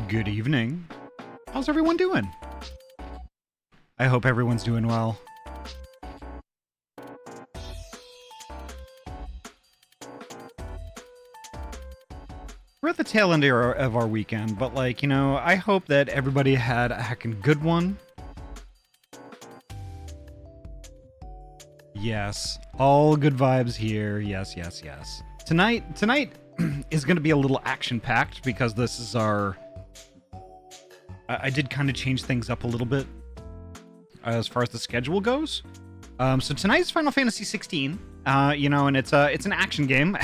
Good evening. How's everyone doing? I hope everyone's doing well. We're at the tail end of our weekend, but like, you know, I hope that everybody had a heckin' good one. Yes, all good vibes here. Yes, yes, yes. Tonight is going to be a little action-packed because this is our... I did kind of change things up a little bit as far as the schedule goes. So tonight's Final Fantasy 16, you know, and it's an action game.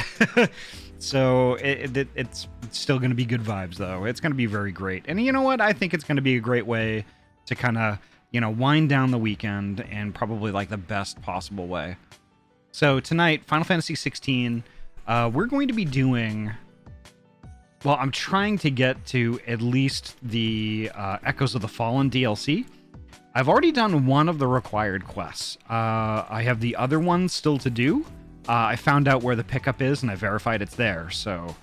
So it's still going to be good vibes, though. It's going to be very great. And you know what? I think it's going to be a great way to kind of, you know, wind down the weekend in probably like the best possible way. So tonight, Final Fantasy 16, we're going to be doing... Well, I'm trying to get to at least the Echoes of the Fallen DLC. I've already done one of the required quests. I have the other one still to do. I found out where the pickup is, and I verified it's there. So,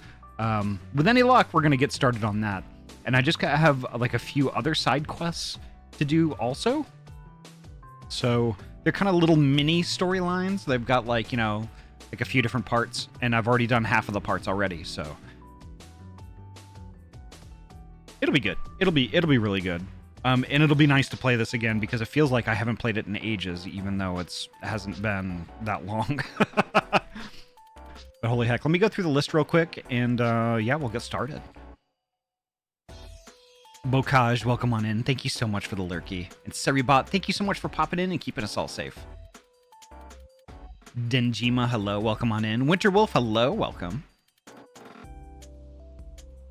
with any luck, we're going to get started on that. And I just have, like, a few other side quests to do also. So, they're kind of little mini storylines. They've got, like, you know, like a few different parts. And I've already done half of the parts already, so... It'll be good. It'll be really good. And it'll be nice to play this again because it feels like I haven't played it in ages, even though it hasn't been that long. But holy heck, let me go through the list real quick, and yeah, we'll get started. Bocage, welcome on in. Thank you so much for the lurky. And Seribot, thank you so much for popping in and keeping us all safe. Denjima, hello, welcome on in. Winterwolf, hello, welcome.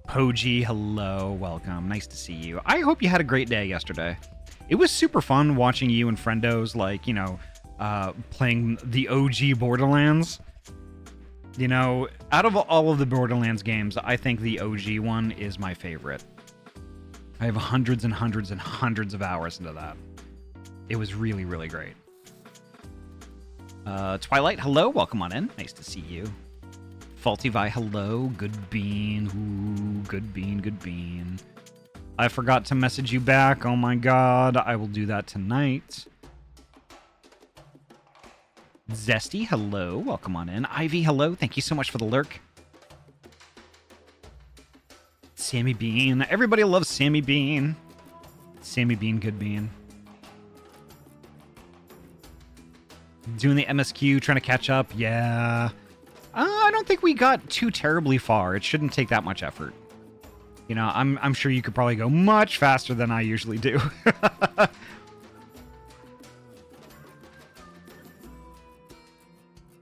Poji, hello, welcome. Nice to see you. I hope you had a great day yesterday. It was super fun watching you and friendos, like, you know, playing the OG Borderlands. You know, out of all of the Borderlands games, I think the OG one is my favorite. I have hundreds and hundreds and hundreds of hours into that. It was really, really great. Twilight, hello, welcome on in. Nice to see you. Fortified, hello, good bean, ooh, good bean, good bean. I forgot to message you back, oh my god, I will do that tonight. Zesty, hello, welcome on in. Ivy, hello, thank you so much for the lurk. Sammy Bean, everybody loves Sammy Bean. Sammy Bean, good bean. Doing the MSQ, trying to catch up, yeah. I don't think we got too terribly far. It shouldn't take that much effort. You know, I'm sure you could probably go much faster than I usually do.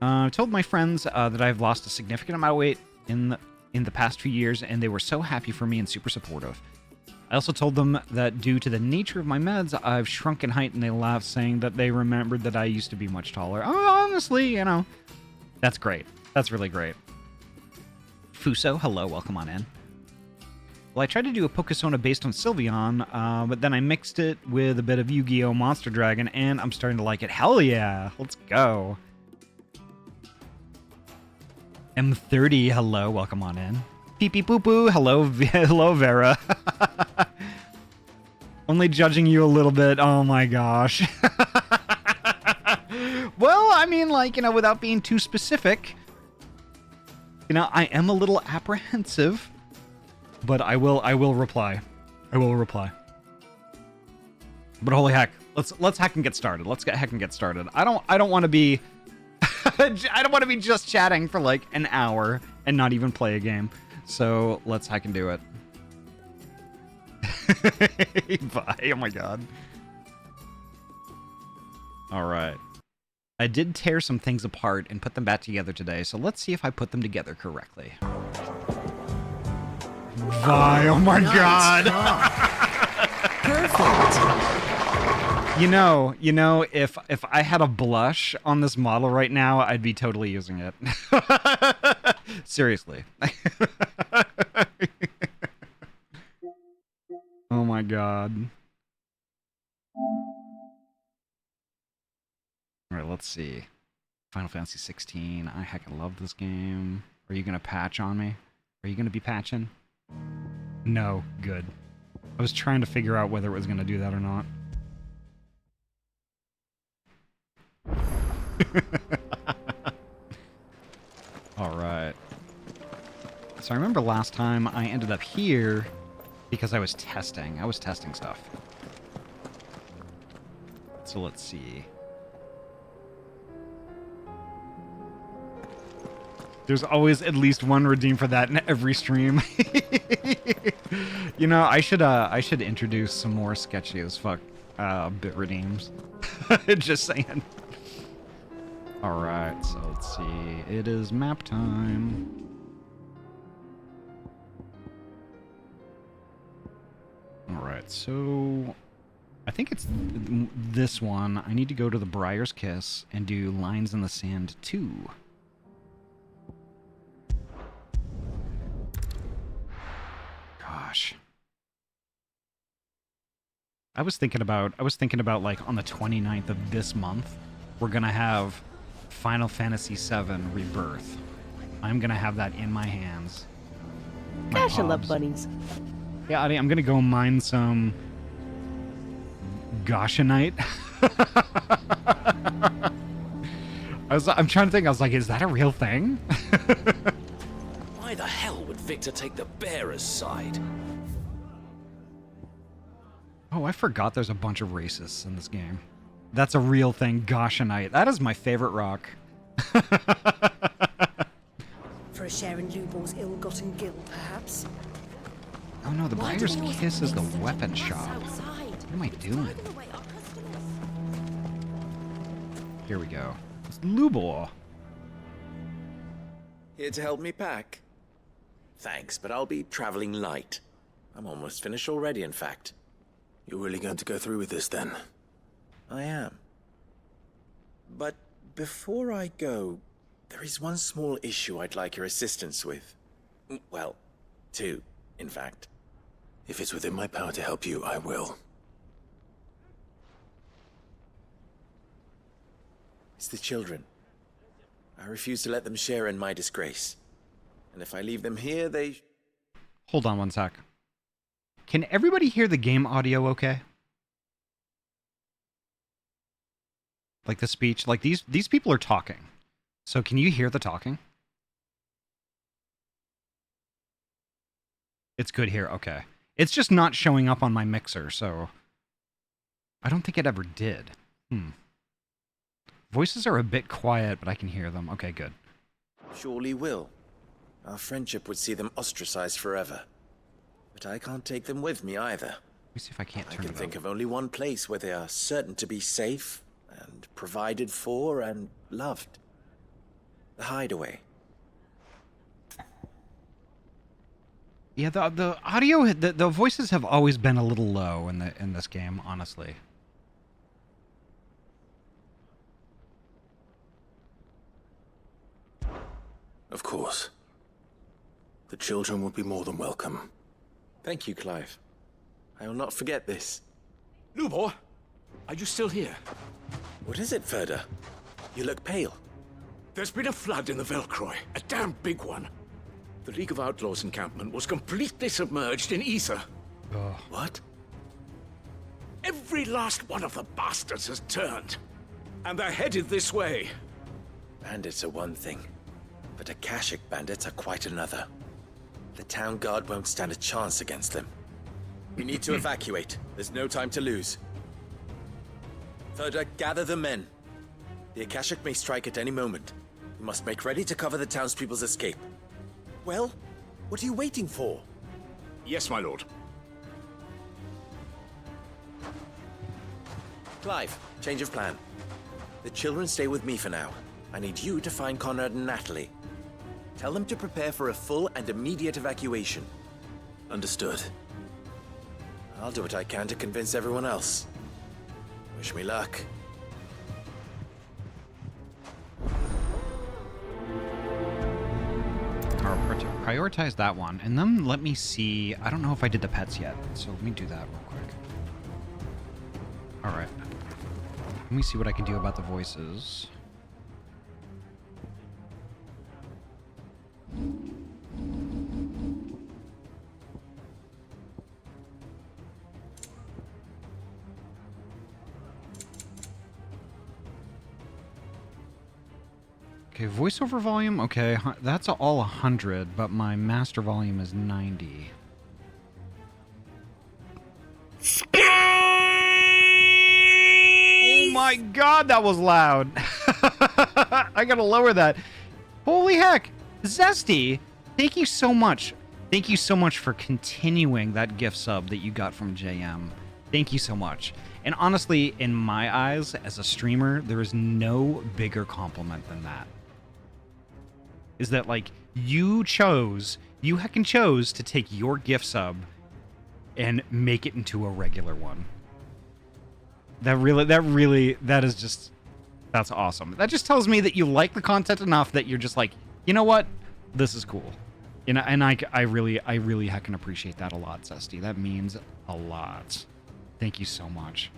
I told my friends that I've lost a significant amount of weight in the past few years, and they were so happy for me and super supportive. I also told them that due to the nature of my meds, I've shrunk in height, and they laughed, saying that they remembered that I used to be much taller. Oh, honestly, you know, that's great. That's really great. Fuso, hello, welcome on in. Well, I tried to do a Pokesona based on Sylveon, but then I mixed it with a bit of Yu-Gi-Oh! Monster Dragon, and I'm starting to like it. Hell yeah! Let's go. M30, hello, welcome on in. Pee pee poo poo, hello, hello, Vera. Only judging you a little bit, oh my gosh. Well, I mean, like, you know, without being too specific... You know, I am a little apprehensive, but I will reply. I will reply. But holy heck, let's hack and get started. Let's heck and get started. I don't want to be I don't want to be just chatting for like an hour and not even play a game. So, let's hack and do it. Bye. Oh my god. All right. I did tear some things apart and put them back together today, so let's see if I put them together correctly. Vi, oh my god! Perfect! You know, if I had a blush on this model right now, I'd be totally using it. Seriously. Oh my god. Alright, let's see. Final Fantasy 16. I heckin' love this game. Are you gonna patch on me? Are you gonna be patching? No, good. I was trying to figure out whether it was going to do that or not. Alright. So I remember last time I ended up here because I was testing. I was testing stuff. So let's see. There's always at least one redeem for that in every stream. You know, I should introduce some more sketchy as fuck bit redeems. Just saying. Alright, so let's see. It is map time. Alright, so I think it's this one. I need to go to the Briar's Kiss and do Lines in the Sand 2. Gosh. I was thinking about like on the 29th of this month, we're gonna have Final Fantasy VII Rebirth. I'm gonna have that in my hands. Gosh, I love bunnies. Yeah, Ahty, I'm gonna go mine some Goshenite. I'm trying to think. I was like, is that a real thing? Why the hell would Victor take the bearer's side? Oh, I forgot there's a bunch of racists in this game. That's a real thing, Goshenite. That is my favorite rock. For a share in Lubor's ill-gotten gil, perhaps? Oh no, the Briar's Kiss is the weapon shop. Outside. What am I doing? Here we go. It's Lubor. Here to help me pack? Thanks, but I'll be traveling light. I'm almost finished already, in fact. You're really going to go through with this, then? I am. But before I go, there is one small issue I'd like your assistance with. Well, two, in fact. If it's within my power to help you, I will. It's the children. I refuse to let them share in my disgrace. And if I leave them here, they... Hold on one sec. Can everybody hear the game audio okay? Like the speech? Like these people are talking. So can you hear the talking? It's good here, okay. It's just not showing up on my mixer, so... I don't think it ever did. Voices are a bit quiet, but I can hear them. Okay, good. Surely will. Our friendship would see them ostracized forever. But I can't take them with me either. Let me see if I can't turn I can it up. think of only one place where they are certain to be safe, and provided for, and loved. The Hideaway. Yeah, the audio, the voices have always been a little low in this game, honestly. Of course. The children would be more than welcome. Thank you, Clive. I will not forget this. Lubor, are you still here? What is it, Ferda? You look pale. There's been a flood in the Velcroy, a damn big one. The League of Outlaws encampment was completely submerged in ether. What? Every last one of the bastards has turned, and they're headed this way. Bandits are one thing, but Akashic bandits are quite another. The town guard won't stand a chance against them. We need to evacuate. There's no time to lose. Ferda, gather the men. The Akashic may strike at any moment. We must make ready to cover the townspeople's escape. Well, what are you waiting for? Yes, my lord. Clive, change of plan. The children stay with me for now. I need you to find Conrad and Natalie. Tell them to prepare for a full and immediate evacuation. Understood. I'll do what I can to convince everyone else. Wish me luck. Prioritize that one, and then let me see. I don't know if I did the pets yet, so let me do that real quick. Alright. Let me see what I can do about the voices. Okay, voiceover volume. Okay, that's all 100, but my master volume is 90. Oh my god, that was loud. I gotta lower that. Holy heck. Zesty, thank you so much. Thank you so much for continuing that gift sub that you got from JM. Thank you so much. And honestly, in my eyes, as a streamer, there is no bigger compliment than that. Is that, like, you heckin' chose to take your gift sub and make it into a regular one. That's awesome. That just tells me that you like the content enough that you're just like, you know what? This is cool. You know, and I really heckin' appreciate that a lot, Zesty. That means a lot. Thank you so much.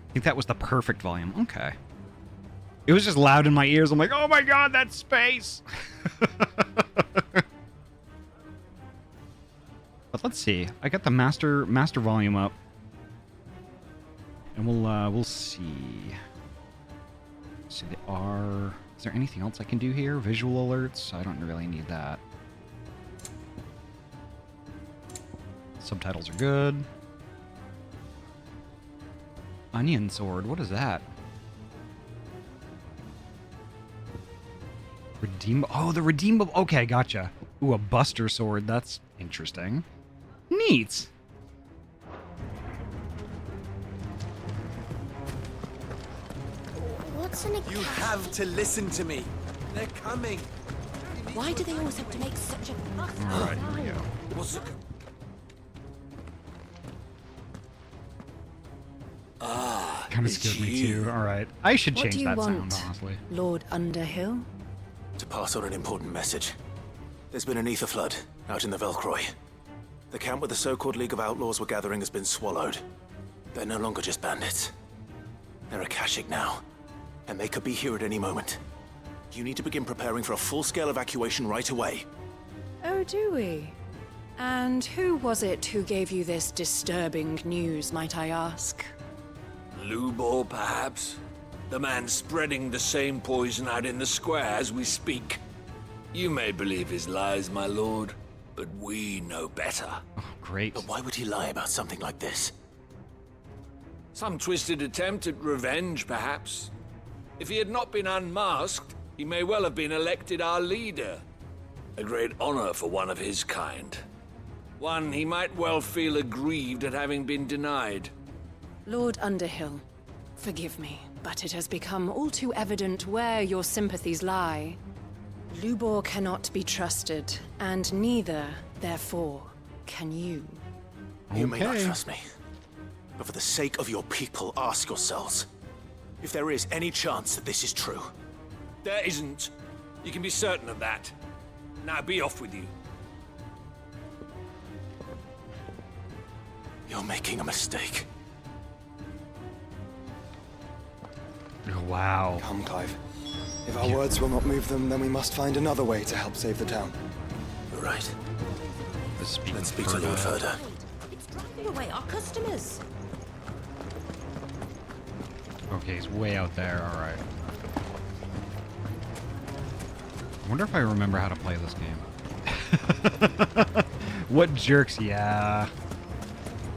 I think that was the perfect volume. Okay. It was just loud in my ears. I'm like, oh my god, that's space. But let's see. I got the master volume up, and we'll see. So they are. Is there anything else I can do here? Visual alerts. I don't really need that. Subtitles are good. Onion sword. What is that? Redeemable. Oh, the redeemable. Okay, gotcha. Ooh, a buster sword. That's interesting. Neat. What's in a You have to listen to me. They're coming. Why do they always have to make such a fuss? All right, here we go. What's it? Kind of scared me too. All right, I should What change do you that want, sound, honestly. Lord Underhill? To pass on an important message. There's been an ether flood out in the Velcroy. The camp where the so-called League of Outlaws were gathering has been swallowed. They're no longer just bandits. They're Akashic now, and they could be here at any moment. You need to begin preparing for a full-scale evacuation right away. Oh, do we? And who was it who gave you this disturbing news, might I ask? Lubor, perhaps? The man spreading the same poison out in the square as we speak. You may believe his lies, my lord, but we know better. Oh, great. But why would he lie about something like this? Some twisted attempt at revenge, perhaps. If he had not been unmasked, he may well have been elected our leader. A great honor for one of his kind. One he might well feel aggrieved at having been denied. Lord Underhill, forgive me, but it has become all too evident where your sympathies lie. Lubor cannot be trusted, and neither, therefore, can you. You may not Okay. trust me. But for the sake of your people, ask yourselves if there is any chance that this is true. There isn't. You can be certain of that. Now be off with you. You're making a mistake. Wow. Come, Clive. If our words will not move them, then we must find another way to help save the town. You're right. Let's Speak to Lord Further. It's driving away our customers. Okay, he's way out there. All right. I wonder if I remember how to play this game. What jerks? Yeah.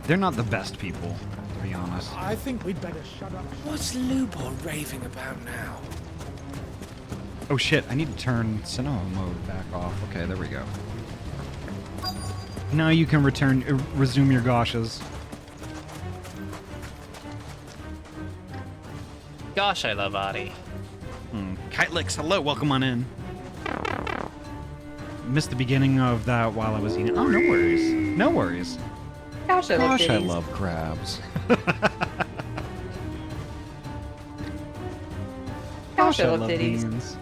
They're not the best people, to be honest. I think we'd better shut up. What's Lubor raving about now? Oh shit, I need to turn cinema mode back off. Okay, there we go. Now you can resume your goshes. Gosh, I love Ahty. Kite Licks, hello, welcome on in. Missed the beginning of that while I was eating. Oh, no worries. No worries. Gosh, I love Gosh, I titties. love crabs. Gosh, I love titties. beans.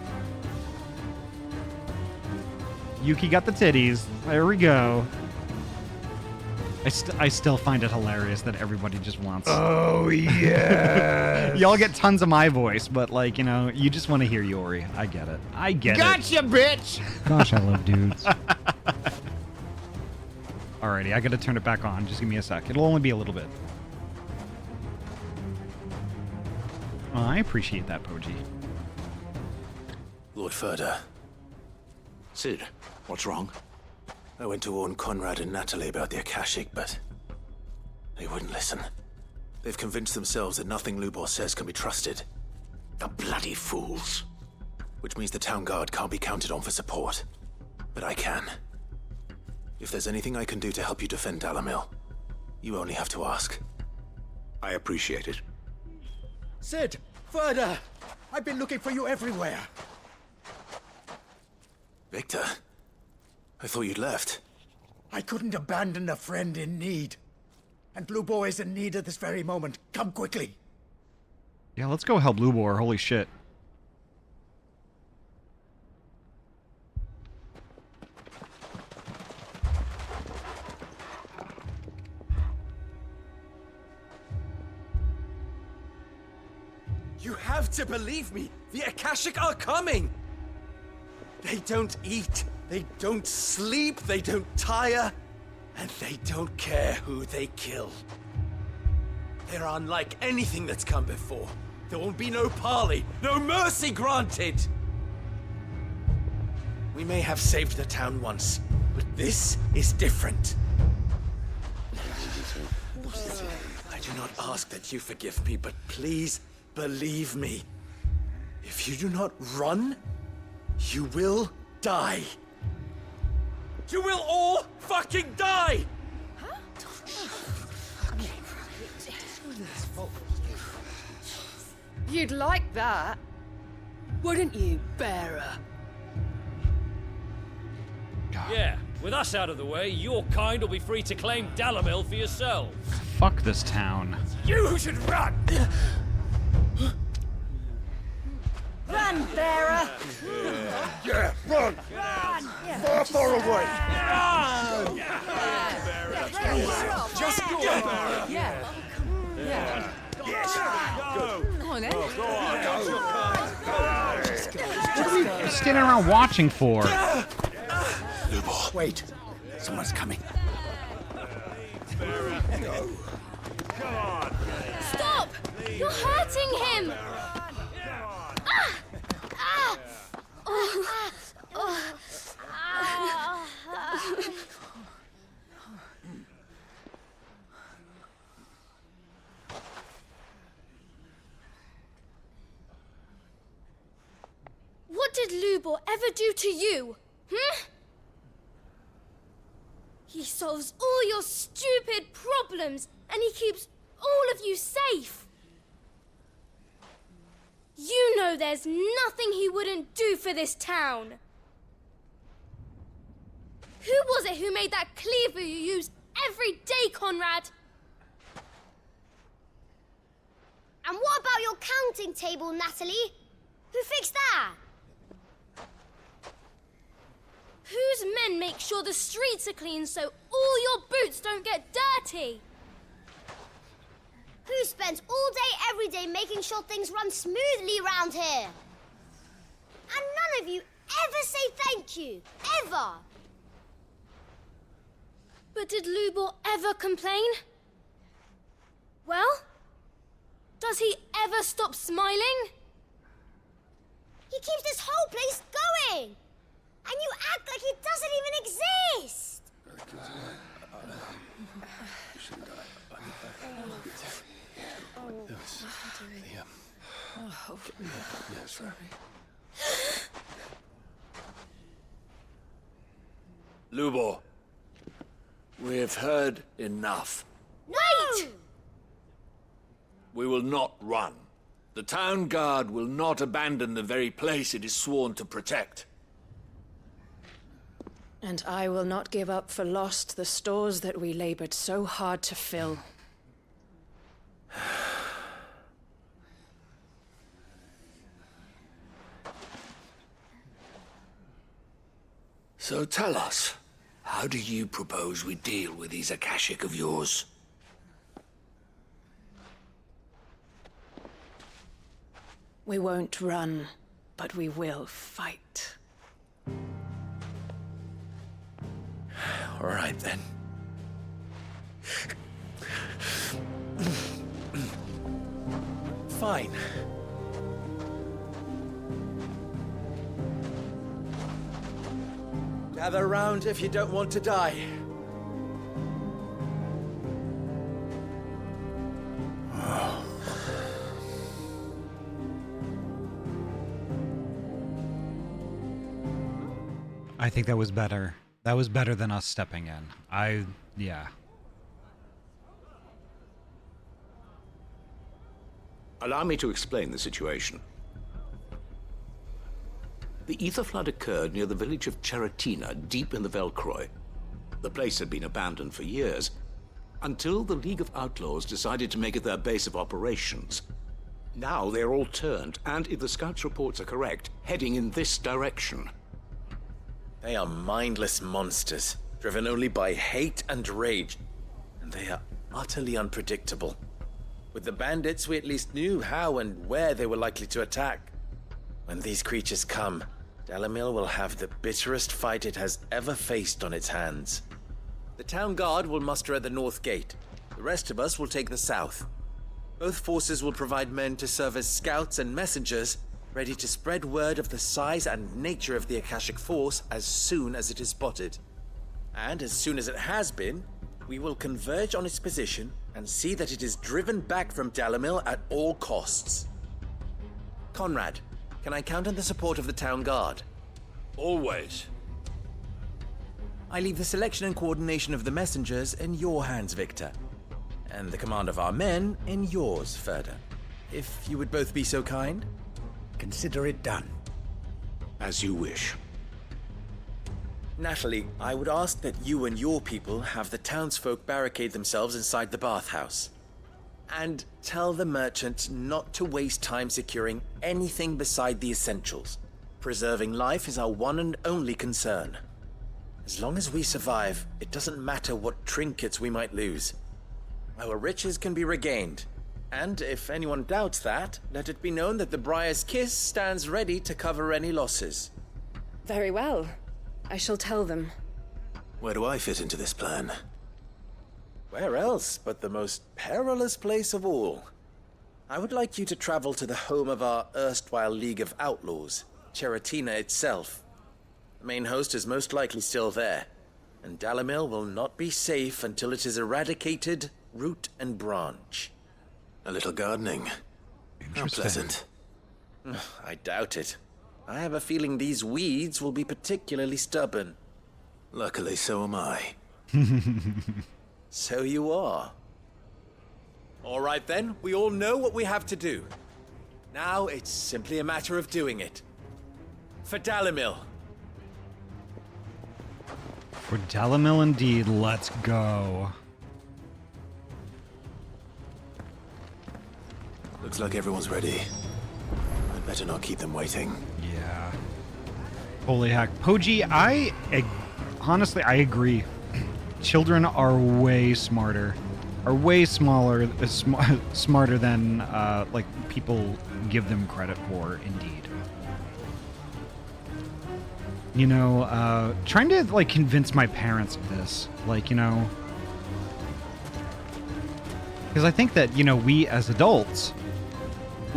Yuki got the titties. There we go. I still find it hilarious that everybody just wants. Oh, yeah. Y'all get tons of my voice, but like, you know, you just want to hear Yori. I get it. I get it. Gotcha, bitch! Gosh, I love dudes. Alrighty, I gotta turn it back on. Just give me a sec. It'll only be a little bit. Oh, I appreciate that, Poji. Lord Furder. Sid, what's wrong? I went to warn Conrad and Natalie about the Akashic, but they wouldn't listen. They've convinced themselves that nothing Lubor says can be trusted. The bloody fools. Which means the town guard can't be counted on for support. But I can. If there's anything I can do to help you defend Dalamil, you only have to ask. I appreciate it. Sid! Further! I've been looking for you everywhere. Victor? I thought you'd left. I couldn't abandon a friend in need. And Lubor is in need at this very moment. Come quickly. Yeah, let's go help Lubor. Holy shit. You have to believe me! The Akashic are coming! They don't eat, they don't sleep, they don't tire, and they don't care who they kill. They're unlike anything that's come before. There will be no parley, no mercy granted! We may have saved the town once, but this is different. I do not ask that you forgive me, but please believe me. If you do not run, you will die. You will all fucking die! You'd like that, wouldn't you, bearer? Yeah, with us out of the way, your kind will be free to claim Dalamil for yourselves. Fuck this town. You should run! Run, bearer! Yeah, run! Run! Far, far away! Run! Just go! Yeah. Yeah. Come on, then. What are we standing around watching for? Lubor, wait. Someone's coming. Stop! You're hurting him! What did Lubor ever do to you? He solves all your stupid problems, and he keeps all of you safe. You know there's nothing he wouldn't do for this town. Who was it who made that cleaver you use every day, Conrad? And what about your counting table, Natalie? Who fixed that? Whose men make sure the streets are clean so all your boots don't get dirty? Who spends all day, every day making sure things run smoothly around here? And none of you ever say thank you. Ever. But did Lubor ever complain? Well, does he ever stop smiling? He keeps this whole place going. And you act like it doesn't even exist. Lubor, we've heard enough. Wait! We will not run. The town guard will not abandon the very place it is sworn to protect. And I will not give up for lost the stores that we labored so hard to fill. So tell us, how do you propose we deal with these Akashic of yours? We won't run, but we will fight. All right, then. Fine. Gather round if you don't want to die. I think that was better. That was better than us stepping in. Yeah. Allow me to explain the situation. The ether flood occurred near the village of Cheratina, deep in the Velcroy. The place had been abandoned for years, until the League of Outlaws decided to make it their base of operations. Now they're all turned, and if the scouts' reports are correct, heading in this direction. They are mindless monsters, driven only by hate and rage, and they are utterly unpredictable. With the bandits, we at least knew how and where they were likely to attack. When these creatures come, Dalimil will have the bitterest fight it has ever faced on its hands. The town guard will muster at the north gate. The rest of us will take the south. Both forces will provide men to serve as scouts and messengers, ready to spread word of the size and nature of the Akashic Force as soon as it is spotted. And as soon as it has been, we will converge on its position and see that it is driven back from Dalimil at all costs. Conrad, can I count on the support of the town guard? Always. I leave the selection and coordination of the messengers in your hands, Victor. And the command of our men in yours, Ferda. If you would both be so kind. Consider it done. As you wish. Natalie, I would ask that you and your people have the townsfolk barricade themselves inside the bathhouse. And tell the merchant not to waste time securing anything beside the essentials. Preserving life is our one and only concern. As long as we survive, it doesn't matter what trinkets we might lose. Our riches can be regained. And if anyone doubts that, let it be known that the Briar's Kiss stands ready to cover any losses. Very well. I shall tell them. Where do I fit into this plan? Where else but the most perilous place of all? I would like you to travel to the home of our erstwhile League of Outlaws, Cheratina itself. The main host is most likely still there, and Dalimil will not be safe until it is eradicated, root and branch. A little gardening. How pleasant. I doubt it. I have a feeling these weeds will be particularly stubborn. Luckily, so am I. So you are. All right then, we all know what we have to do. Now it's simply a matter of doing it. For Dalimil. For Dalimil indeed, let's go. Looks like everyone's ready. I'd better not keep them waiting. Yeah. Holy heck. Poji, honestly, I agree. Children are way smarter. Are way smarter than, like, people give them credit for, indeed. You know, trying to, like, convince my parents of this. Like, you know... Because I think that, you know, we as adults...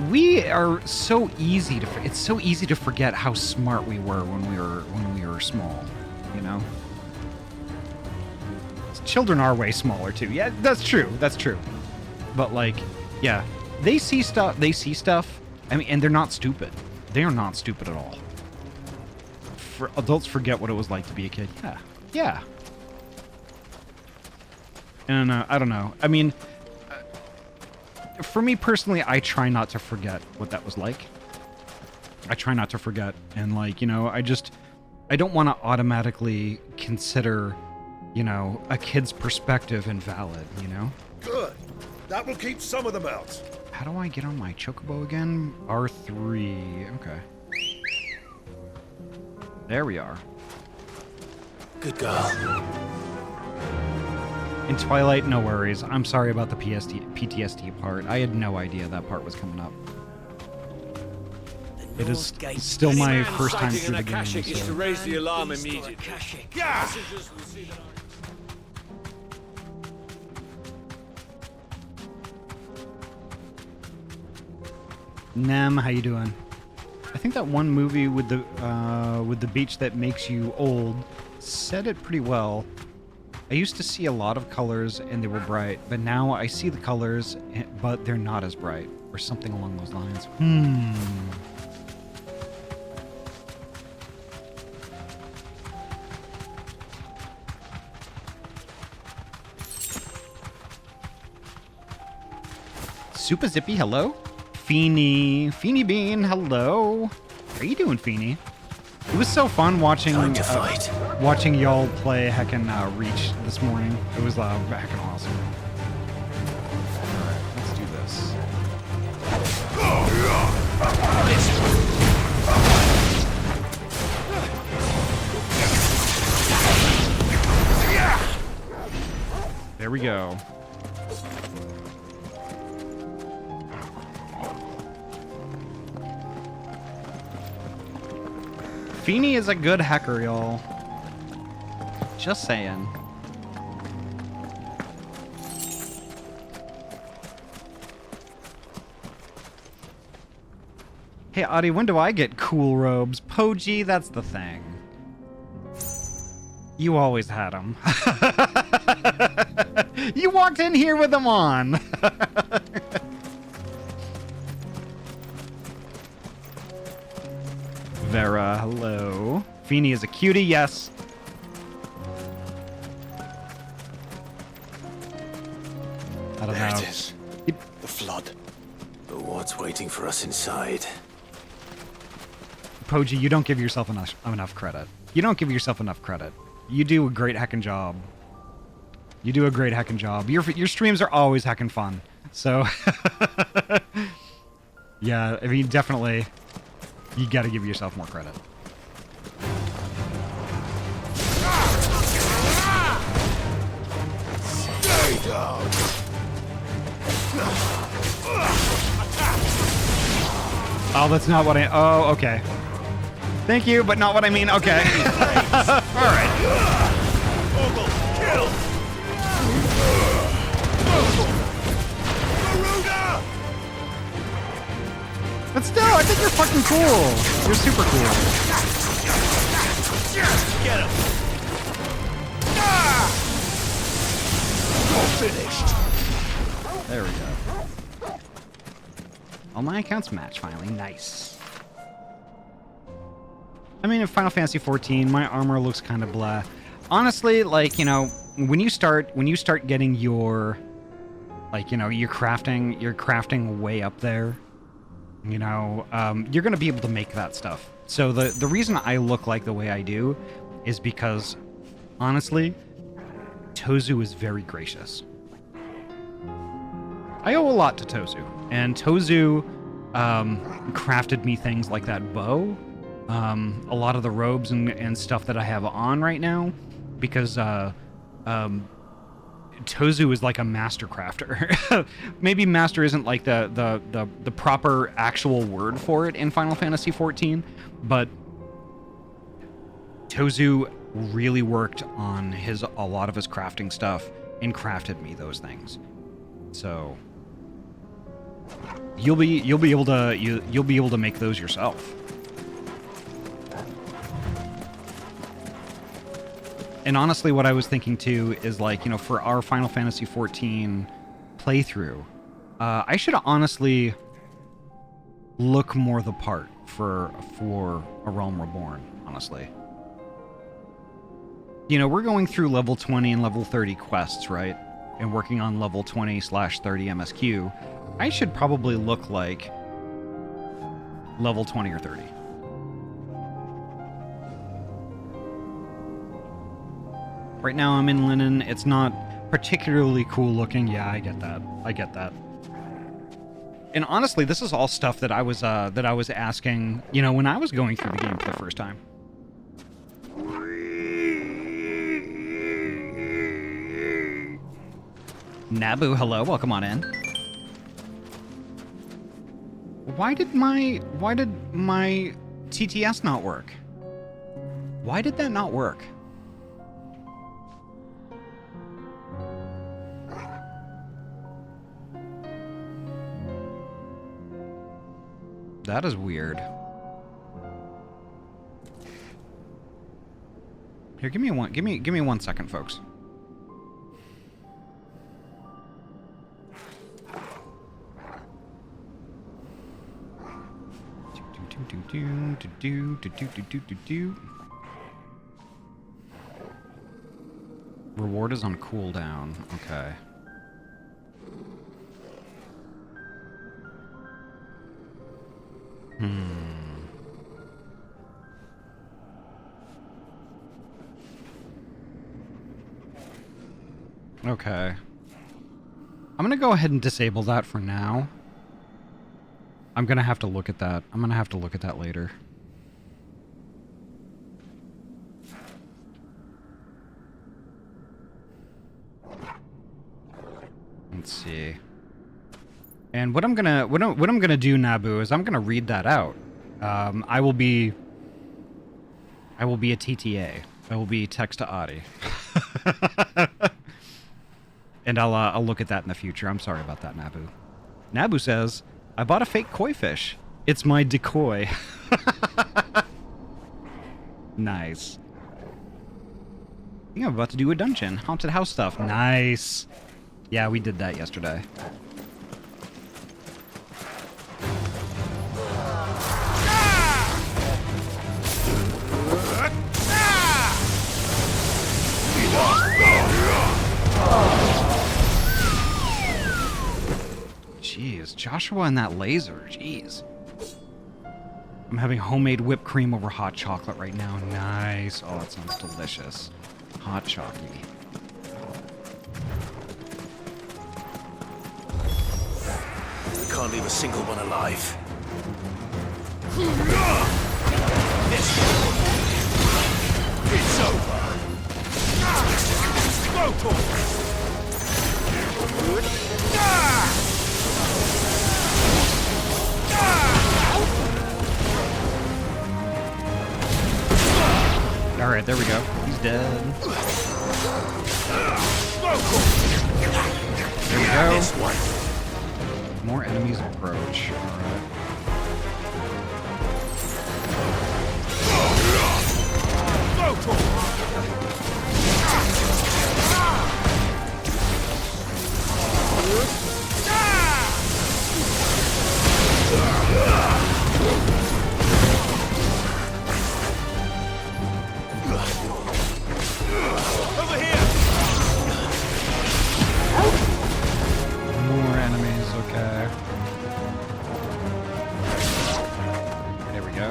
We are so easy to... It's so easy to forget how smart we were when we were small, you know? Children are way smaller, too. Yeah, that's true. That's true. But, like, yeah. They see stuff. I mean, and they're not stupid. They are not stupid at all. Adults forget what it was like to be a kid. Yeah. Yeah. And I don't know. I mean... For me personally, I try not to forget what that was like. I try not to forget. And, like, you know, I don't want to automatically consider, you know, a kid's perspective invalid, you know? Good. That will keep some of them out. How do I get on my chocobo again? R3. Okay. There we are. Good girl. In Twilight, no worries. I'm sorry about the PTSD part. I had no idea that part was coming up. It is still my first time through the game. Is to raise the alarm immediately. Yeah. Nem, how you doing? I think that one movie with the beach that makes you old said it pretty well. I used to see a lot of colors and they were bright, but now I see the colors, but they're not as bright, or something along those lines. Super Zippy, hello. Feeny Bean, hello. How you doing, Feeny? It was so fun watching watching y'all play heckin' Reach this morning. It was heckin' awesome. Alright, let's do this. There we go. Feeny is a good hacker, y'all. Just saying. Hey, Ahty, when do I get cool robes? Poji, that's the thing. You always had them. You walked in here with them on. Vera, hello. Feeny is a cutie, yes. I don't know. There it is. The flood. But what's waiting for us inside? Poji, you don't give yourself enough credit. You don't give yourself enough credit. You do a great heckin' job. You do a great heckin' job. Your streams are always heckin' fun. So, yeah, I mean, definitely, you gotta give yourself more credit. Stay down. Oh, that's not what I... Oh, okay. Thank you, but not what I mean. Okay. All right. Kill. But still, I think you're fucking cool. You're super cool. Get him. You're finished. There we go. All my accounts match finally. Nice. I mean, in Final Fantasy 14, my armor looks kind of blah. Honestly, like, you know, when you start getting your, like, you know, your crafting way up there, you know, you're gonna be able to make that stuff. So the reason I look like the way I do is because, honestly, Tozu is very gracious. I owe a lot to Tozu, and Tozu crafted me things like that bow. A lot of the robes and stuff that I have on right now, because Tozu is like a master crafter. Maybe master isn't like the proper actual word for it in Final Fantasy 14, but Tozu really worked on a lot of his crafting stuff and crafted me those things. So you'll be able to make those yourself. And honestly, what I was thinking too is, like, you know, for our Final Fantasy 14 playthrough, I should honestly look more the part for A Realm Reborn, honestly. You know, we're going through level 20 and level 30 quests, right? And working on level 20/30 MSQ. I should probably look like level 20 or 30. Right now I'm in linen. It's not particularly cool looking. Yeah, I get that. I get that. And honestly, this is all stuff that I was asking, you know, when I was going through the game for the first time. Nabu, hello, welcome on in. Why did my TTS not work? Why did that not work? That is weird. Here, give me 1 second, folks. Reward is on cooldown. Okay. Okay. I'm gonna go ahead and disable that for now. I'm gonna have to look at that. I'm gonna have to look at that later. Let's see. And what I'm gonna do, Nabu, is I'm gonna read that out. I will be a TTA. I will be text to Ahty. And I'll look at that in the future. I'm sorry about that, Nabu. Nabu says, I bought a fake koi fish. It's my decoy. Nice. I think I'm about to do a dungeon. Haunted house stuff. Nice. Yeah, we did that yesterday. Jeez, Joshua and that laser. Jeez. I'm having homemade whipped cream over hot chocolate right now. Nice. Oh, that sounds delicious. Hot chocolate. We can't leave a single one alive. It's over. Go for Alright, there we go. He's dead. There we go. More enemies approach. Alright. over here. More enemies, okay. There we go.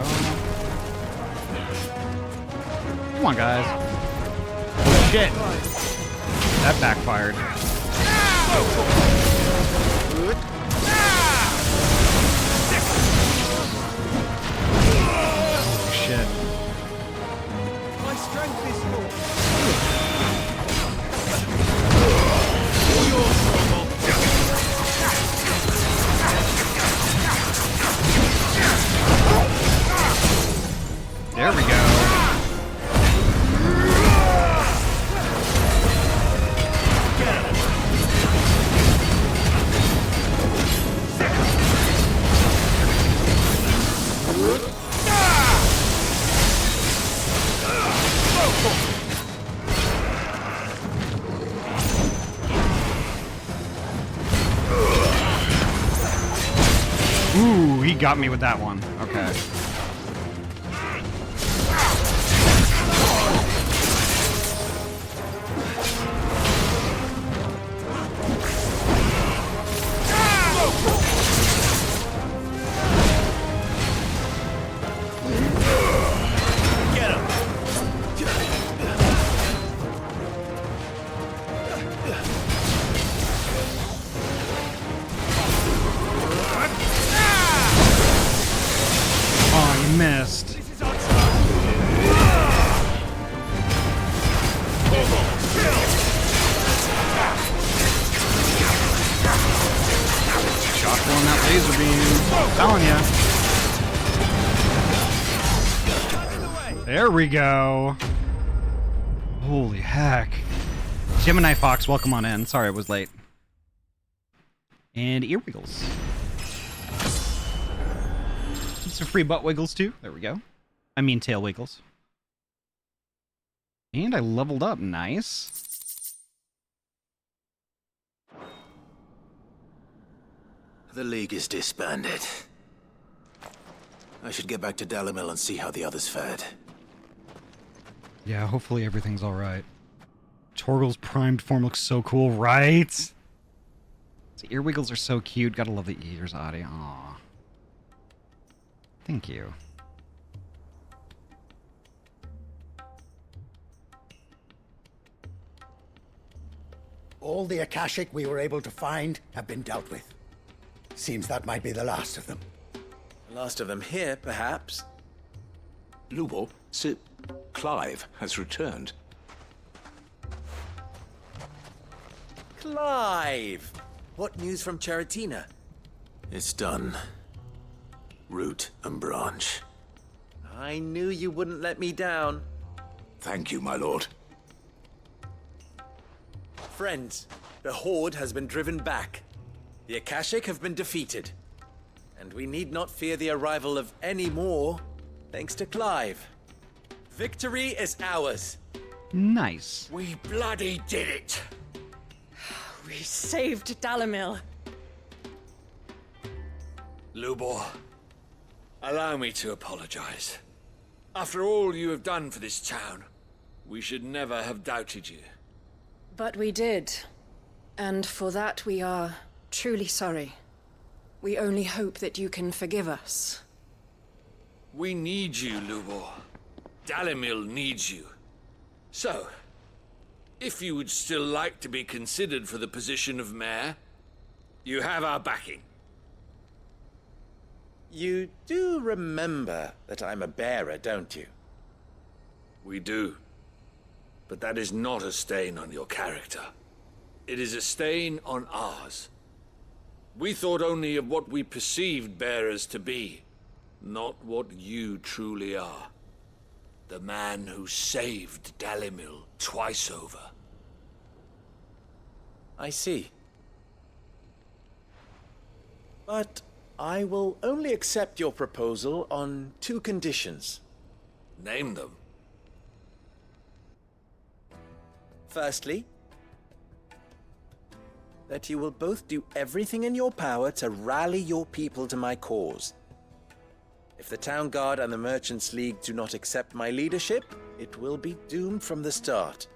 Come on, guys. Shit. That backfired. Oh, shit. My strength is yours. There we go. Ooh, he got me with that one. Okay. Missed. Joshua on that laser beam. I'm telling ya. There we go. Holy heck. Gemini Fox, welcome on in. Sorry I was late. And ear wiggles. Some free butt wiggles too. There we go. I mean tail wiggles. And I leveled up. Nice. The League is disbanded. I should get back to Dalimil and see how the others fared. Yeah, hopefully everything's alright. Torgal's primed form looks so cool, right? The earwiggles are so cute. Gotta love the ears, Ahty. Aww. Thank you. All the Akashic we were able to find have been dealt with. Seems that might be the last of them. The last of them here, perhaps. Lubor, Sir Clive has returned. Clive! What news from Charatina? It's done. Root and branch. I knew you wouldn't let me down. Thank you, my lord. Friends, the Horde has been driven back. The Akashic have been defeated. And we need not fear the arrival of any more, thanks to Clive. Victory is ours. Nice. We bloody did it! We saved Dalimil. Lubor, allow me to apologize. After all you have done for this town, we should never have doubted you. But we did. And for that we are truly sorry. We only hope that you can forgive us. We need you, Lubor. Dalimil needs you. So, if you would still like to be considered for the position of mayor, you have our backing. You do remember that I'm a bearer, don't you? We do. But that is not a stain on your character. It is a stain on ours. We thought only of what we perceived bearers to be, not what you truly are. The man who saved Dalimil twice over. I see. But I will only accept your proposal on 2 conditions. Name them. Firstly, that you will both do everything in your power to rally your people to my cause. If the Town Guard and the Merchants League do not accept my leadership, it will be doomed from the start.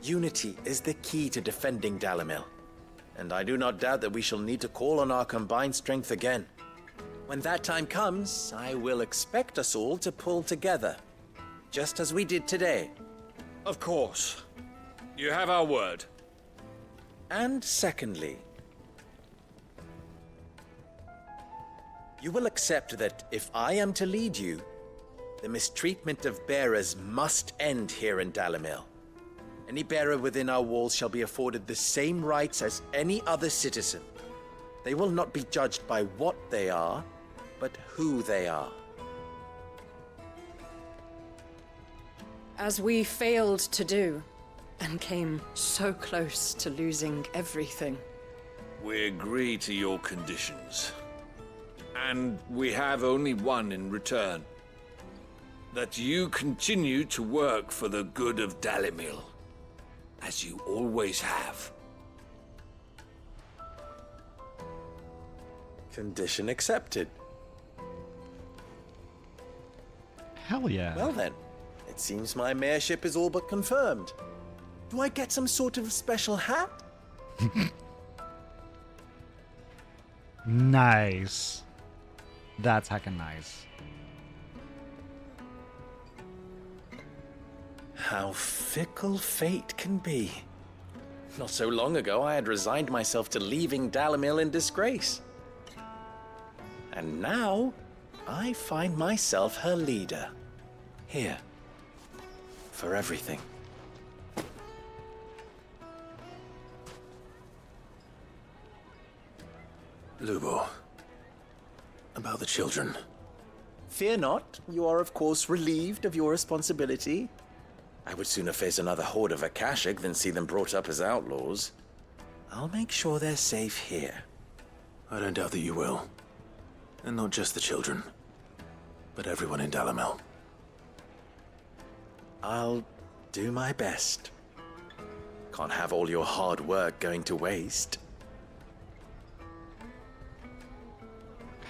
Unity is the key to defending Dalimil, and I do not doubt that we shall need to call on our combined strength again. When that time comes, I will expect us all to pull together, just as we did today. Of course. You have our word. And secondly, you will accept that if I am to lead you, the mistreatment of bearers must end here in Dalimil. Any bearer within our walls shall be afforded the same rights as any other citizen. They will not be judged by what they are, but who they are. As we failed to do, and came so close to losing everything. We agree to your conditions. And we have only one in return. That you continue to work for the good of Dalimil, as you always have. Condition accepted. Hell yeah. Well then, it seems my mayorship is all but confirmed. Do I get some sort of special hat? Nice. That's heckin' nice. How fickle fate can be. Not so long ago, I had resigned myself to leaving Dalimil in disgrace. And now, I find myself her leader. Here. For everything. Lubor. About the children. Fear not, you are of course relieved of your responsibility. I would sooner face another horde of Akashic than see them brought up as outlaws. I'll make sure they're safe here. I don't doubt that you will. And not just the children, but everyone in Dalimil. I'll do my best. Can't have all your hard work going to waste.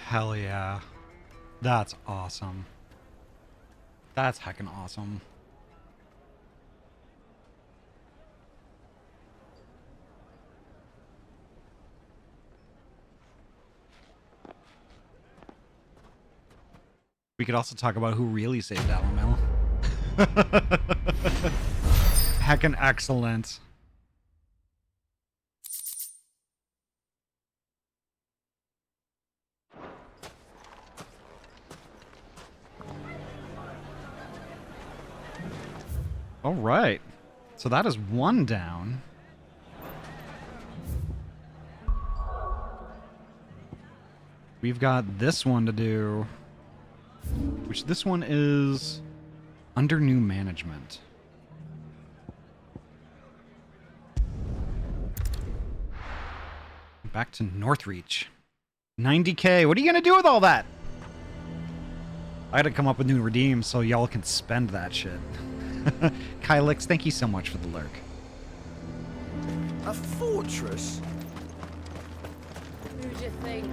Hell yeah. That's awesome. That's heckin' awesome. We could also talk about who really saved Alamil. Heckin' excellent. All right. So that is one down. We've got this one to do. Which this one is under new management. Back to Northreach. 90K. What are you going to do with all that? I had to come up with new redeems so y'all can spend that shit. Kylix, thank you so much for the lurk. A fortress? Who do you think?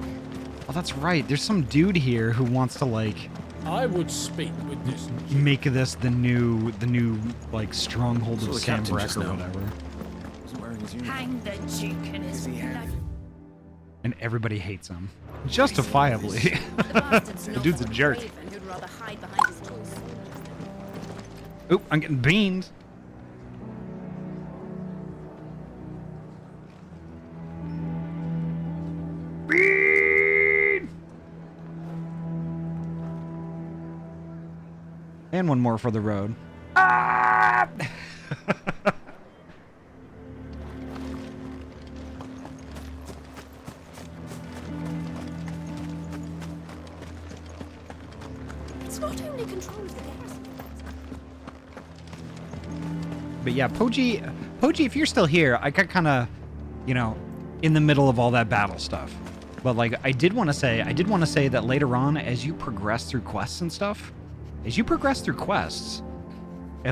Oh, that's right. There's some dude here who wants to, like... I would speak with this. Make this the new like, stronghold So of the captain Sambrek just or now whatever. Wasn't wearing his uniform. Hang the Duke and his blood. And everybody hates him. Justifiably. The dude's a jerk. And who'd rather hide behind his tools. Oop, I'm getting beamed. Bean! And one more for the road. Ah! It's not only control of the garrison. But yeah, Poji, if you're still here, I got kind of, you know, in the middle of all that battle stuff. But like, I did want to say that later on, as you progress through quests and stuff, and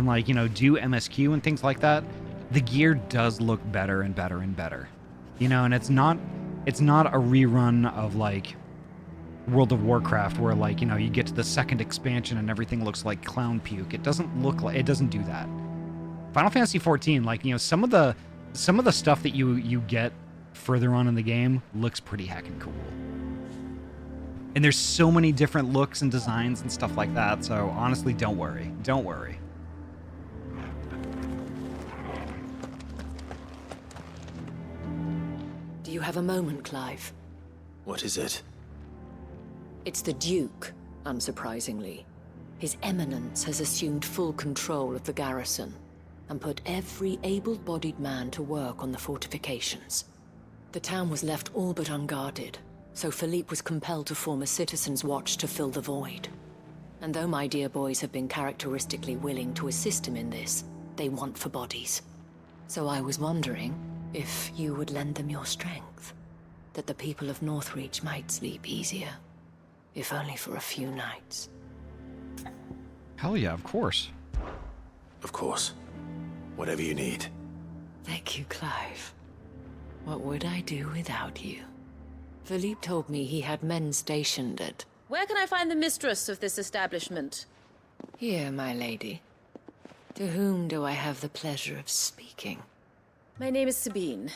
like, you know, do MSQ and things like that, the gear does look better and better and better. You know, and it's not a rerun of like World of Warcraft where, like, you know, you get to the second expansion and everything looks like clown puke. It doesn't do that. Final Fantasy XIV, like, you know, some of the stuff that you get further on in the game looks pretty heckin' cool. And there's so many different looks and designs and stuff like that, so honestly, don't worry. Don't worry. Do you have a moment, Clive? What is it? It's the Duke, unsurprisingly. His Eminence has assumed full control of the garrison and put every able-bodied man to work on the fortifications. The town was left all but unguarded, so Philippe was compelled to form a citizens' watch to fill the void. And though my dear boys have been characteristically willing to assist him in this, they want for bodies. So I was wondering if you would lend them your strength, that the people of Northreach might sleep easier, if only for a few nights. Hell yeah, of course. Of course. Whatever you need. Thank you, Clive. What would I do without you? Philippe told me he had men stationed at... Where can I find the mistress of this establishment? Here, my lady. To whom do I have the pleasure of speaking? My name is Sabine,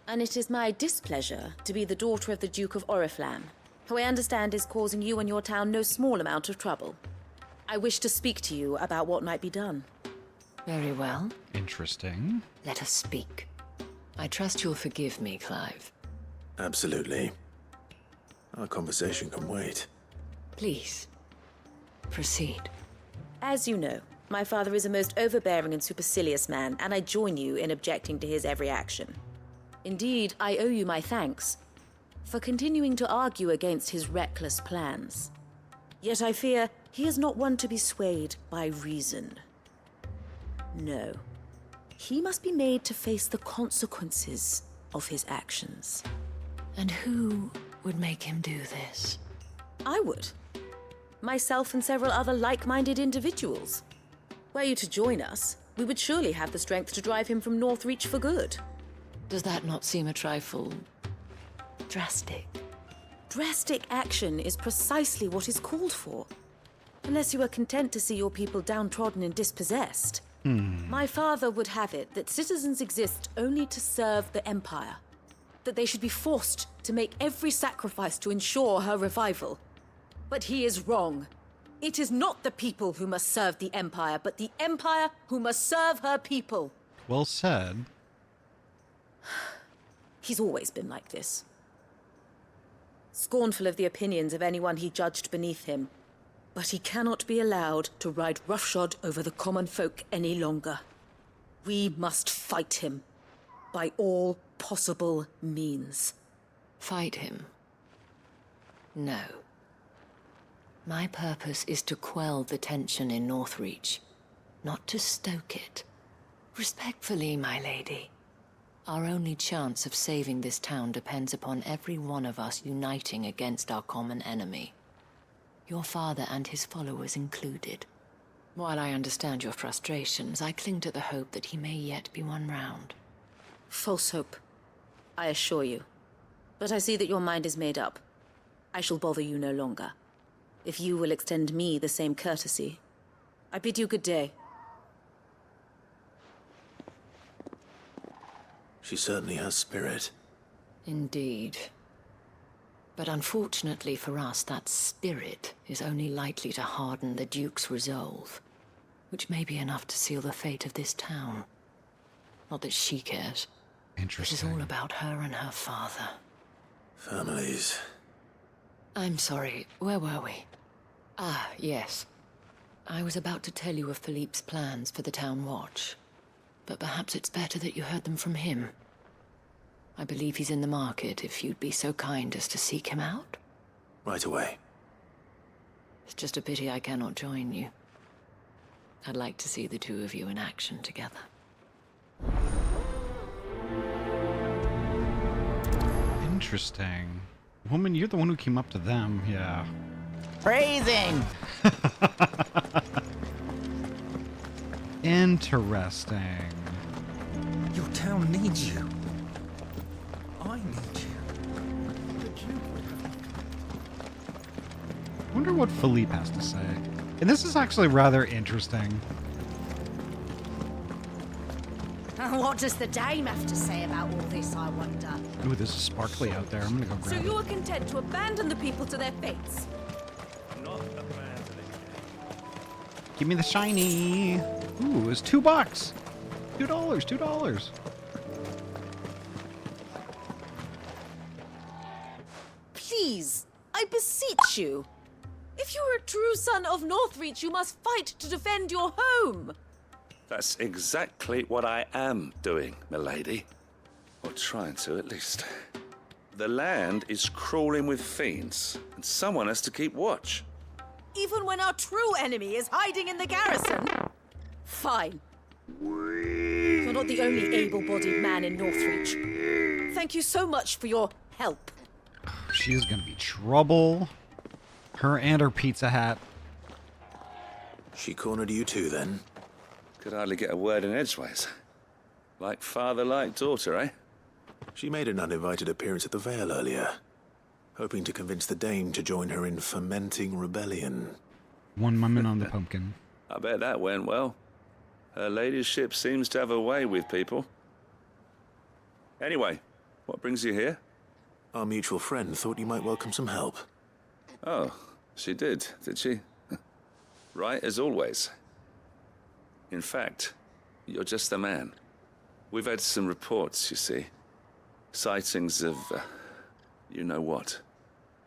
and it is my displeasure to be the daughter of the Duke of Oriflamme, who I understand is causing you and your town no small amount of trouble. I wish to speak to you about what might be done. Very well. Interesting. Let us speak. I trust you'll forgive me, Clive. Absolutely. Our conversation can wait. Please, proceed. As you know, my father is a most overbearing and supercilious man, and I join you in objecting to his every action. Indeed, I owe you my thanks for continuing to argue against his reckless plans. Yet I fear he is not one to be swayed by reason. No. He must be made to face the consequences of his actions. And who would make him do this? I would. Myself and several other like-minded individuals. Were you to join us, we would surely have the strength to drive him from Northreach for good. Does that not seem a trifle drastic? Drastic action is precisely what is called for. Unless you are content to see your people downtrodden and dispossessed. My father would have it that citizens exist only to serve the Empire. That they should be forced to make every sacrifice to ensure her revival. But he is wrong. It is not the people who must serve the Empire, but the Empire who must serve her people. Well said. He's always been like this. Scornful of the opinions of anyone he judged beneath him. But he cannot be allowed to ride roughshod over the common folk any longer. We must fight him. By all possible means. Fight him? No. My purpose is to quell the tension in Northreach, not to stoke it. Respectfully, my lady. Our only chance of saving this town depends upon every one of us uniting against our common enemy. Your father and his followers included. While I understand your frustrations, I cling to the hope that he may yet be won round. False hope, I assure you. But I see that your mind is made up. I shall bother you no longer. If you will extend me the same courtesy, I bid you good day. She certainly has spirit. Indeed. But unfortunately for us, that spirit is only likely to harden the Duke's resolve, which may be enough to seal the fate of this town. Not that she cares. Interesting. It is all about her and her father. Families. I'm sorry, where were we? Ah, yes. I was about to tell you of Philippe's plans for the town watch. But perhaps it's better that you heard them from him. I believe he's in the market, if you'd be so kind as to seek him out. Right away. It's just a pity I cannot join you. I'd like to see the two of you in action together. Interesting. Woman, you're the one who came up to them, yeah. Praising! Interesting. Your town needs you. I need you. I wonder what Philippe has to say. And this is actually rather interesting. What does the dame have to say about all this, I wonder? Ooh, this is sparkly out there. I'm gonna go So grab you it. are content to abandon the people to their fates? Not abandoning. Give me the shiny. Ooh, it's $2. $2. $2. Please, I beseech you. If you are a true son of Northreach, you must fight to defend your home. That's exactly what I am doing, milady. Or trying to, at least. The land is crawling with fiends, and someone has to keep watch. Even when our true enemy is hiding in the garrison? Fine. You're not the only able-bodied man in Northreach. Thank you so much for your help. She is gonna be trouble. Her and her pizza hat. She cornered you too, then? Could hardly get a word in edgeways. Like father, like daughter, eh? She made an uninvited appearance at the Vale earlier, hoping to convince the Dame to join her in fomenting rebellion. One moment on the pumpkin. I bet that went well. Her ladyship seems to have a way with people. Anyway, what brings you here? Our mutual friend thought you might welcome some help. Oh, she did she? Right as always. In fact, you're just the man. We've had some reports, you see. Sightings of, you know what.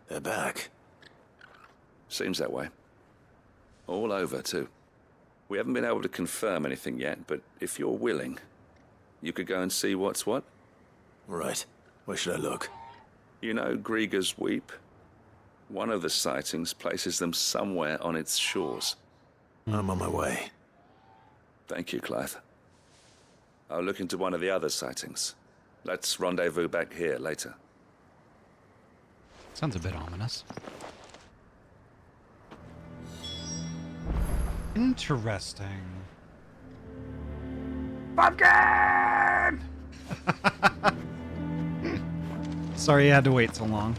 They're back. Seems that way. All over, too. We haven't been able to confirm anything yet, but if you're willing, you could go and see what's what. Right. Where should I look? You know Grieger's Weep? One of the sightings places them somewhere on its shores. I'm on my way. Thank you, Clive. I'll look into one of the other sightings. Let's rendezvous back here later. Sounds a bit ominous. Interesting. Pumpkin! Sorry you had to wait so long.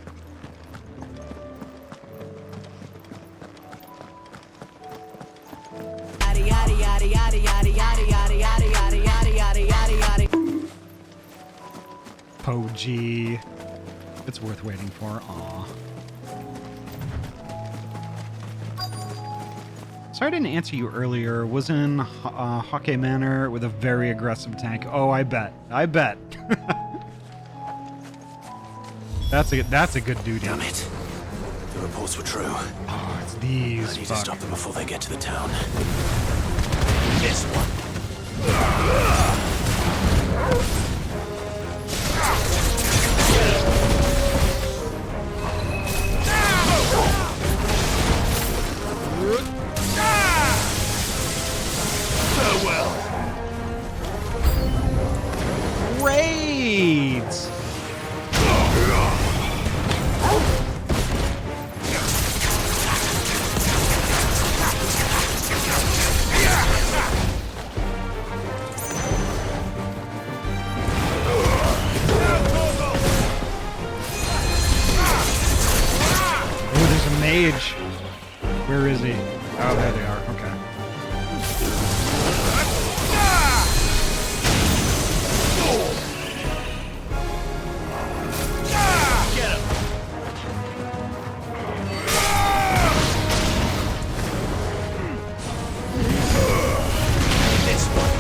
Poji. It's worth waiting for. Aw. Sorry I didn't answer you earlier. Was in Hockey Manor with a very aggressive tank. Oh, I bet. I bet. That's a good duty. Damn it. The reports were true. Oh, it's these. I need to stop them before they get to the town. This one. Farewell. Raids. Mage. Where is he? Oh, there they are. Okay. Get him. This one.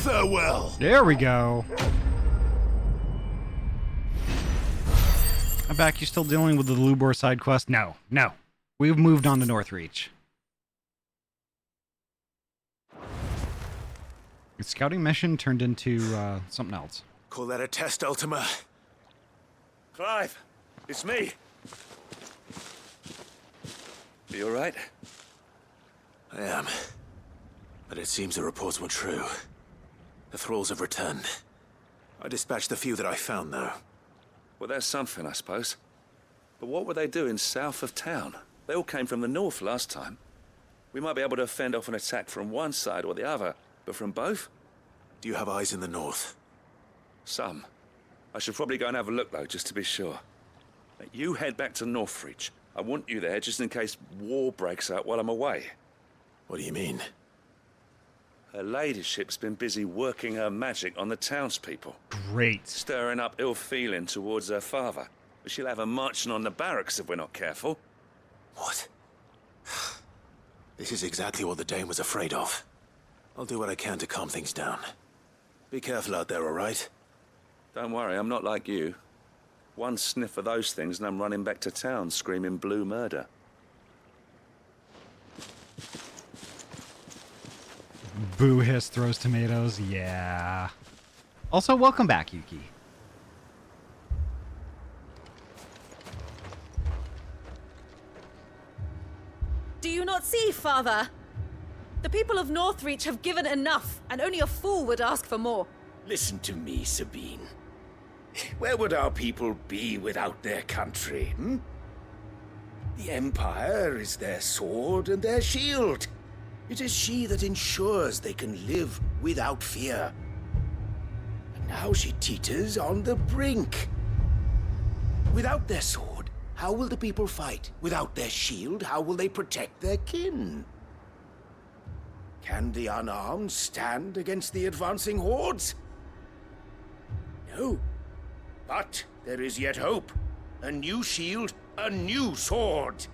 Farewell. There we go. I'm back. You still dealing with the Lubor side quest? No. No. We've moved on to Northreach. The scouting mission turned into something else. Call that a test, Ultima? Clive, it's me. You all right? I am. But it seems the reports were true. The thralls have returned. I dispatched the few that I found, though. Well, that's something, I suppose. But what were they doing south of town? They all came from the north last time. We might be able to fend off an attack from one side or the other, but from both? Do you have eyes in the north? Some. I should probably go and have a look, though, just to be sure. You head back to Northreach. I want you there just in case war breaks out while I'm away. What do you mean? Her ladyship's been busy working her magic on the townspeople. Great. Stirring up ill feeling towards her father. But she'll have her marching on the barracks if we're not careful. What? This is exactly what the Dane was afraid of. I'll do what I can to calm things down. Be careful out there, all right? Don't worry, I'm not like you. One sniff of those things and I'm running back to town screaming blue murder. Boo hiss throws tomatoes. Yeah. Also, welcome back, Yuki. Do you not see, Father? The people of Northreach have given enough, and only a fool would ask for more. Listen to me, Sabine. Where would our people be without their country, hmm? The Empire is their sword and their shield. It is she that ensures they can live without fear. And now she teeters on the brink. Without their sword, how will the people fight? Without their shield, how will they protect their kin? Can the unarmed stand against the advancing hordes? No. But there is yet hope. A new shield, a new sword.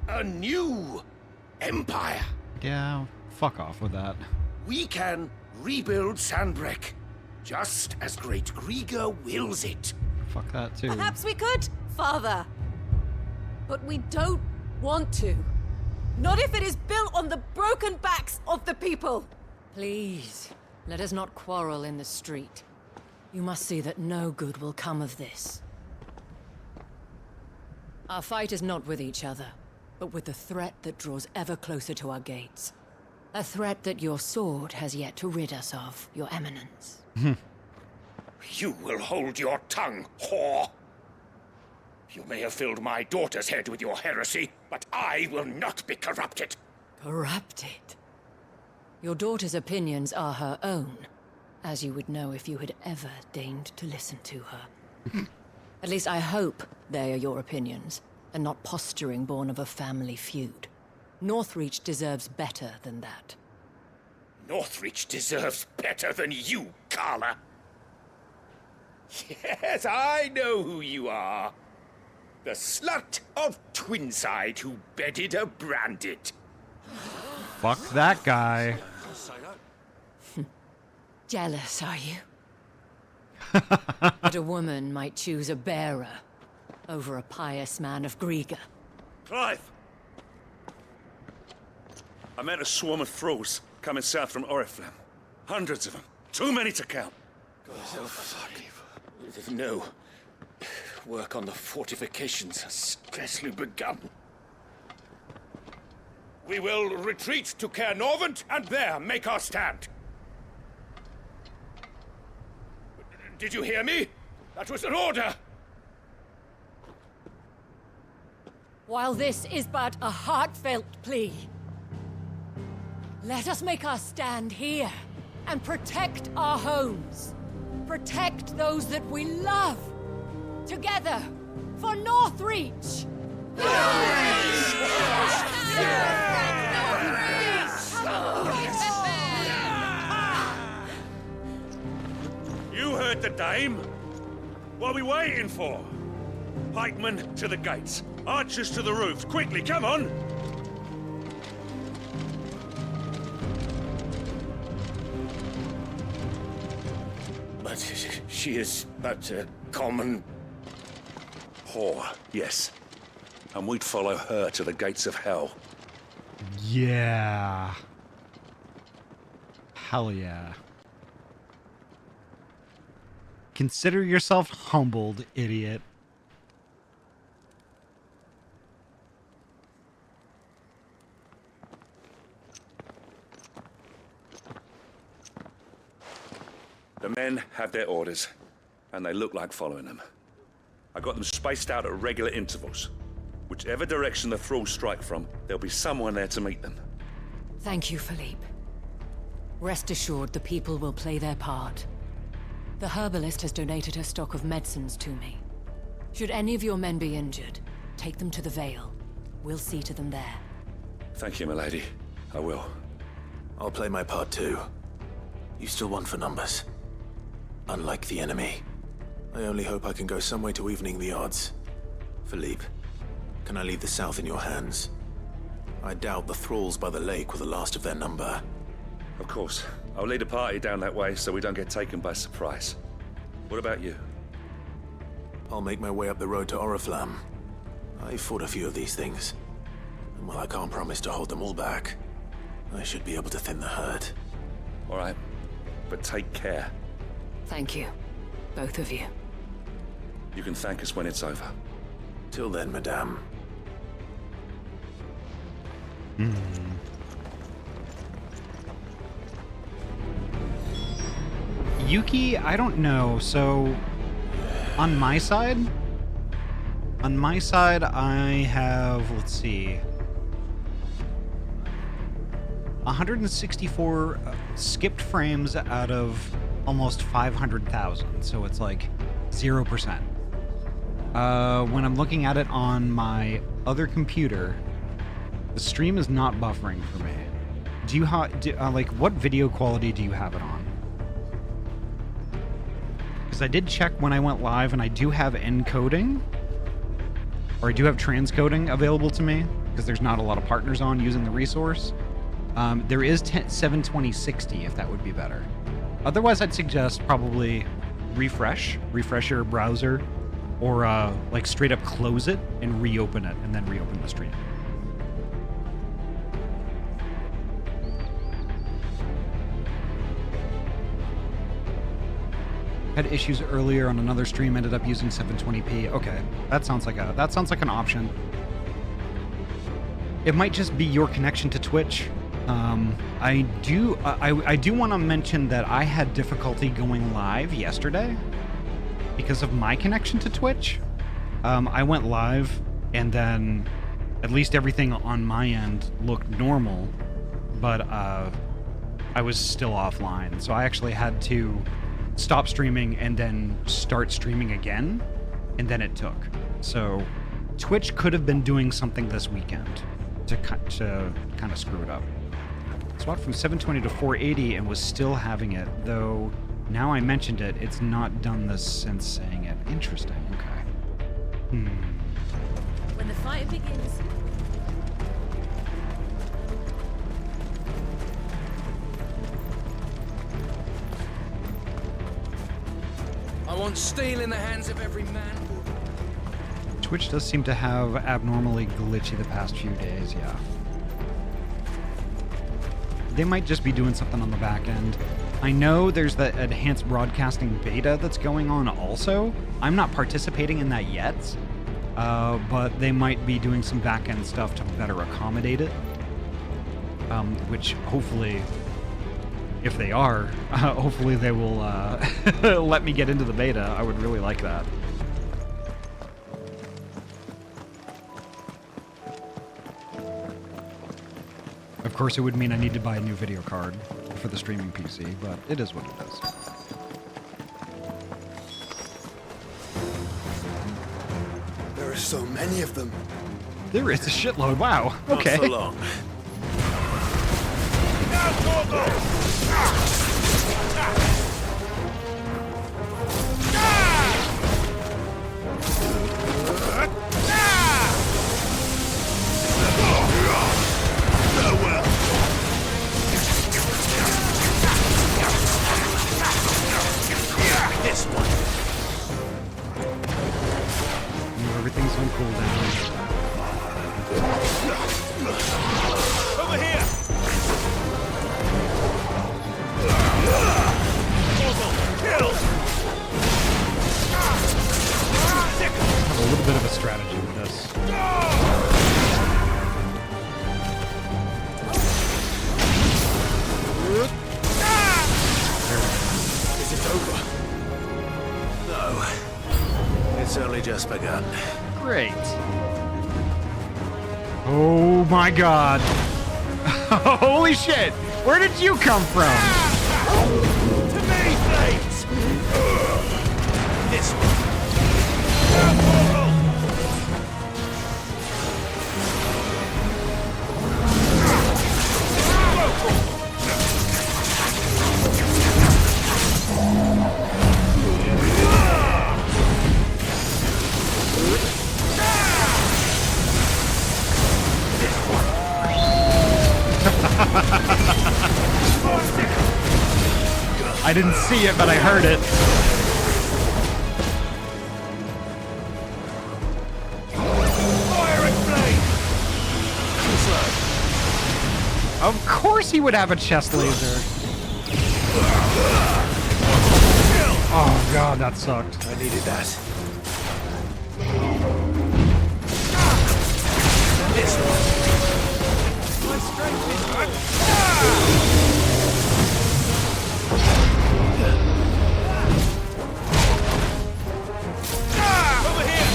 A new empire. Yeah, fuck off with that. We can rebuild Sandbreck, just as Great Grieger wills it. Fuck that too. Perhaps we could, Father. But we don't want to. Not if it is built on the broken backs of the people. Please, Let us not quarrel in the street. You must see that no good will come of this. Our fight is not with each other, but with the threat that draws ever closer to our gates. A threat that your sword has yet to rid us of, Your Eminence. You will hold your tongue, whore! You may have filled my daughter's head with your heresy, but I will not be corrupted. Corrupted? Your daughter's opinions are her own, as you would know if you had ever deigned to listen to her. At least I hope they are your opinions, and not posturing born of a family feud. Northreach deserves better than that. Northreach deserves better than you, Carla. Yes, I know who you are. The slut of Twinside who bedded a Branded. Fuck that guy. Jealous, are you? But a woman might choose a bearer over a pious man of Griga. Clive! I met a swarm of thralls coming south from Oriflamme. Hundreds of them. Too many to count. Oh, fuck. No. Work on the fortifications has scarcely begun. We will retreat to Caer Norvent and there make our stand. Did you hear me? That was an order! While this is but a heartfelt plea, let us make our stand here and protect our homes. Protect those that we love. Together, for Northreach! You heard the dame. What are we waiting for? Pikemen to the gates. Archers to the roofs. Quickly, come on! But she is but a common... whore, yes. And we'd follow her to the gates of hell. Yeah. Hell yeah. Consider yourself humbled, idiot. The men have their orders, and they look like following them. I got them spaced out at regular intervals. Whichever direction the thralls strike from, there'll be someone there to meet them. Thank you, Philippe. Rest assured the people will play their part. The herbalist has donated her stock of medicines to me. Should any of your men be injured, take them to the Vale. We'll see to them there. Thank you, milady. I will. I'll play my part too. You still one for numbers. Unlike the enemy. I only hope I can go some way to evening the odds. Philippe, can I leave the south in your hands? I doubt the thralls by the lake were the last of their number. Of course. I'll lead a party down that way so we don't get taken by surprise. What about you? I'll make my way up the road to Oriflamme. I fought a few of these things. And while I can't promise to hold them all back, I should be able to thin the herd. All right. But take care. Thank you. Both of you. You can thank us when it's over. Till then, madame. Yuki, I don't know. So, on my side, I have, let's see, 164 skipped frames out of almost 500,000. So it's like 0%. When I'm looking at it on my other computer, the stream is not buffering for me. Do you like, what video quality do you have it on? Because I did check when I went live, and I do have encoding, or I do have transcoding available to me, because there's not a lot of partners on using the resource. There is 720/60 if that would be better. Otherwise, I'd suggest probably refresh your browser, or like straight up close it and reopen it, and then reopen the stream. Had issues earlier on another stream, ended up using 720p. Okay, that sounds like an option. It might just be your connection to Twitch. I do want to mention that I had difficulty going live yesterday because of my connection to Twitch. I went live and then at least everything on my end looked normal, but I was still offline. So I actually had to stop streaming and then start streaming again, and then it took. So Twitch could have been doing something this weekend to kind of screw it up. Swapped from 720 to 480 and was still having it, though now I mentioned it, it's not done this since saying it. Interesting, okay. When the fight begins... I want steel in the hands of every man. Twitch does seem to have abnormally glitchy the past few days, yeah. They might just be doing something on the back end. I know there's the enhanced broadcasting beta that's going on also. I'm not participating in that yet, but they might be doing some back end stuff to better accommodate it. Which hopefully, if they are, hopefully they will let me get into the beta. I would really like that. Of course, it would mean I need to buy a new video card for the streaming PC, but it is what it is. There are so many of them. There is a shitload. Wow. Okay. Not for long. This one. Everything's on cooldown. Over here. Have a little bit of a strategy with this. Is it over? No. It's only just begun. Great. Oh my god. Holy shit. Where did you come from? To me, flames. This one. I didn't see it, but I heard it. Fire and flame. Of course he would have a chest laser. Oh god, that sucked. I needed that. This one. My strength is over here.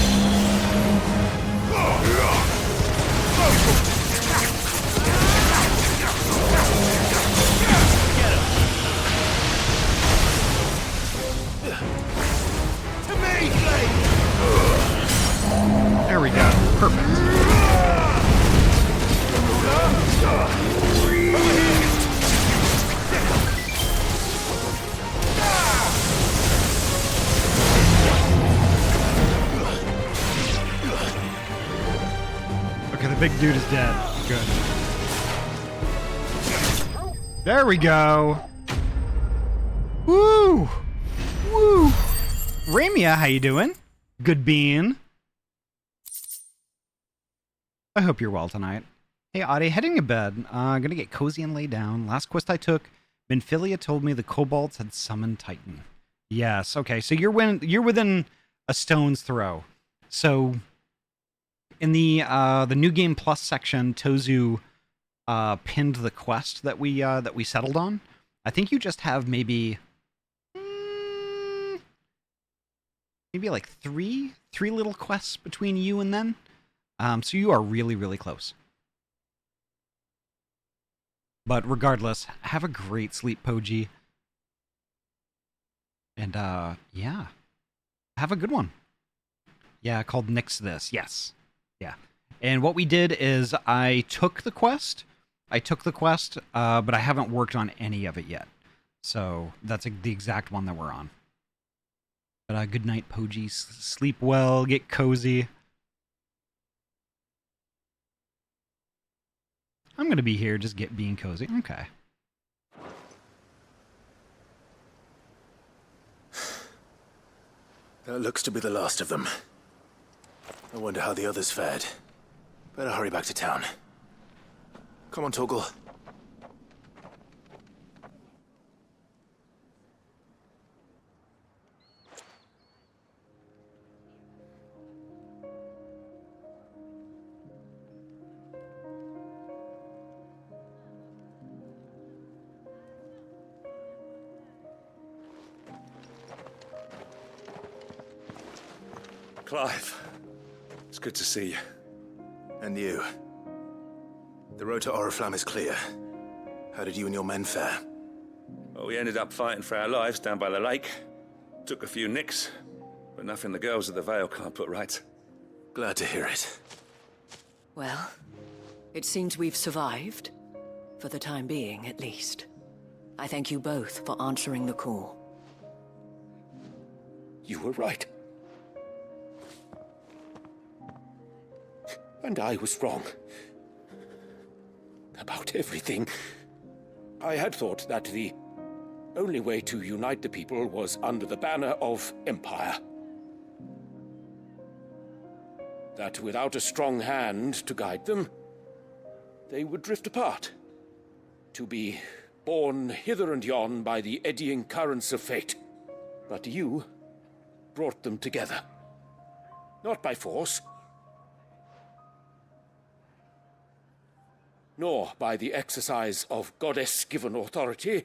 To me, flame. There we go. Perfect. Okay, the big dude is dead. Good. There we go. Woo! Woo! Ramia, how you doing? Good bean. I hope you're well tonight. Hey, Ahty, heading to bed. Gonna get cozy and lay down. Last quest I took, Benfilia told me the kobolds had summoned Titan. Yes. Okay. So you're within a stone's throw. So in the new game plus section, Tozu pinned the quest that we settled on. I think you just have maybe like three little quests between you and then. So you are really, really close. But regardless, have a great sleep, Poji. And yeah, have a good one. Yeah, called Nix This. Yes. Yeah. And what we did is I took the quest, but I haven't worked on any of it yet. So that's the exact one that we're on. But good night, Poji. Sleep well, get cozy. I'm going to be here, just being cozy. Okay. That looks to be the last of them. I wonder how the others fared. Better hurry back to town. Come on, Torgal. Clive, it's good to see you. And you. The road to Oriflamme is clear. How did you and your men fare? Well, we ended up fighting for our lives down by the lake. Took a few nicks, but nothing the girls of the Vale can't put right. Glad to hear it. Well, it seems we've survived. For the time being, at least. I thank you both for answering the call. You were right. And I was wrong. About everything. I had thought that the only way to unite the people was under the banner of Empire. That without a strong hand to guide them, they would drift apart. To be borne hither and yon by the eddying currents of fate. But you brought them together. Not by force, nor by the exercise of goddess-given authority,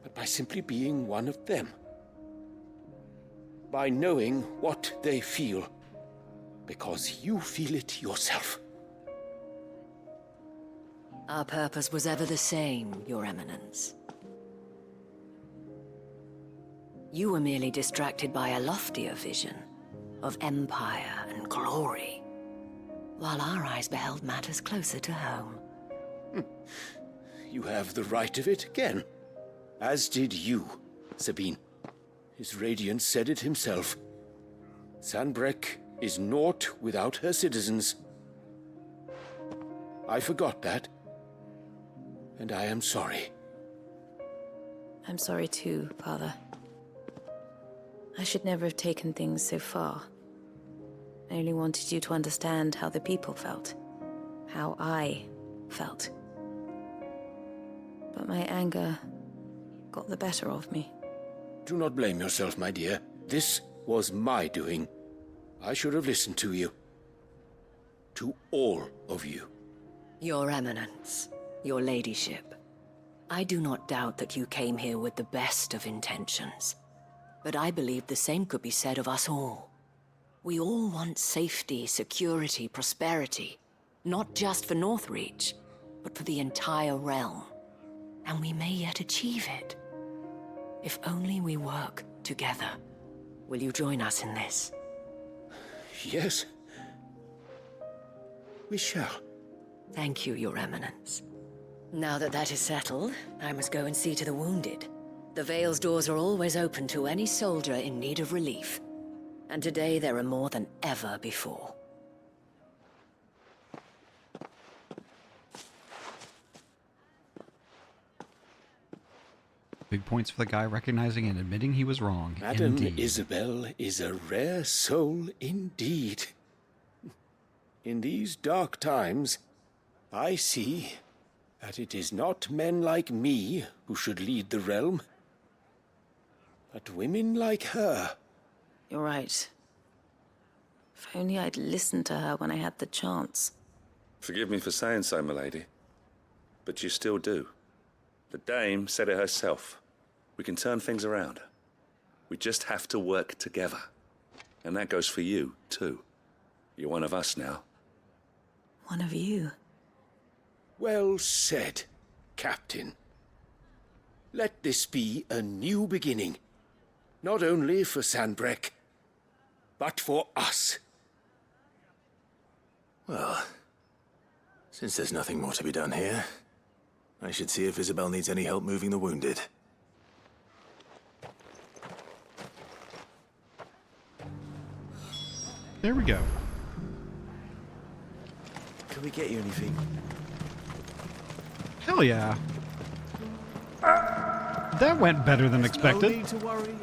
but by simply being one of them. By knowing what they feel, because you feel it yourself. Our purpose was ever the same, Your Eminence. You were merely distracted by a loftier vision of empire and glory, while our eyes beheld matters closer to home. You have the right of it again. As did you, Sabine. His radiance said it himself. Sanbreque is naught without her citizens. I forgot that. And I am sorry. I'm sorry too, Father. I should never have taken things so far. I only wanted you to understand how the people felt. How I felt. But my anger got the better of me. Do not blame yourself, my dear. This was my doing. I should have listened to you. To all of you. Your Eminence, your ladyship. I do not doubt that you came here with the best of intentions. But I believe the same could be said of us all. We all want safety, security, prosperity. Not just for Northreach, but for the entire realm. And we may yet achieve it. If only we work together. Will you join us in this? Yes. We shall. Thank you, Your Eminence. Now that that is settled, I must go and see to the wounded. The Vale's doors are always open to any soldier in need of relief. And today there are more than ever before. Big points for the guy recognizing and admitting he was wrong. Madam Indeed. Isabel is a rare soul indeed. In these dark times, I see that it is not men like me who should lead the realm, But women like her... You're right. If only I'd listened to her when I had the chance. Forgive me for saying so, milady, but you still do. The dame said it herself. We can turn things around. We just have to work together. And that goes for you, too. You're one of us now. One of you? Well said, Captain. Let this be a new beginning. Not only for Sanbreque, but for us. Well, since there's nothing more to be done here, I should see if Isabel needs any help moving the wounded. There we go. Can we get you anything? Hell yeah. That went better than expected. No need to worry any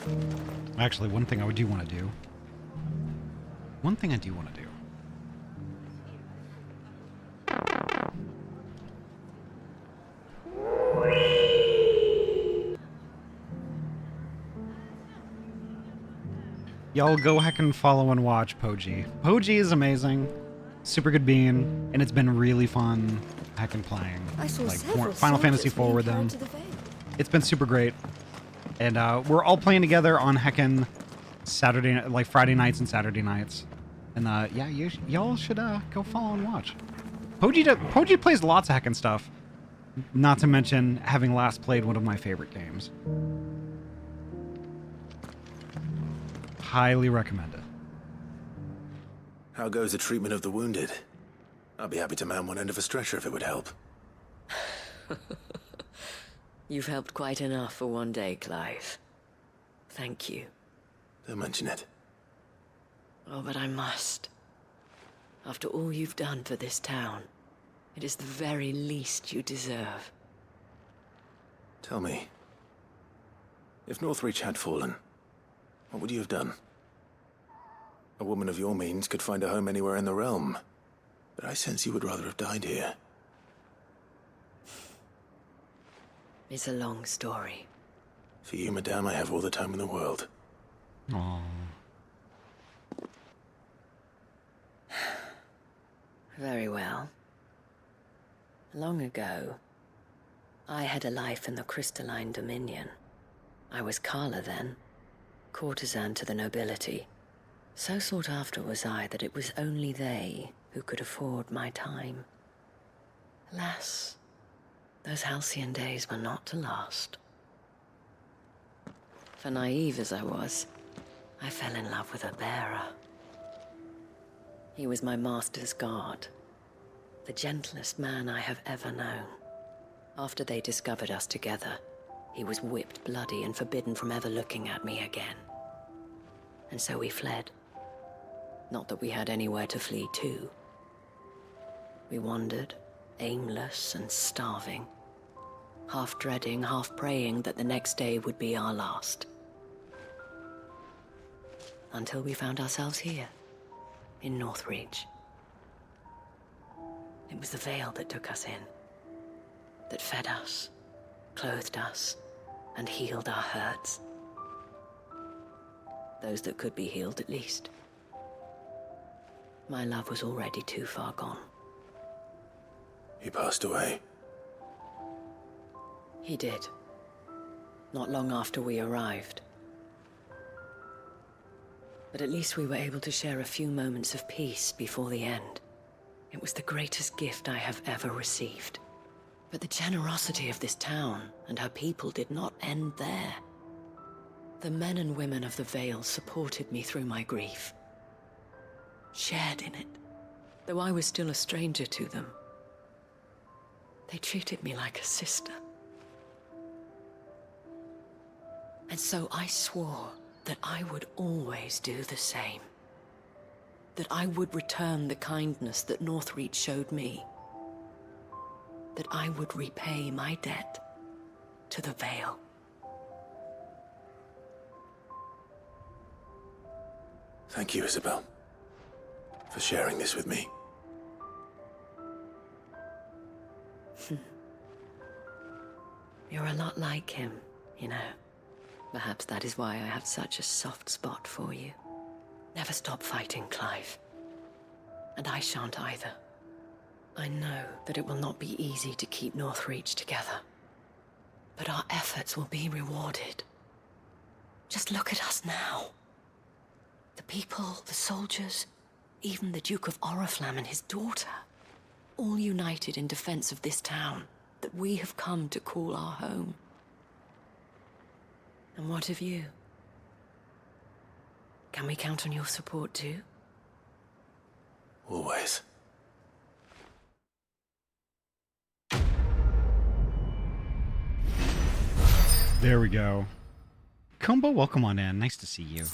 longer. Actually, one thing I do want to do. Y'all go heckin' follow and watch Poji. Poji is amazing. Super good bean, and it's been really fun heckin' playing. Like Final Fantasy IV with them. It's been super great. And we're all playing together on heckin' Saturday, like Friday nights and Saturday nights. And yeah, y'all should go follow and watch. Poji plays lots of heckin' stuff. Not to mention having last played one of my favorite games. Highly recommend it. How goes the treatment of the wounded? I'd be happy to man one end of a stretcher if it would help. You've helped quite enough for one day, Clive. Thank you. Don't mention it. Oh, but I must. After all you've done for this town, it is the very least you deserve. Tell me, if Northreach had fallen, what would you have done? A woman of your means could find a home anywhere in the realm, but I sense you would rather have died here. It's a long story. For you, madame, I have all the time in the world. Aww. Very well. Long ago, I had a life in the Crystalline Dominion. I was Carla then, courtesan to the nobility. So sought after was I that it was only they who could afford my time. Alas, those halcyon days were not to last. For naive as I was, I fell in love with a bearer. He was my master's guard, the gentlest man I have ever known. After they discovered us together, he was whipped bloody and forbidden from ever looking at me again. And so we fled. Not that we had anywhere to flee to. We wandered, aimless and starving, half dreading, half praying that the next day would be our last. Until we found ourselves here, in Northreach. It was the veil that took us in, that fed us, clothed us, and healed our hurts. Those that could be healed, at least. My love was already too far gone. He passed away. He did. Not long after we arrived. But at least we were able to share a few moments of peace before the end. It was the greatest gift I have ever received. But the generosity of this town and her people did not end there. The men and women of the Vale supported me through my grief. Shared in it, though I was still a stranger to them. They treated me like a sister. And so I swore that I would always do the same. That I would return the kindness that Northreach showed me. That I would repay my debt to the Vale. Thank you, Isabel, for sharing this with me. You're a lot like him, you know. Perhaps that is why I have such a soft spot for you. Never stop fighting, Clive. And I shan't either. I know that it will not be easy to keep Northreach together. But our efforts will be rewarded. Just look at us now. The people, the soldiers, even the Duke of Oriflamme and his daughter, all united in defense of this town that we have come to call our home. And what of you? Can we count on your support too? Always. There we go. Kumba, welcome on in. Nice to see you.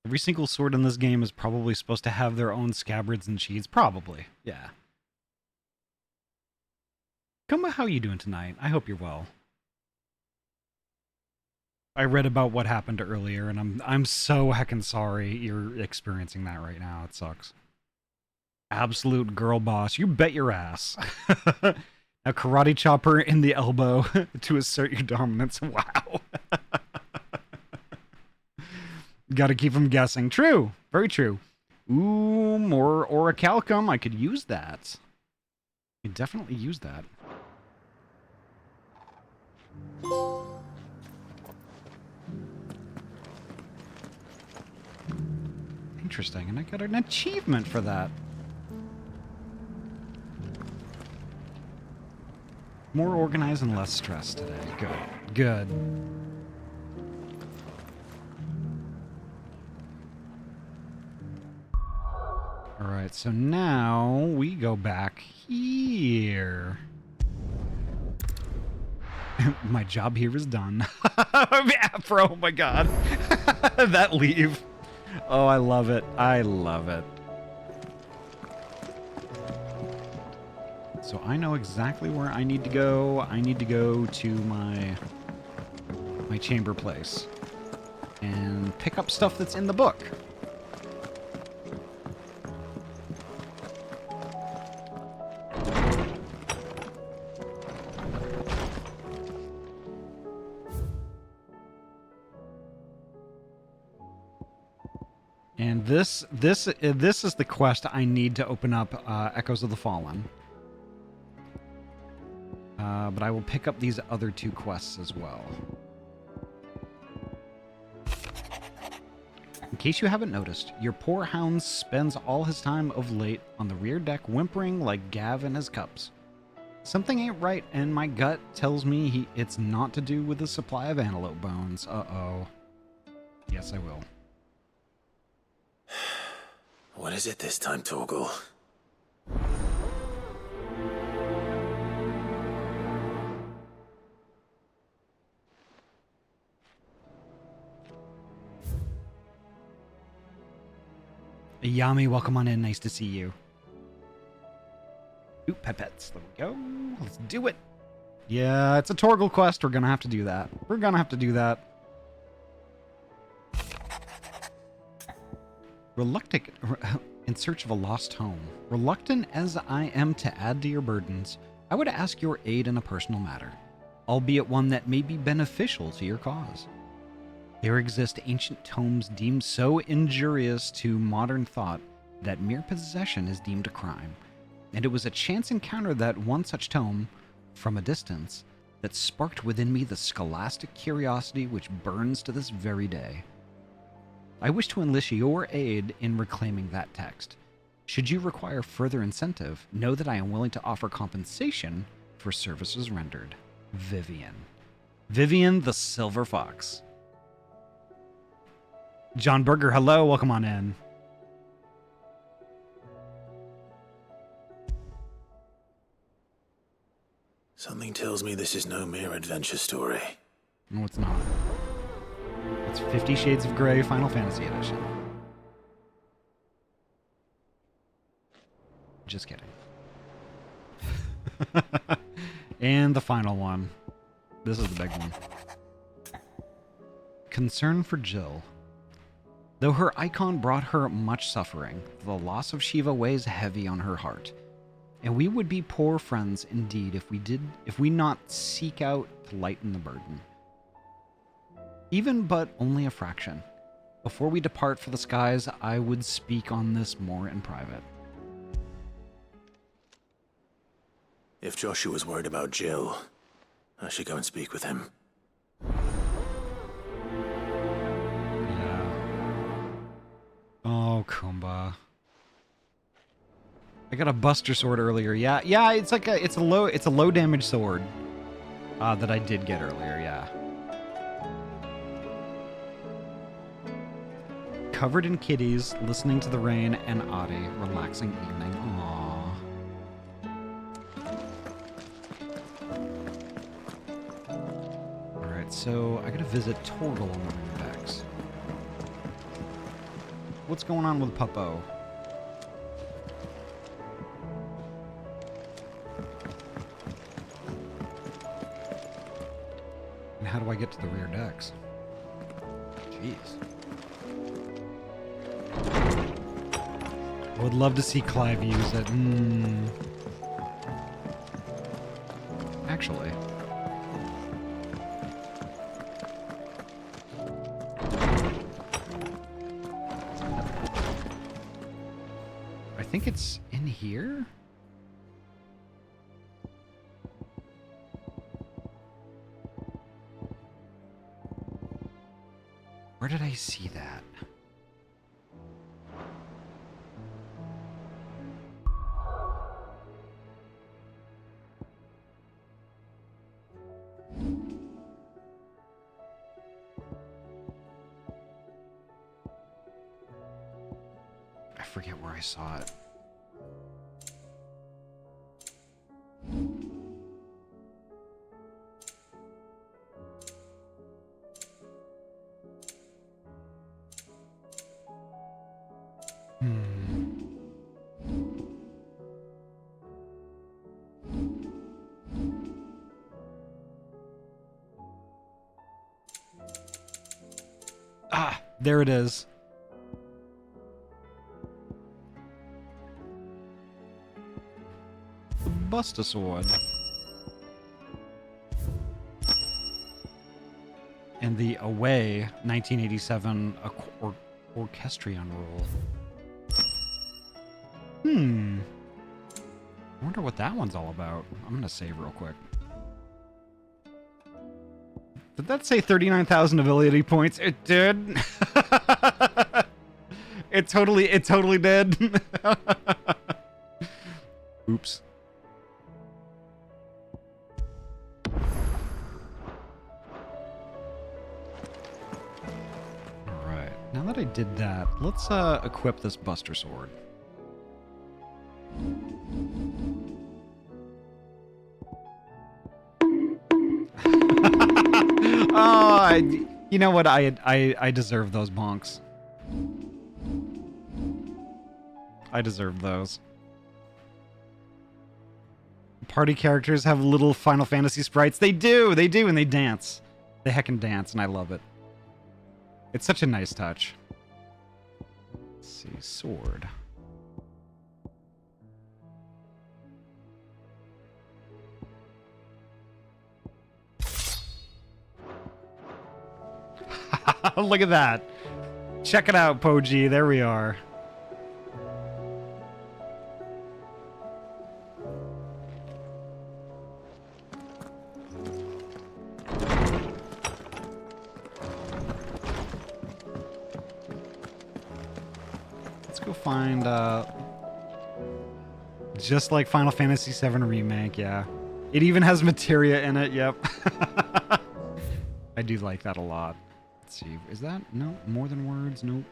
Every single sword in this game is probably supposed to have their own scabbards and sheaths. Probably. Yeah. Kumba, how you doing tonight? I hope you're well. I read about what happened earlier, and I'm so heckin' sorry you're experiencing that right now. It sucks. Absolute girl boss. You bet your ass. A karate chopper in the elbow to assert your dominance. Wow. Gotta keep them guessing. True. Very true. Ooh, more orichalcum. I could use that. I could definitely use that. Interesting. And I got an achievement for that. More organized and less stressed today. Good. Good. Alright, so now we go back here. My job here is done. Afro, oh my god. That leave. Oh, I love it. I love it. So I know exactly where I need to go. I need to go to my chamber place and pick up stuff that's in the book. And this is the quest I need to open up Echoes of the Fallen. But I will pick up these other two quests as well. In case you haven't noticed, your poor hound spends all his time of late on the rear deck whimpering like Gav in his cups. Something ain't right, and my gut tells me it's not to do with the supply of antelope bones. Uh-oh. Yes, I will. What is it this time, Torgal? Yami, welcome on in. Nice to see you. Ooh, pets. There we go. Let's do it. Yeah, it's a Torgal quest. We're gonna have to do that. We're gonna have to do that. Reluctant in search of a lost home. Reluctant as I am to add to your burdens, I would ask your aid in a personal matter, albeit one that may be beneficial to your cause. There exist ancient tomes deemed so injurious to modern thought that mere possession is deemed a crime, and it was a chance encounter that one such tome, from a distance, that sparked within me the scholastic curiosity which burns to this very day. I wish to enlist your aid in reclaiming that text. Should you require further incentive, know that I am willing to offer compensation for services rendered. Vivian. Vivian the Silver Fox. John Berger, hello, welcome on in. Something tells me this is no mere adventure story. No, it's not. It's 50 Shades of Grey Final Fantasy Edition. Just kidding. And the final one. This is the big one. Concern for Jill. Though her icon brought her much suffering, the loss of Shiva weighs heavy on her heart. And we would be poor friends indeed if we not seek out to lighten the burden. Even but only a fraction. Before we depart for the skies, I would speak on this more in private. If Joshua was worried about Jill, I should go and speak with him. Yeah. Oh, Kumba. I got a Buster Sword earlier. Yeah, it's like it's a low damage sword that I did get earlier. Yeah. Covered in kitties, listening to the rain and Ahty, relaxing evening. Aww. All right, so I gotta visit Torgal on the rear decks. What's going on with Puppo? And how do I get to the rear decks? Jeez. I would love to see Clive use it. Actually. I think it's in here? Where did I see that? I forget where I saw it. Ah, there it is. The Buster Sword. And the Away 1987 Orchestrion roll. I wonder what that one's all about. I'm gonna save real quick. Did that say 39,000 ability points? It did. It totally did. Oops. Alright, now that I did that, let's equip this Buster Sword. Oh, you know what? I deserve those bonks. I deserve those. Party characters have little Final Fantasy sprites. They do, and they dance. They heckin' dance, and I love it. It's such a nice touch. Let's see, sword. Look at that. Check it out, Poji. There we are. Let's go find, just like Final Fantasy VII Remake, yeah. It even has materia in it, yep. I do like that a lot. Let's see, is that, no, more than words, nope.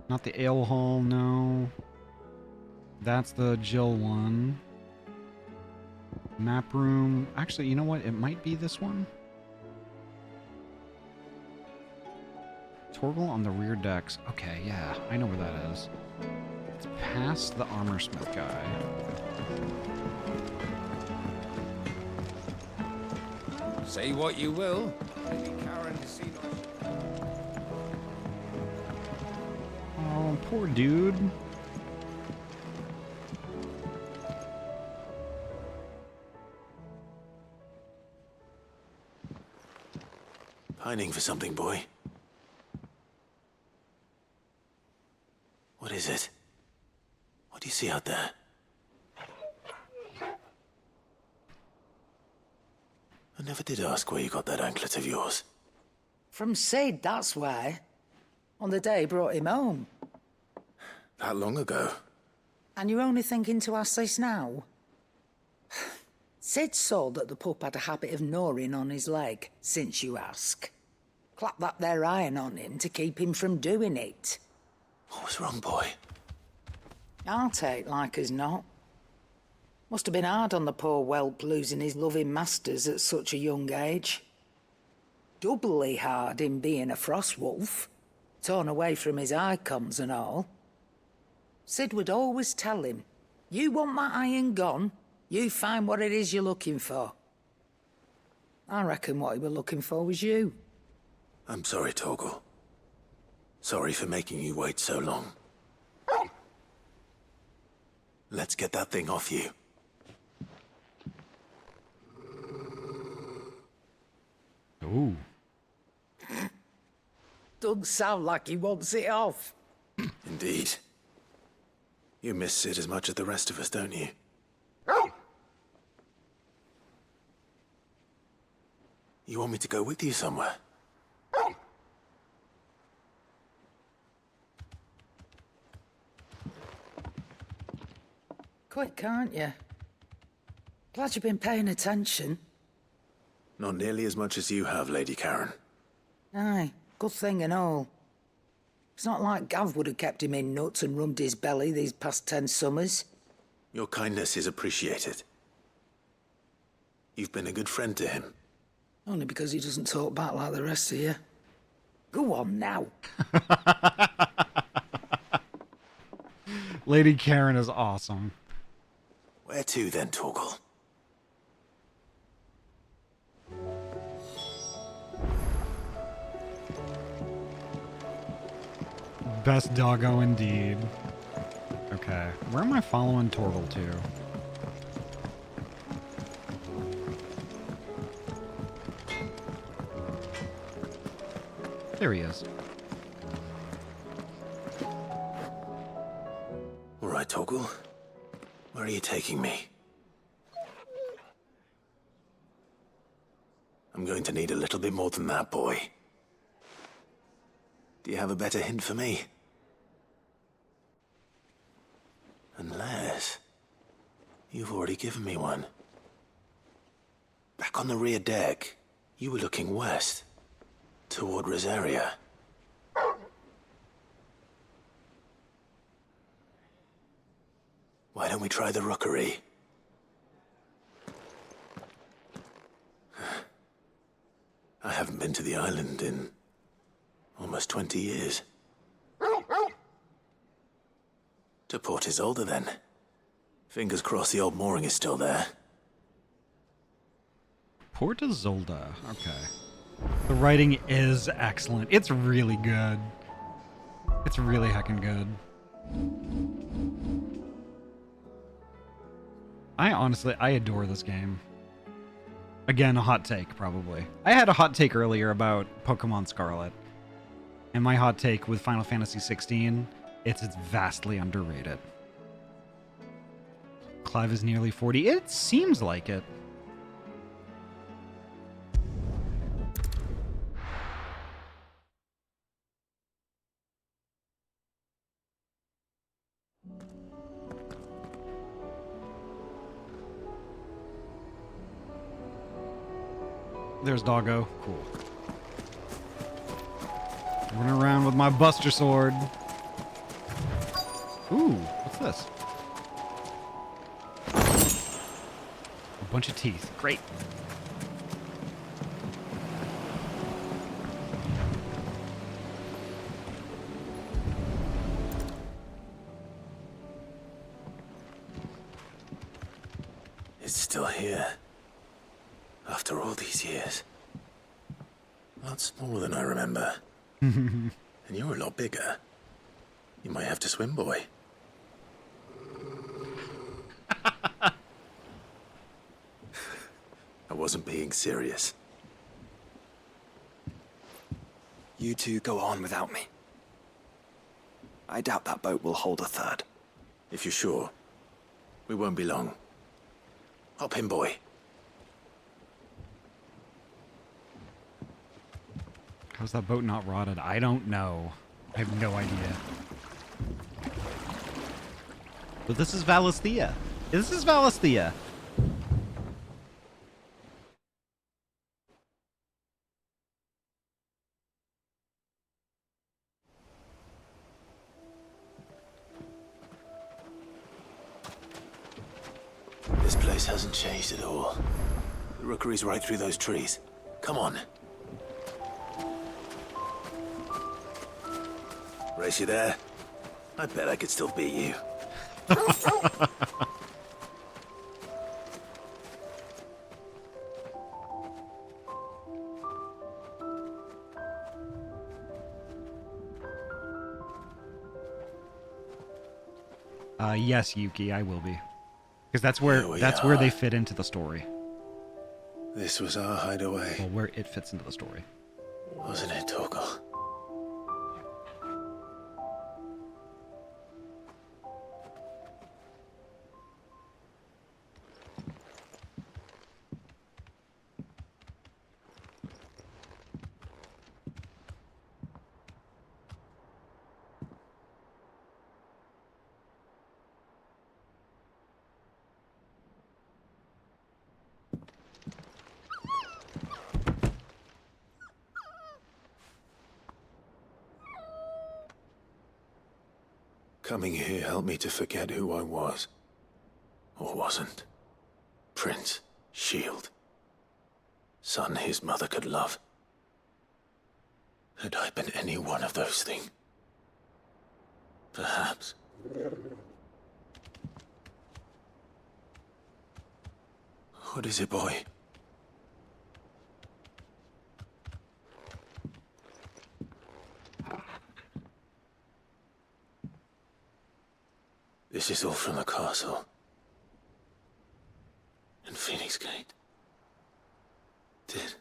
Not the ale hall, no. That's the Jill one. Map room, actually, you know what, it might be this one. Torgal on the rear decks, okay, yeah, I know where that is. It's past the armorsmith guy. Say what you will. Oh, poor dude. Pining for something, boy. What is it? What do you see out there? I never did ask where you got that anklet of yours. From Sid, that's why. On the day he brought him home. That long ago? And you're only thinking to ask this now? Sid saw that the pup had a habit of gnawing on his leg, since you ask. Clap that there iron on him to keep him from doing it. What was wrong, boy? I'll take like as not. Must have been hard on the poor whelp losing his loving masters at such a young age. Doubly hard in being a frost wolf, torn away from his icons and all. Sid would always tell him, you want that iron gone, you find what it is you're looking for. I reckon what he was looking for was you. I'm sorry, Torgal. Sorry for making you wait so long. Let's get that thing off you. Ooh. Doesn't sound like he wants it off. Indeed. You miss Sid as much as the rest of us, don't you? You want me to go with you somewhere? Quick, aren't you? Glad you've been paying attention. Not nearly as much as you have, Lady Karen. Aye, good thing and all. It's not like Gav would have kept him in nuts and rubbed his belly these past 10 summers. Your kindness is appreciated. You've been a good friend to him. Only because he doesn't talk back like the rest of you. Go on now. Lady Karen is awesome. Where to then, Torgal? Best doggo indeed. Okay, where am I following Torgal to? There he is. All right, Torgal. Where are you taking me? I'm going to need a little bit more than that, boy. Do you have a better hint for me? Unless... you've already given me one. Back on the rear deck, you were looking west, toward Rosaria. Why don't we try the rookery? I haven't been to the island in almost 20 years. To Port Isolde, then. Fingers crossed the old mooring is still there. Port Isolde. Okay. The writing is excellent. It's really good. It's really heckin' good. I adore this game. Again, a hot take, probably. I had a hot take earlier about Pokemon Scarlet. And my hot take with Final Fantasy XVI, it's vastly underrated. Clive is nearly 40. It seems like it. There's Doggo. Cool. Running around with my Buster Sword. Ooh, what's this? A bunch of teeth. Great. It's still here. After all these years. A lot smaller than I remember. And you're a lot bigger. You might have to swim, boy. I wasn't being serious. You two go on without me. I doubt that boat will hold a third. If you're sure, we won't be long. Hop in, boy. How's that boat not rotted? I don't know. I have no idea. But this is Valisthea. This is Valisthea. This place hasn't changed at all. The rookery's right through those trees. Come on. Race you there? I bet I could still beat you. Yes, Yuki, I will be. Because that's where they fit into the story. This was our hideaway. Well, where it fits into the story. Wasn't it, Torgal? Coming here helped me to forget who I was. Or wasn't. Prince, shield. Son his mother could love. Had I been any one of those things? Perhaps. What is it, boy? This is all from the castle. And Phoenix Gate. Did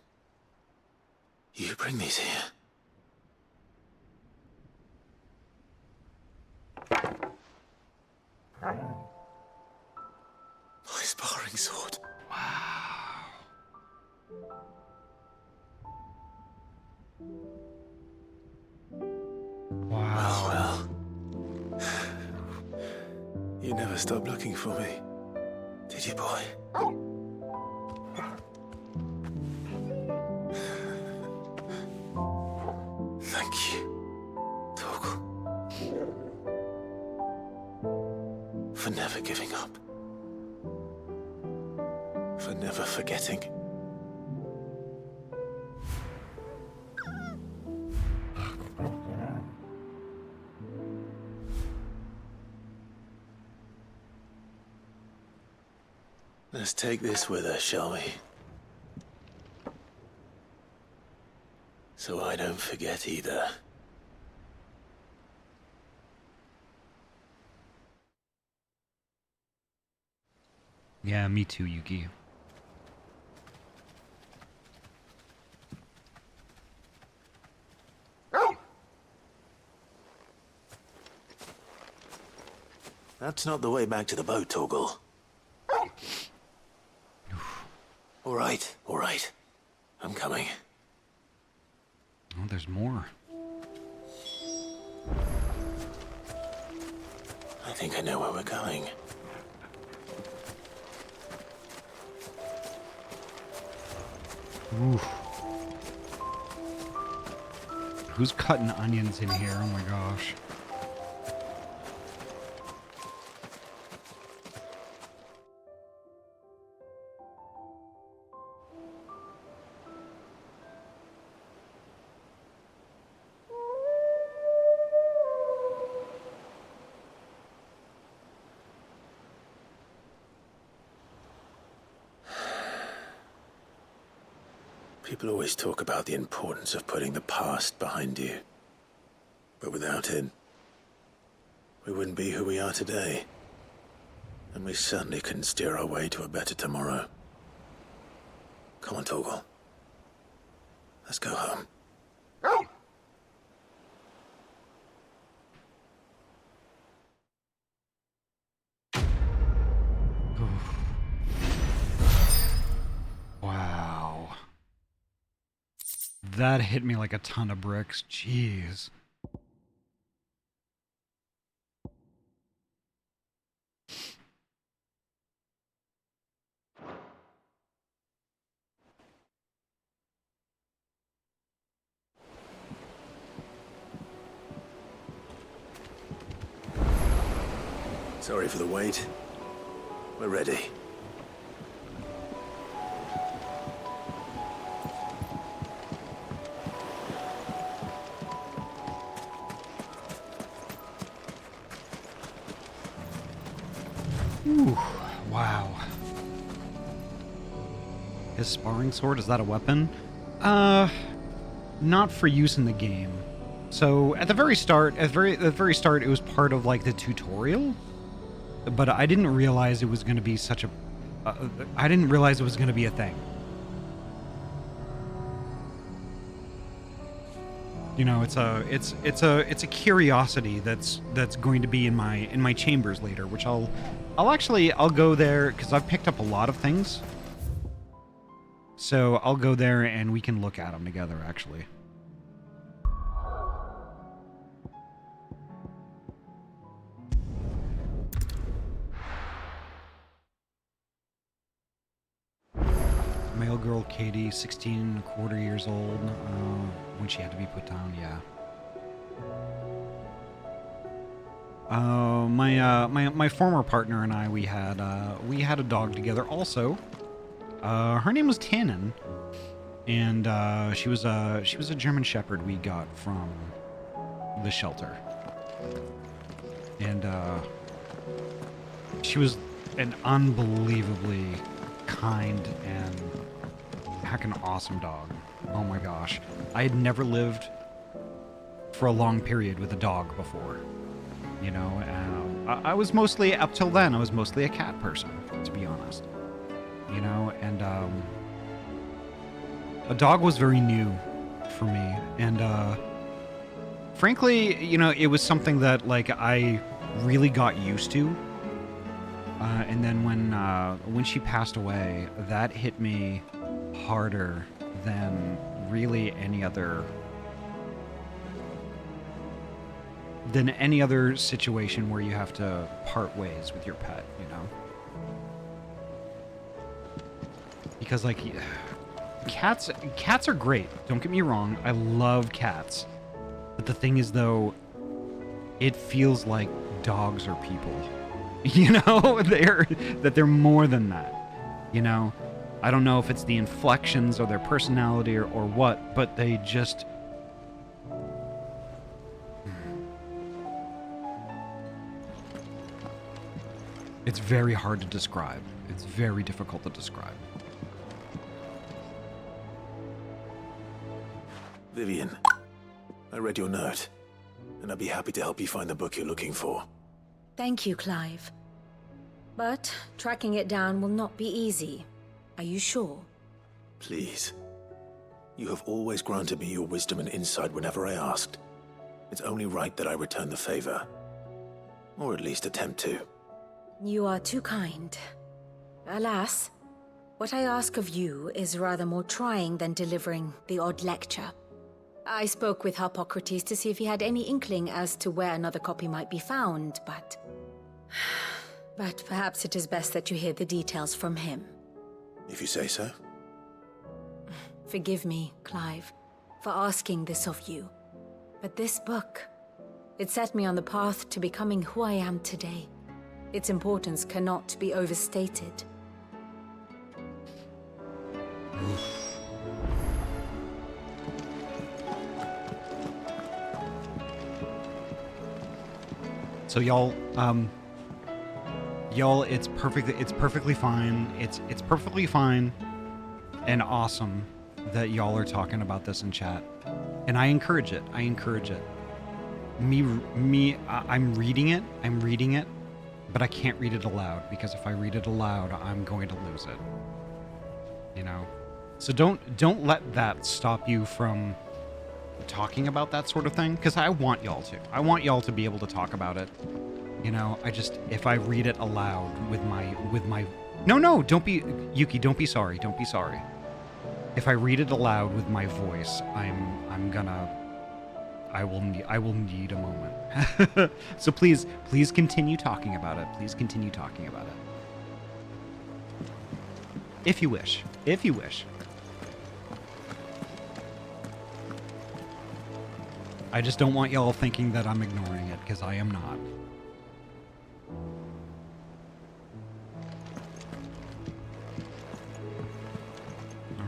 you bring these here? My sparring sword. Wow. Well. You never stopped looking for me, did you, boy? Thank you, Torgal. For never giving up. For never forgetting. Let's take this with us, shall we? So I don't forget either. Yeah, me too, Yuki. That's not the way back to the boat, Torgal. All right. I'm coming. Oh, there's more. I think I know where we're going. Oof. Who's cutting onions in here? Oh my gosh. People always talk about the importance of putting the past behind you. But without it, we wouldn't be who we are today. And we certainly couldn't steer our way to a better tomorrow. Come on, Torgal. Let's go home. That hit me like a ton of bricks. Jeez. Sorry for the wait. We're ready. Ooh, wow. His sparring sword, is that a weapon? Not for use in the game. So at the very start, it was part of like the tutorial, but I didn't realize it was going to be such a. I didn't realize it was going to be a thing. You know, it's a curiosity that's going to be in my chambers later, which I'll go there because I've picked up a lot of things. So I'll go there and we can look at them together, actually. Male girl Katie, 16 and a quarter years old, when she had to be put down, yeah. My former partner and I, we had a dog together also. Her name was Tannen, and she was a German Shepherd we got from the shelter, and she was an unbelievably kind and heckin' awesome dog. Oh my gosh, I had never lived for a long period with a dog before. You know, I was mostly, up till then, I was mostly a cat person, to be honest. You know, and a dog was very new for me, and frankly, you know, it was something that like I really got used to. And then when she passed away, that hit me harder than really any other situation where you have to part ways with your pet, you know? Because like cats are great. Don't get me wrong. I love cats. But the thing is though, it feels like dogs are people. You know, they're more than that. You know, I don't know if it's the inflections or their personality or what, but they just. It's very hard to describe. It's very difficult to describe. Vivian, I read your note, and I'd be happy to help you find the book you're looking for. Thank you, Clive. But tracking it down will not be easy. Are you sure? Please. You have always granted me your wisdom and insight whenever I asked. It's only right that I return the favor. Or at least attempt to. You are too kind. Alas, what I ask of you is rather more trying than delivering the odd lecture. I spoke with Harpocrates to see if he had any inkling as to where another copy might be found, but perhaps it is best that you hear the details from him. If you say so. Forgive me, Clive, for asking this of you. But this book, it set me on the path to becoming who I am today. Its importance cannot be overstated. So y'all, it's perfectly fine. It's perfectly fine and awesome that y'all are talking about this in chat, and I encourage it. I'm reading it, but I can't read it aloud because if I read it aloud, I'm going to lose it. You know, so don't let that stop you from talking about that sort of thing, because I want y'all to be able to talk about it. You know, if I read it aloud with my no, don't be Yuki, don't be sorry. if I read it aloud with my voice, I will need a moment. So please continue talking about it. Please continue talking about it. If you wish. If you wish. I just don't want y'all thinking that I'm ignoring it, because I am not.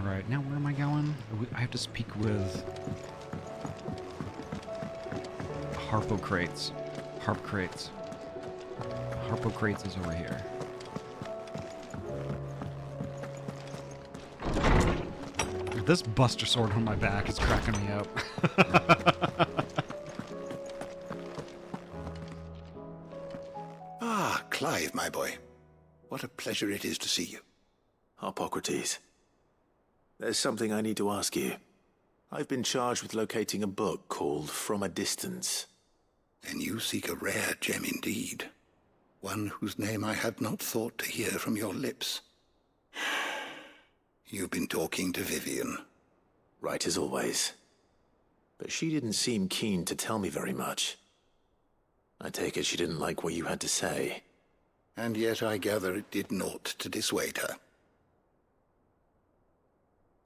Alright, now where am I going? I have to speak with Harpocrates. Harpocrates. Harpocrates is over here. This Buster Sword on my back is cracking me up. Ah, Clive, my boy. What a pleasure it is to see you. Harpocrates. There's something I need to ask you. I've been charged with locating a book called From a Distance. Then you seek a rare gem indeed. One whose name I had not thought to hear from your lips. You've been talking to Vivian. Right as always. But she didn't seem keen to tell me very much. I take it she didn't like what you had to say. And yet I gather it did naught to dissuade her.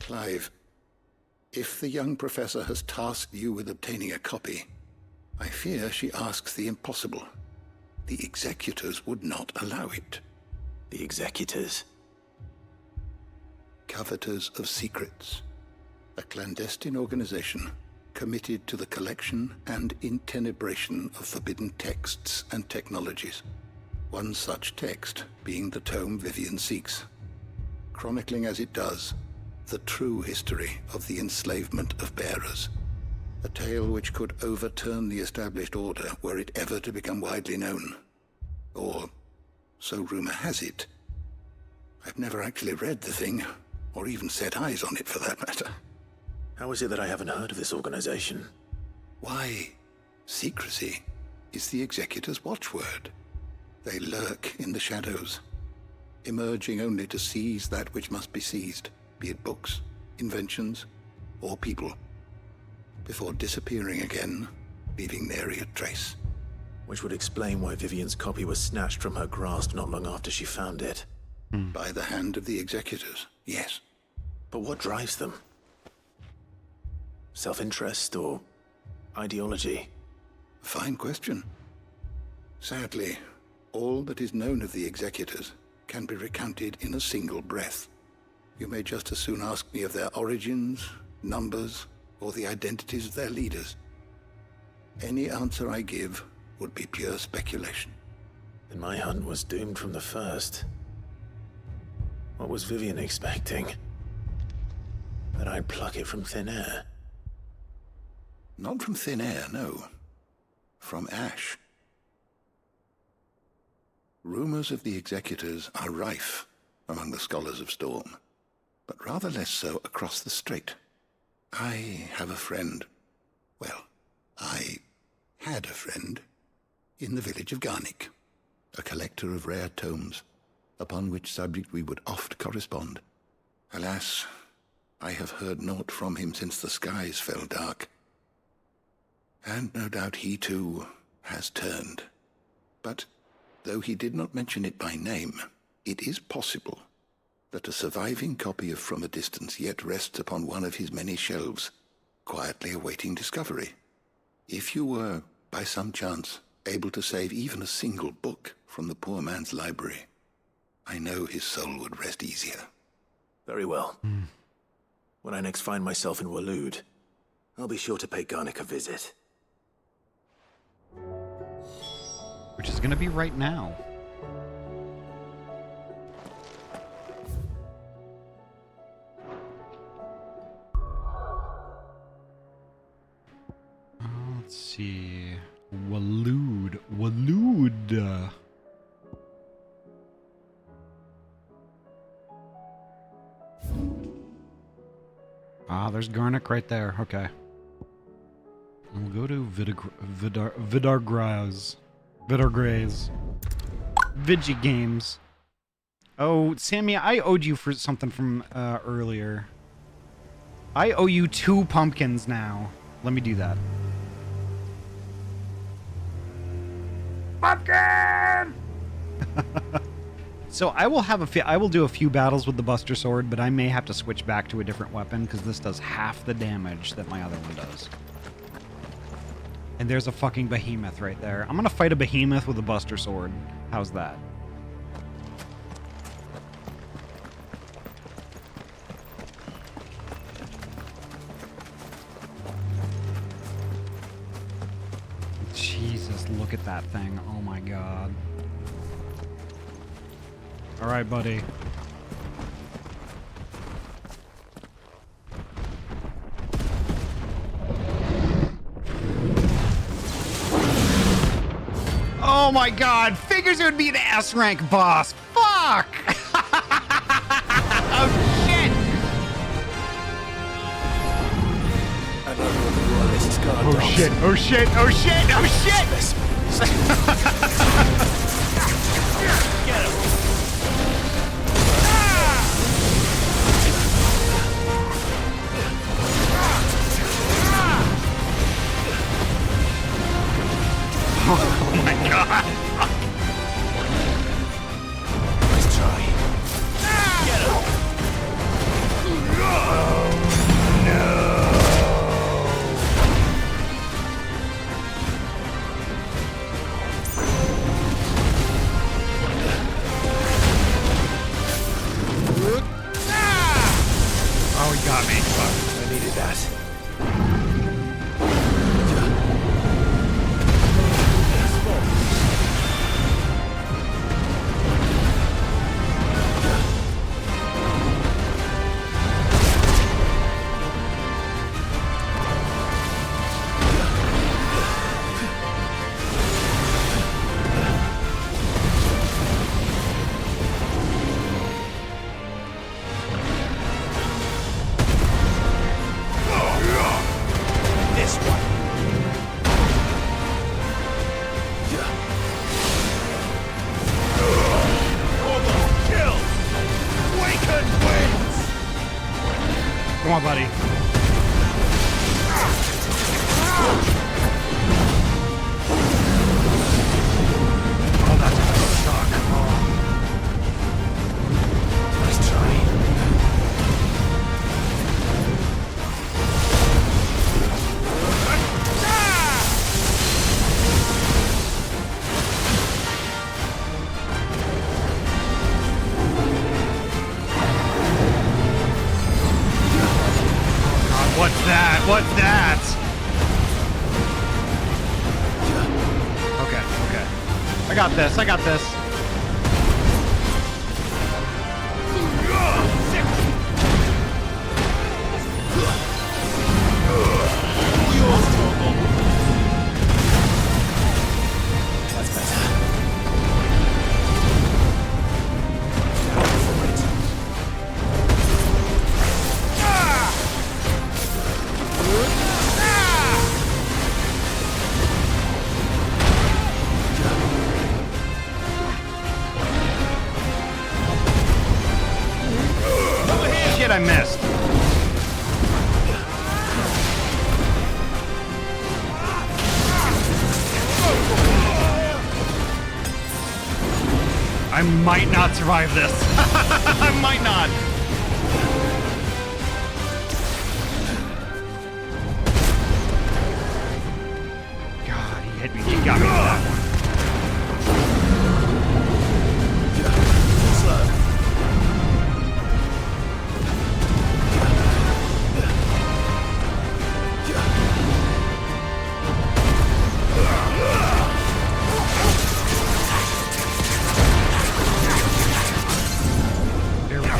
Clive, if the young professor has tasked you with obtaining a copy, I fear she asks the impossible. The executors would not allow it. The executors? Coveters of Secrets. A clandestine organization committed to the collection and intenebration of forbidden texts and technologies. One such text being the tome Vivian seeks, chronicling as it does the true history of the enslavement of bearers. A tale which could overturn the established order were it ever to become widely known. Or, so rumor has it. I've never actually read the thing, or even set eyes on it for that matter. How is it that I haven't heard of this organization? Why, secrecy is the executor's watchword. They lurk in the shadows, emerging only to seize that which must be seized, be it books, inventions, or people, before disappearing again, leaving nary a trace. Which would explain why Vivian's copy was snatched from her grasp not long after she found it. By the hand of the executors, yes. But what drives them? Self-interest or ideology? Fine question. Sadly, all that is known of the executors can be recounted in a single breath. You may just as soon ask me of their origins, numbers, or the identities of their leaders. Any answer I give would be pure speculation. Then my hunt was doomed from the first. What was Vivian expecting? That I'd pluck it from thin air? Not from thin air, no. From ash. Rumors of the executors are rife among the scholars of Storm, but rather less so across the strait. I have a friend. Well, I had a friend in the village of Garnick, a collector of rare tomes, upon which subject we would oft correspond. Alas, I have heard naught from him since the skies fell dark. And no doubt he too has turned. But though he did not mention it by name, it is possible that a surviving copy of From a Distance yet rests upon one of his many shelves, quietly awaiting discovery. If you were, by some chance, able to save even a single book from the poor man's library, I know his soul would rest easier. Very well. When I next find myself in Waloed, I'll be sure to pay Garnick a visit. Which is gonna be right now. Let's see. Waloed. Waloed. Ah, there's Garnick right there. Okay. We'll go to Vidargraz. Vigi Games. Oh, Sammy, I owed you for something from earlier. I owe you 2 pumpkins now. Let me do that. Pumpkin! So I will do a few battles with the Buster Sword, but I may have to switch back to a different weapon because this does half the damage that my other one does. And there's a fucking behemoth right there. I'm gonna fight a behemoth with a Buster Sword. How's that? Jesus, look at that thing. Oh my god. Alright, buddy. Oh my god! Figures it would be an S-rank boss! Fuck! Oh shit! Oh shit! Oh shit! Oh shit! Oh shit! Get him! Oh my god! Nice try. Get him! Oh, he got me. Fuck. I needed that. This one! Orbital kill! Waken wins! Come on, buddy. Oh, that's gonna suck. Oh. Nice try. What's that? What's that? Okay, okay. I got this. I got this. That's better. Shit, I missed. I might not survive this. I might not. God, he hit me. He got me with that one. There we go.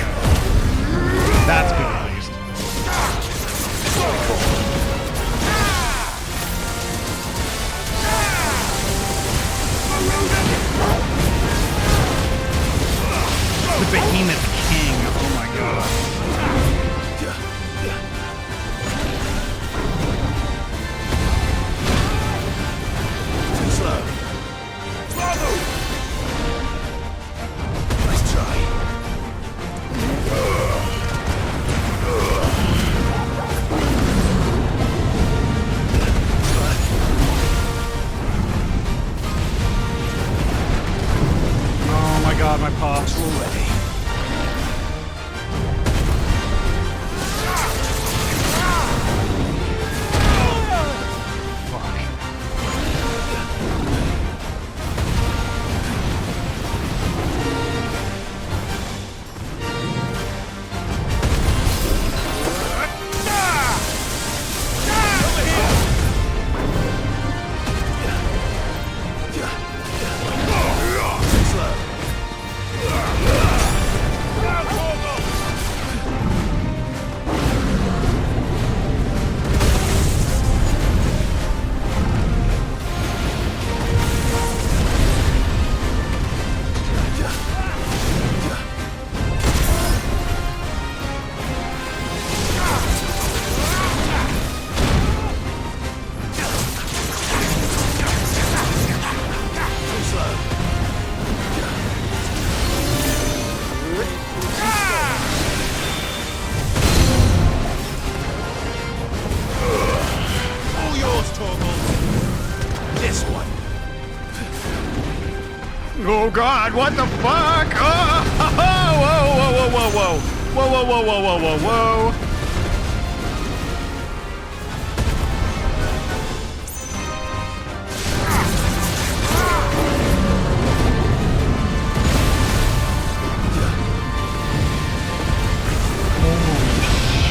Oh God! What the fuck? Oh! Whoa! Whoa! Whoa! Whoa! Whoa! Whoa! Whoa! Whoa! Whoa! Whoa! Whoa! Whoa!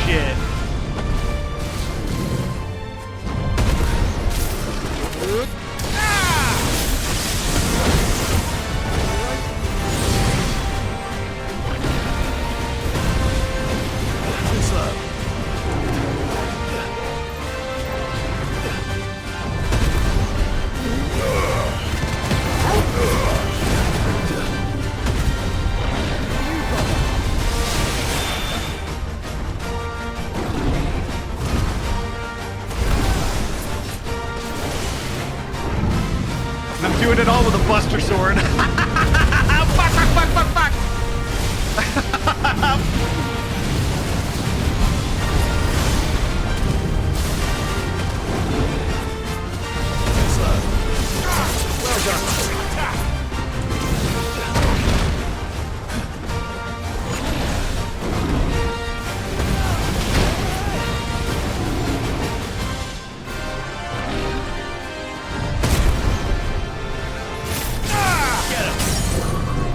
Shit. I'm doing it all with a Buster Sword. Fuck, fuck, fuck, fuck, fuck! Well done.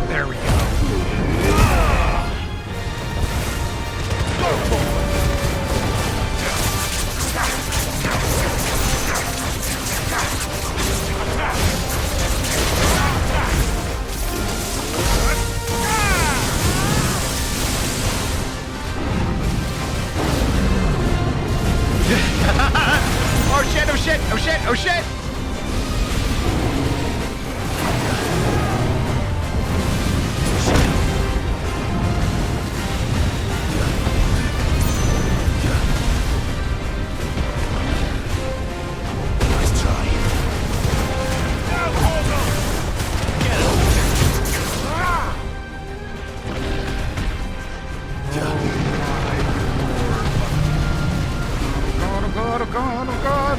There we go. Oh shit, oh shit, oh shit, oh shit! Oh God, oh God.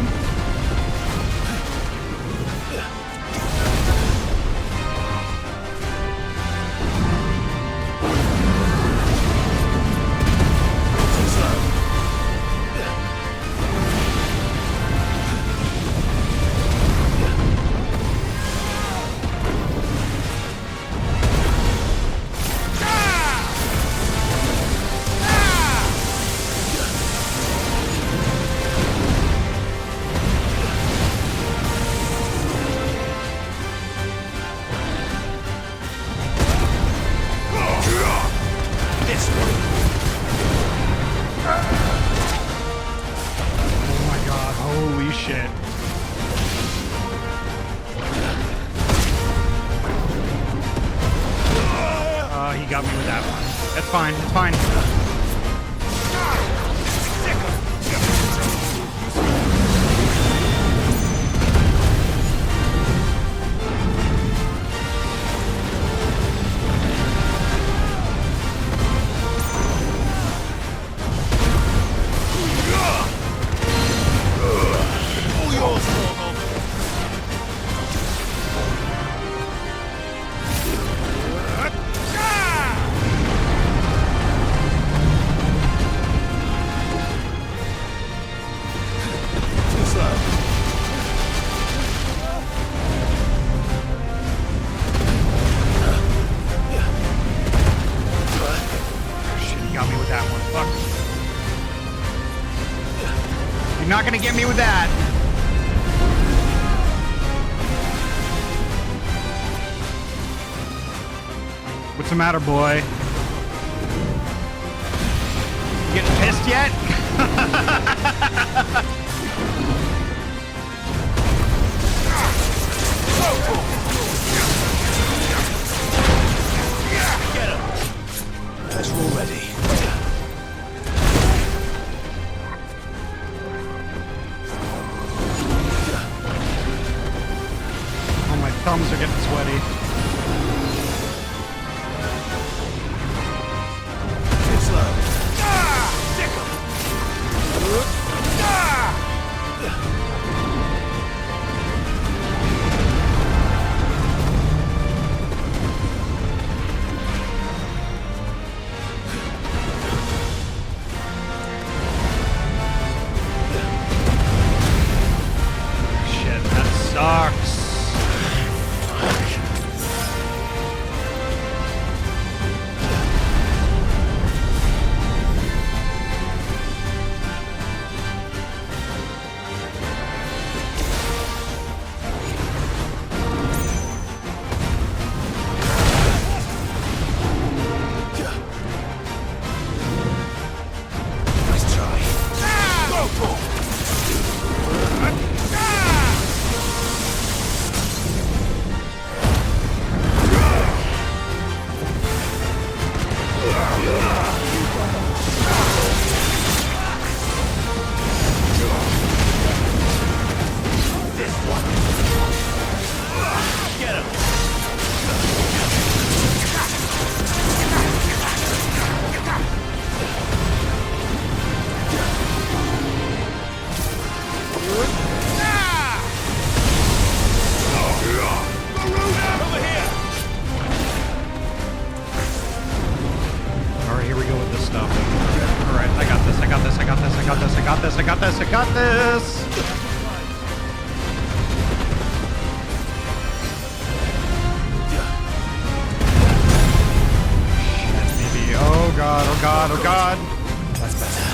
Oh my God, holy shit. He got me with that one. That's fine, it's fine. Got me with that one. Fuck. You're not gonna get me with that. What's the matter, boy? You getting pissed yet? Get him. As we're ready. Oh, my thumbs are getting sweaty. It's low. got this, I got this, I got this! Shit, maybe. Oh god, oh god, oh god! That's better.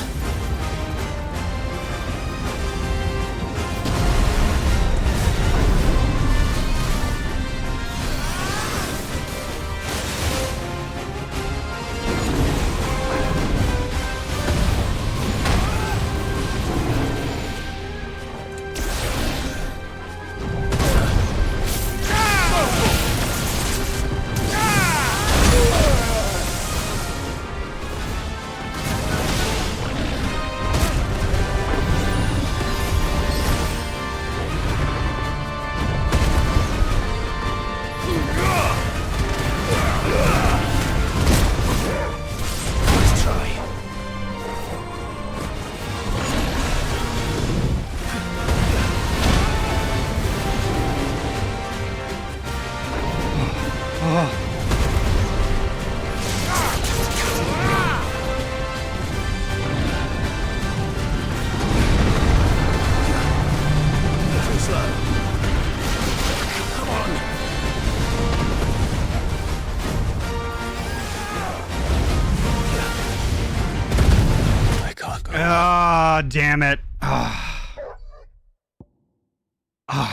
Damn it. Oh,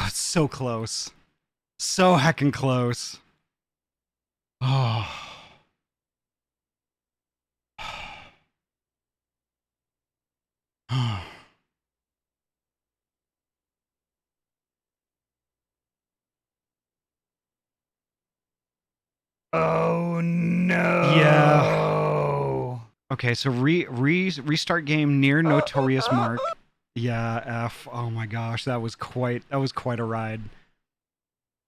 it's so close. So heckin' close. Oh. Oh no. Yeah. Okay, so restart game near notorious mark. Yeah, F. Oh my gosh, that was quite a ride.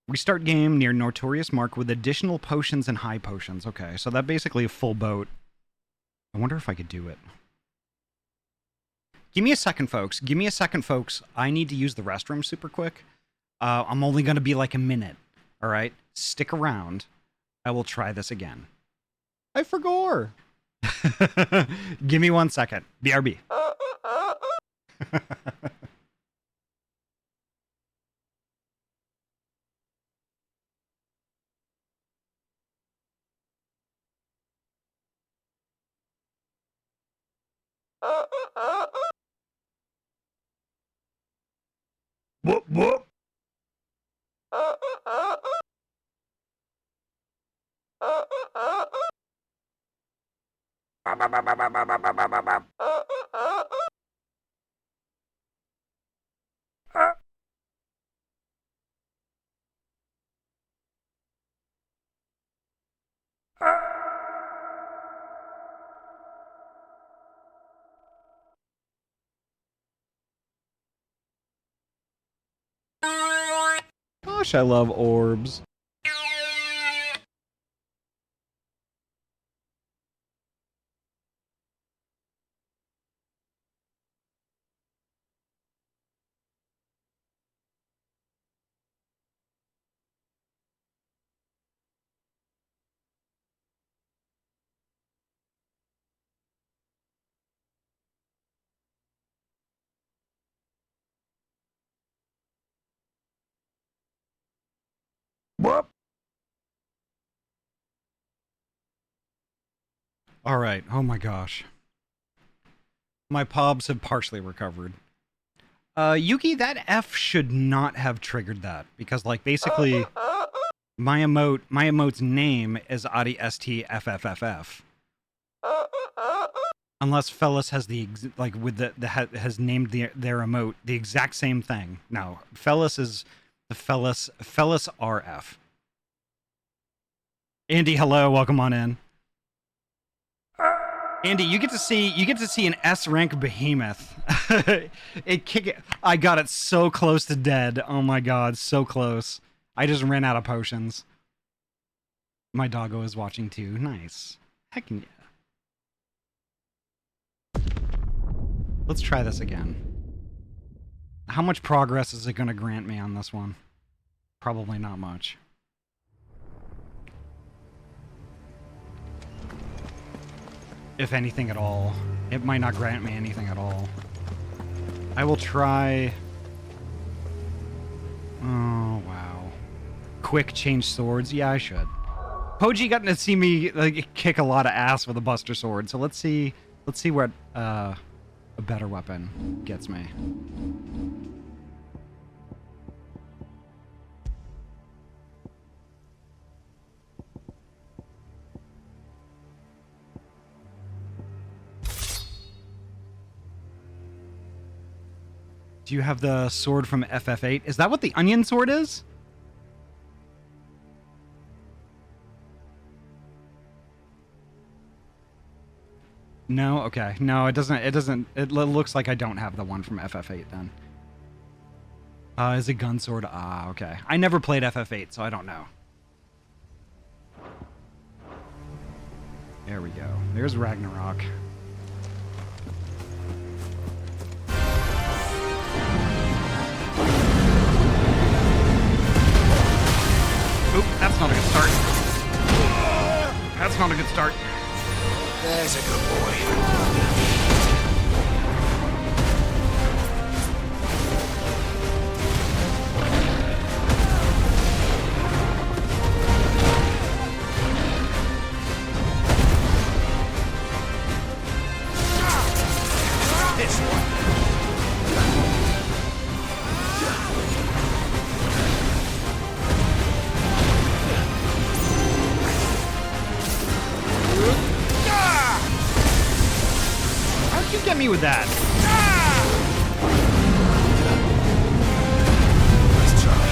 Restart game near notorious mark with additional potions and high potions. Okay, so that basically a full boat. I wonder if I could do it. Give me a second, folks. Give me a second, folks. I need to use the restroom super quick. I'm only going to be like a minute. All right? Stick around. I will try this again. I forgot. Give me 1 second. BRB. Whoop, whoop. Gosh, I love orbs. Whoop. All right. Oh my gosh. My pobs have partially recovered. Yuki, that F should not have triggered that because, like, basically, my emote's name is Ahty STFFFF. Unless Fellas has has named their emote the exact same thing. No, Fellas is the Fellas RF. Andy, hello, welcome on in. Andy, you get to see an S rank behemoth. I got it so close to dead. Oh my god, so close. I just ran out of potions. My doggo is watching too. Nice. Heck yeah. Let's try this again. How much progress is it going to grant me on this one? Probably not much. If anything at all. It might not grant me anything at all. I will try... Oh, wow. Quick change swords. Yeah, I should. Poji got to see me like kick a lot of ass with a Buster Sword, so let's see what a better weapon gets me. Do you have the sword from FF8? Is that what the onion sword is? No? Okay. No, it doesn't. It looks like I don't have the one from FF8 then. Is a gun sword? Ah, okay. I never played FF8, so I don't know. There we go. There's Ragnarok. Oop, that's not a good start. That's not a good start. There's a good boy. This one. How'd you get me with that? Nice try.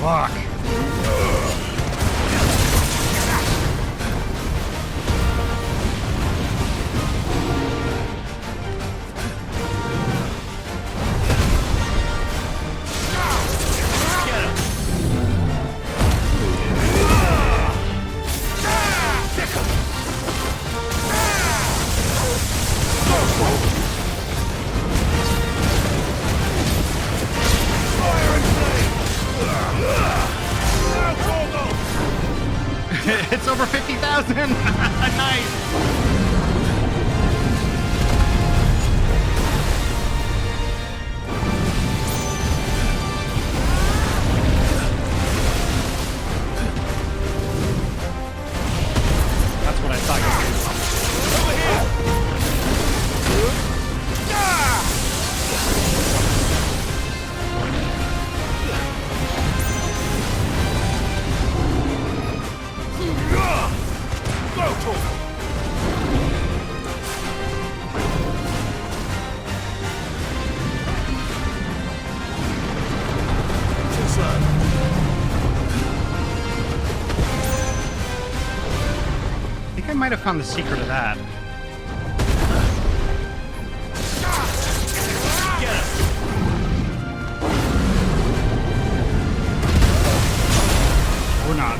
Fuck. It's over 50,000. Nice. That's what I thought you were doing. Over here. I think I might have found the secret of that. Or not.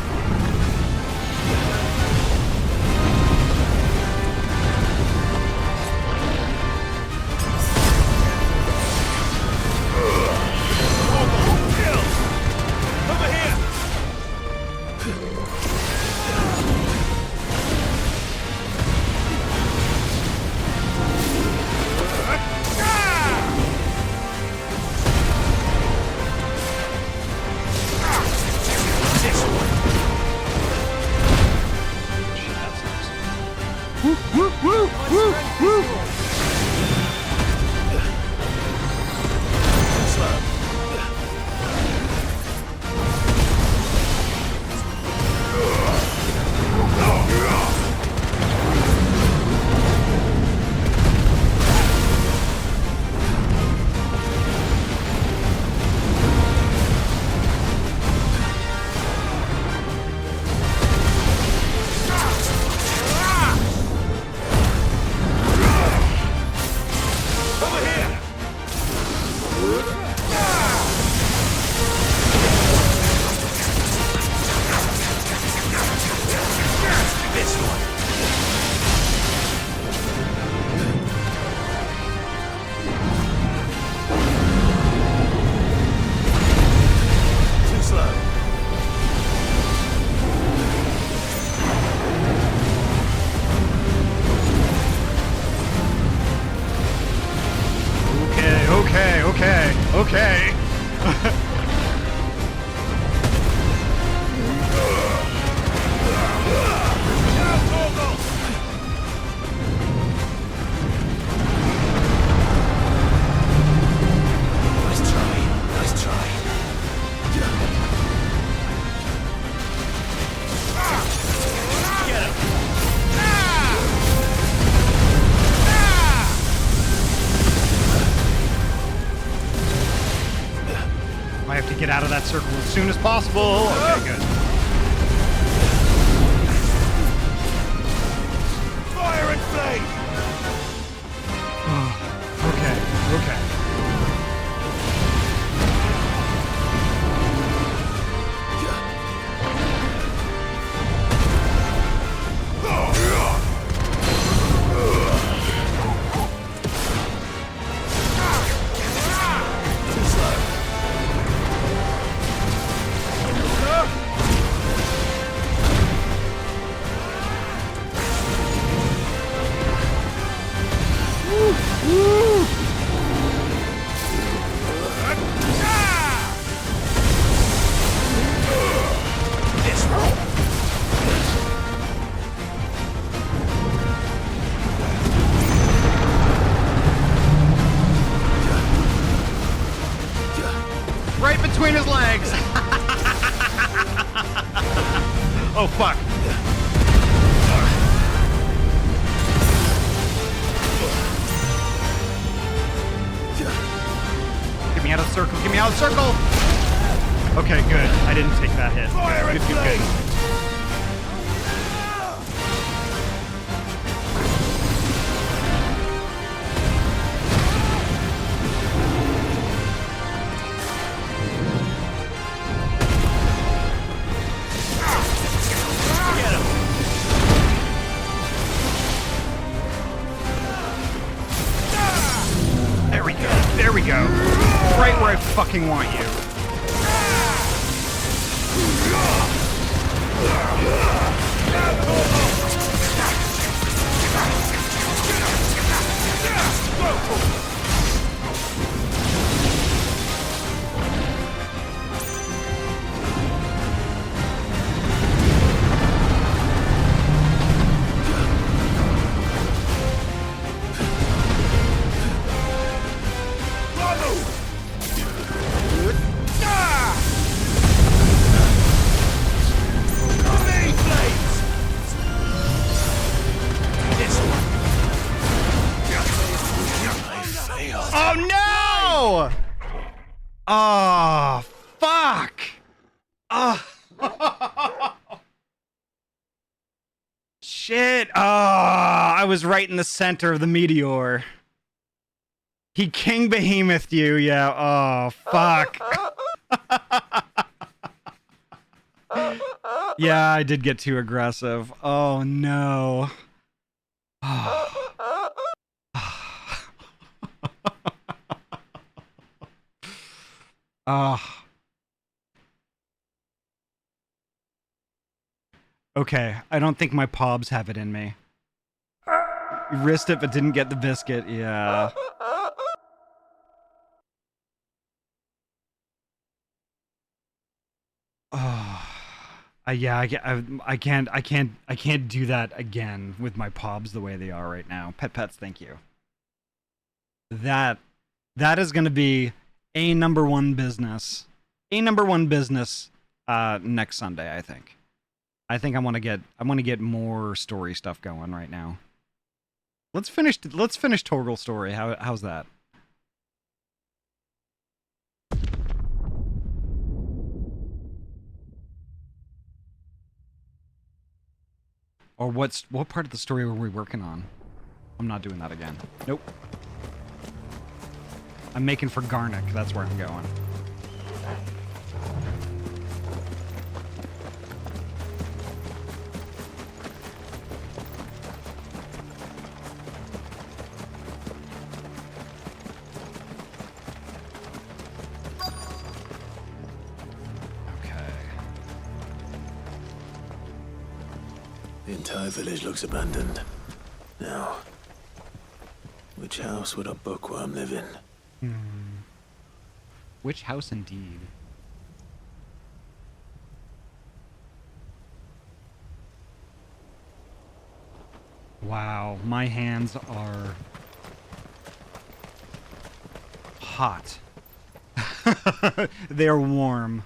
Okay. Nice try. Nice try. Get him! I have to get out of that circle as soon as possible. Okay, good. Fire and flame! Okay, okay. Right between his legs. Oh, fuck. Get me out of the circle. Get me out of the circle. Okay, good. I didn't take that hit. Good, good, good. There we go. Right where I fucking want you. Oh no! Oh, fuck! Oh. Shit! Oh, I was right in the center of the meteor. He King Behemoth you, yeah. Oh, fuck. Yeah, I did get too aggressive. Oh, no. Okay, I don't think my pobs have it in me. You risked it but didn't get the biscuit, yeah. Oh, yeah, I can't do that again with my pobs the way they are right now. Pets, thank you. That is going to be a number one business. Next Sunday, I think. I think I want to get more story stuff going right now. Let's finish Torgal's story. How's that? Or what part of the story were we working on? I'm not doing that again. Nope. I'm making for Garnick. That's where I'm going. The entire village looks abandoned. Now, which house would a bookworm live in? Which house indeed? Wow, my hands are hot. They're warm.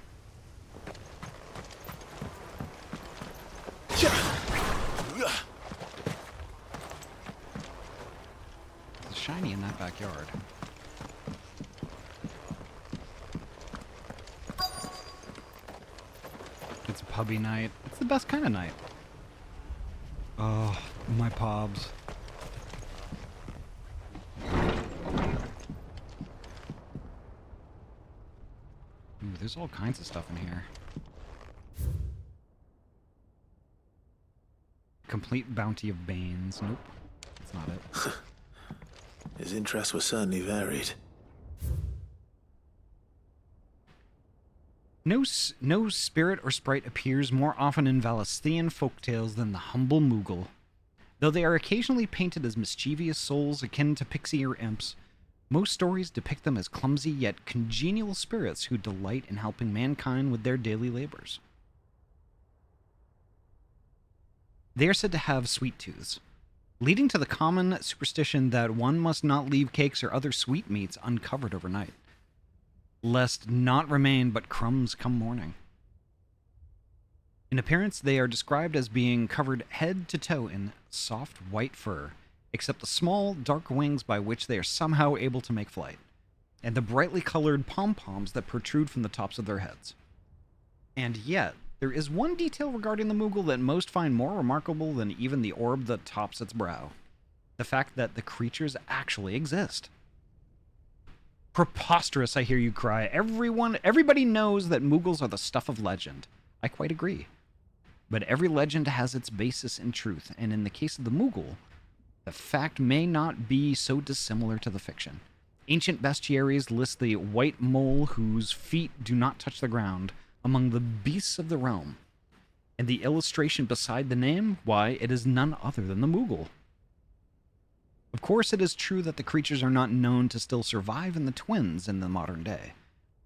It's shiny in that backyard. It's a pubby night. It's the best kind of night. Oh, my pobs. Ooh, there's all kinds of stuff in here. Complete bounty of Banes. Nope. That's not it. His interests were certainly varied. No spirit or sprite appears more often in Valesthean folktales than the humble Moogle. Though they are occasionally painted as mischievous souls akin to pixie or imps, most stories depict them as clumsy yet congenial spirits who delight in helping mankind with their daily labors. They are said to have sweet tooths, leading to the common superstition that one must not leave cakes or other sweetmeats uncovered overnight, lest naught remain but crumbs come morning. In appearance, they are described as being covered head to toe in soft white fur, except the small, dark wings by which they are somehow able to make flight, and the brightly colored pom-poms that protrude from the tops of their heads. And yet, there is one detail regarding the Moogle that most find more remarkable than even the orb that tops its brow. The fact that the creatures actually exist. Preposterous, I hear you cry. Everybody knows that Moogles are the stuff of legend. I quite agree. But every legend has its basis in truth, and in the case of the Moogle, the fact may not be so dissimilar to the fiction. Ancient bestiaries list the white mole whose feet do not touch the ground among the beasts of the realm. And the illustration beside the name, why, it is none other than the Moogle. Of course, it is true that the creatures are not known to still survive in the Twins in the modern day.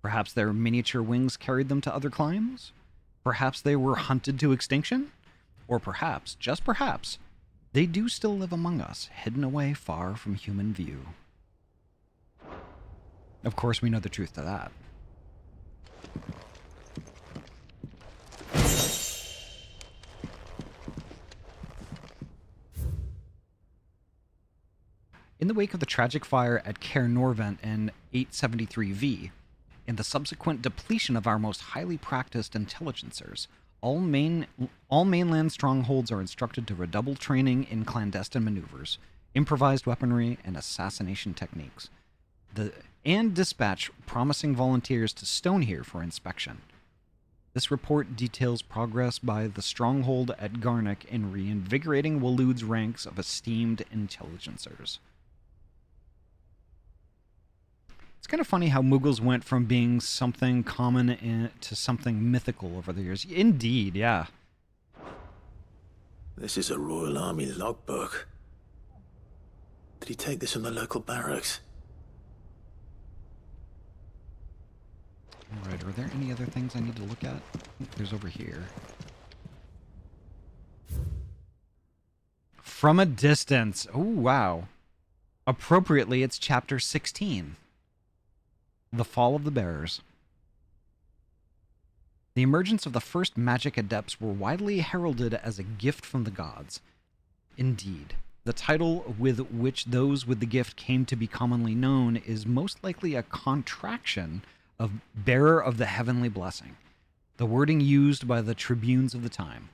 Perhaps their miniature wings carried them to other climes? Perhaps they were hunted to extinction? Or perhaps, just perhaps, they do still live among us, hidden away far from human view. Of course, we know the truth to that. In the wake of the tragic fire at Caer Norvent in 873V, and the subsequent depletion of our most highly practiced intelligencers, all mainland strongholds are instructed to redouble training in clandestine maneuvers, improvised weaponry, and assassination techniques, and dispatch promising volunteers to Stonehere for inspection. This report details progress by the stronghold at Garnock in reinvigorating Waloed's ranks of esteemed intelligencers. It's kind of funny how Moogles went from being something common to something mythical over the years. Indeed, yeah. This is a Royal Army logbook. Did he take this from the local barracks? Alright, are there any other things I need to look at? There's over here. From a distance. Oh, wow. Appropriately, it's chapter 16. The Fall of the Bearers. The emergence of the first magic adepts were widely heralded as a gift from the gods. Indeed, the title with which those with the gift came to be commonly known is most likely a contraction of Bearer of the Heavenly Blessing, the wording used by the tribunes of the time.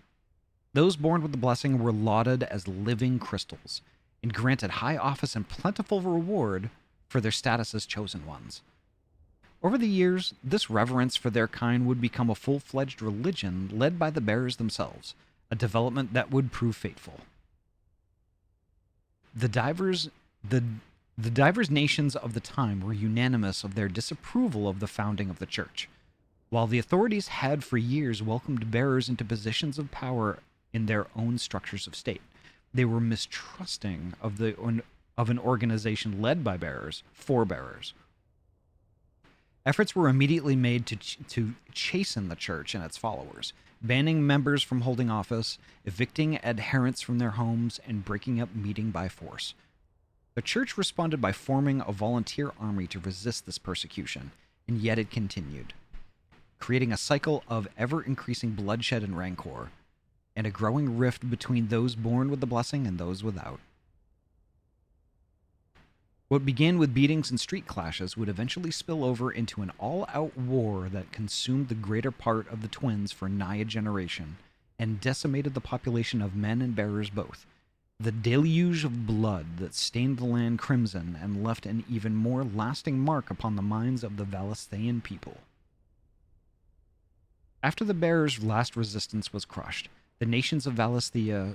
Those born with the blessing were lauded as living crystals, and granted high office and plentiful reward for their status as chosen ones. Over the years, this reverence for their kind would become a full-fledged religion led by the bearers themselves, a development that would prove fateful. The divers nations of the time were unanimous of their disapproval of the founding of the church. While the authorities had for years welcomed bearers into positions of power in their own structures of state, they were mistrusting of an organization led by bearers for bearers. Efforts were immediately made to chasten the church and its followers, banning members from holding office, evicting adherents from their homes, and breaking up meeting by force. The church responded by forming a volunteer army to resist this persecution, and yet it continued, creating a cycle of ever-increasing bloodshed and rancor, and a growing rift between those born with the blessing and those without. What began with beatings and street clashes would eventually spill over into an all-out war that consumed the greater part of the twins for nigh a generation, and decimated the population of men and bearers both. The deluge of blood that stained the land crimson and left an even more lasting mark upon the minds of the Valisthaean people. After the bearers' last resistance was crushed, the nations of Valisthea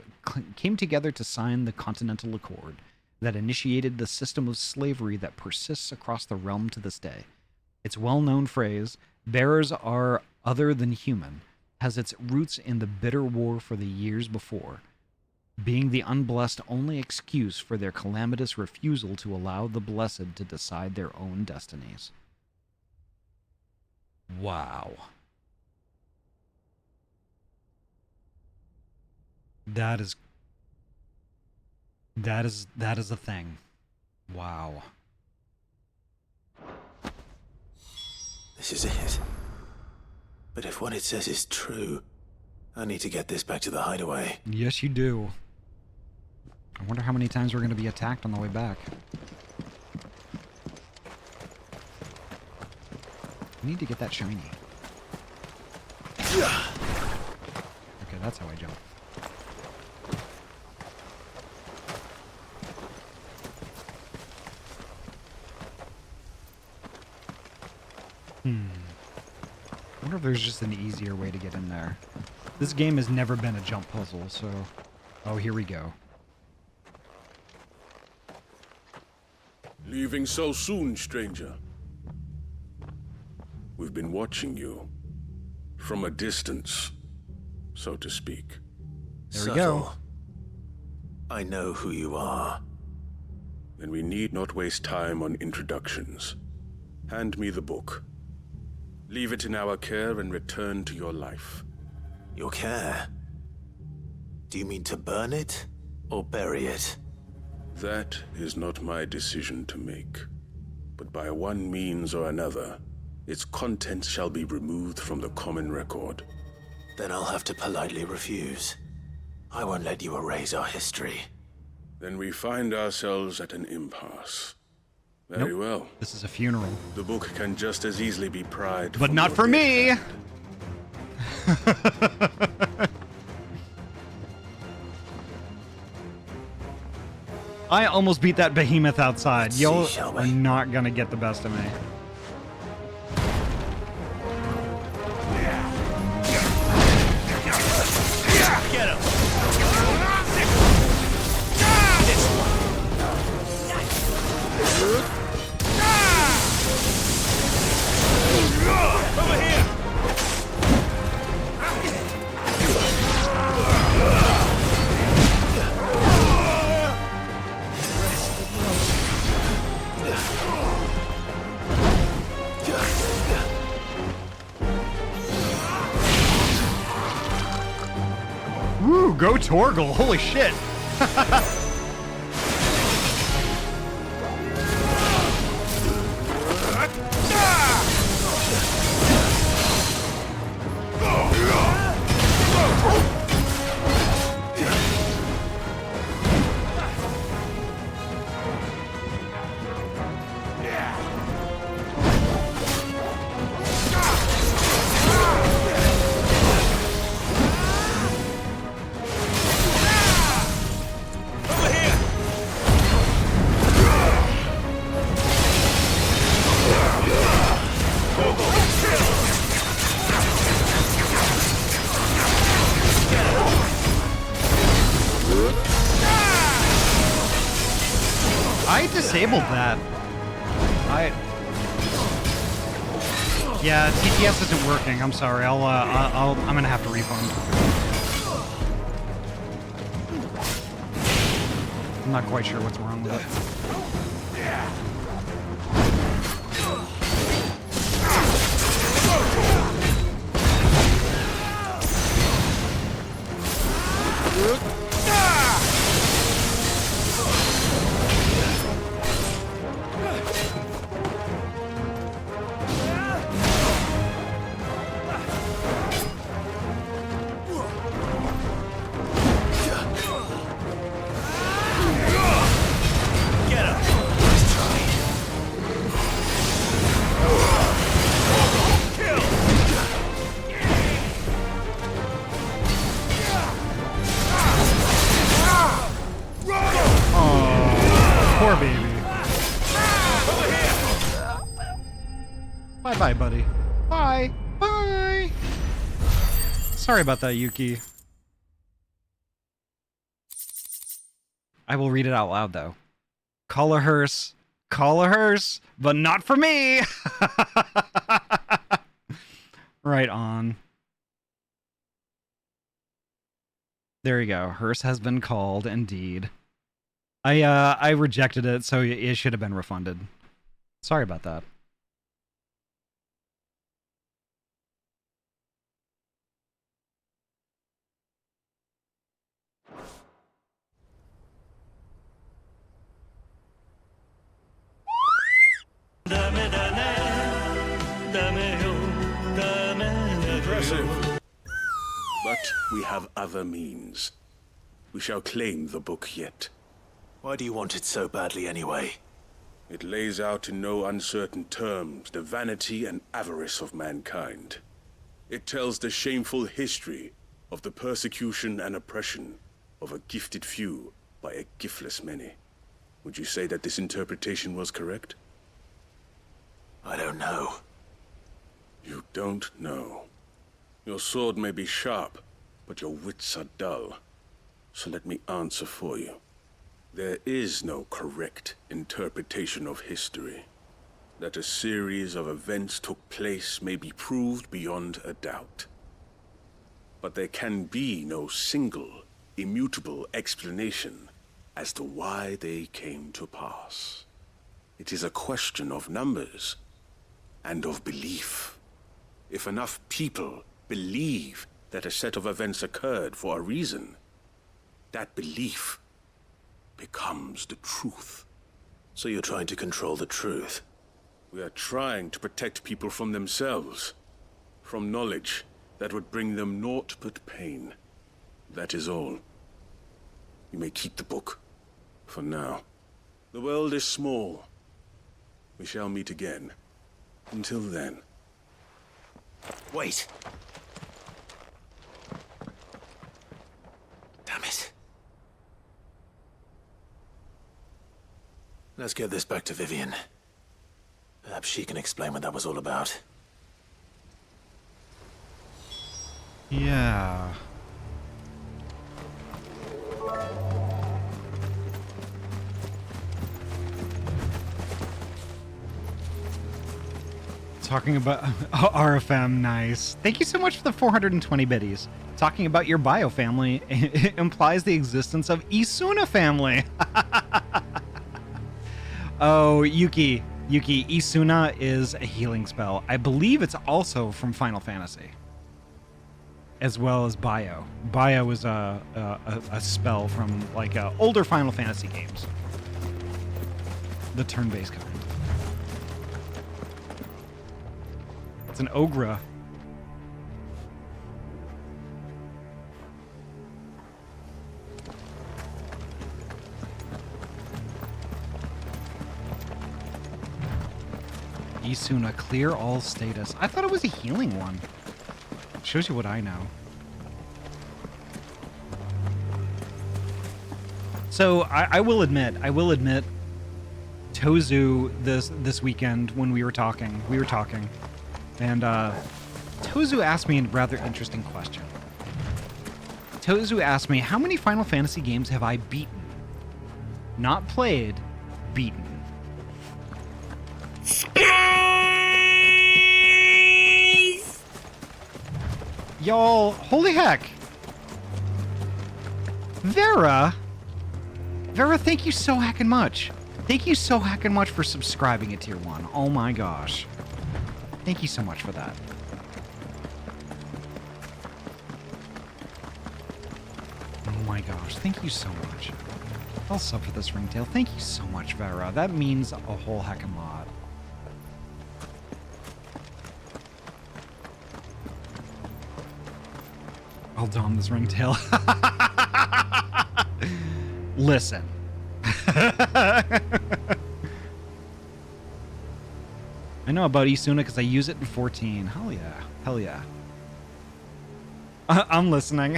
came together to sign the Continental Accord that initiated the system of slavery that persists across the realm to this day. Its well-known phrase, "bearers are other than human," has its roots in the bitter war for the years before, being the unblessed only excuse for their calamitous refusal to allow the blessed to decide their own destinies. Wow. That is a thing. Wow. This is it. But if what it says is true, I need to get this back to the hideaway. Yes, you do. I wonder how many times we're going to be attacked on the way back. I need to get that shiny. Okay, that's how I jump. I wonder if there's just an easier way to get in there. This game has never been a jump puzzle, so... Oh, here we go. Leaving so soon, stranger? We've been watching you. From a distance, so to speak. There we go. I know who you are. Then we need not waste time on introductions. Hand me the book. Leave it in our care and return to your life. Your care? Do you mean to burn it or bury it? That is not my decision to make. But by one means or another, its contents shall be removed from the common record. Then I'll have to politely refuse. I won't let you erase our history. Then we find ourselves at an impasse. Very well. This is a funeral. The book can just as easily be pried. But not for me! I almost beat that behemoth outside. Y'all are not gonna get the best of me. Get him! Over here! Woo, go Torgal, holy shit. I disabled that. Yeah, TTS isn't working. I'm sorry. I'm gonna have to refund. I'm not quite sure what's wrong with it. Bye-bye, buddy. Bye. Bye. Sorry about that, Yuki. I will read it out loud, though. Call a hearse. Call a hearse, but not for me. Right on. There you go. Hearse has been called, indeed. I rejected it, so it should have been refunded. Sorry about that. Impressive. But we have other means. We shall claim the book yet. Why do you want it so badly anyway? It lays out in no uncertain terms the vanity and avarice of mankind. It tells the shameful history of the persecution and oppression of a gifted few by a giftless many. Would you say that this interpretation was correct? I don't know. You don't know. Your sword may be sharp, but your wits are dull. So let me answer for you. There is no correct interpretation of history. That a series of events took place may be proved beyond a doubt. But there can be no single, immutable explanation as to why they came to pass. It is a question of numbers and of belief. If enough people believe that a set of events occurred for a reason, that belief becomes the truth. So you're trying to control the truth? We are trying to protect people from themselves, from knowledge that would bring them naught but pain. That is all. You may keep the book, for now. The world is small. We shall meet again. Until then. Wait! Damn it. Let's get this back to Vivian. Perhaps she can explain what that was all about. Yeah. Talking about RFM, nice. Thank you so much for the 420 biddies. Talking about your bio family implies the existence of Isuna family. Oh, Yuki, Isuna is a healing spell. I believe it's also from Final Fantasy, as well as Bio. Bio is a spell from like older Final Fantasy games, the turn-based kind. It's an ogre. Isuna, clear all status. I thought it was a healing one. Shows you what I know. So I will admit, Tozu this weekend when we were talking, and Tozu asked me a rather interesting question. Tozu asked me, how many Final Fantasy games have I beaten? Not played, beaten. Y'all, holy heck. Vera, thank you so heckin' much. Thank you so heckin' much for subscribing at Tier 1. Oh my gosh. Thank you so much for that. Oh my gosh, thank you so much. I'll sub for this ringtail. Thank you so much, Vera. That means a whole heckin' lot. I'll dom this ringtail. Listen. I know about Isuna because I use it in 14. Hell yeah. Hell yeah. I'm listening.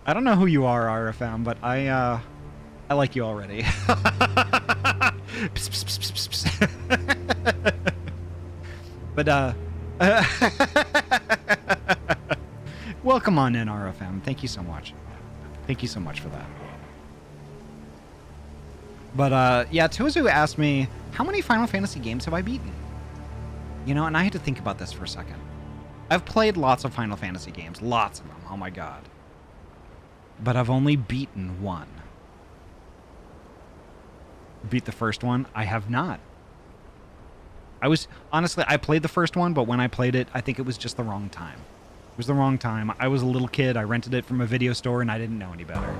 I don't know who you are, RFM, but I like you already. Psst, psst, psst, psst, psst. But welcome on in, RFM. Thank you so much. Thank you so much for that. But yeah, Tozu asked me, how many Final Fantasy games have I beaten? You know, and I had to think about this for a second. I've played lots of Final Fantasy games, lots of them, oh my god. But I've only beaten one. Beat the first one? I have not. Honestly, I played the first one, but when I played it, I think it was just the wrong time. It was the wrong time. I was a little kid, I rented it from a video store, and I didn't know any better.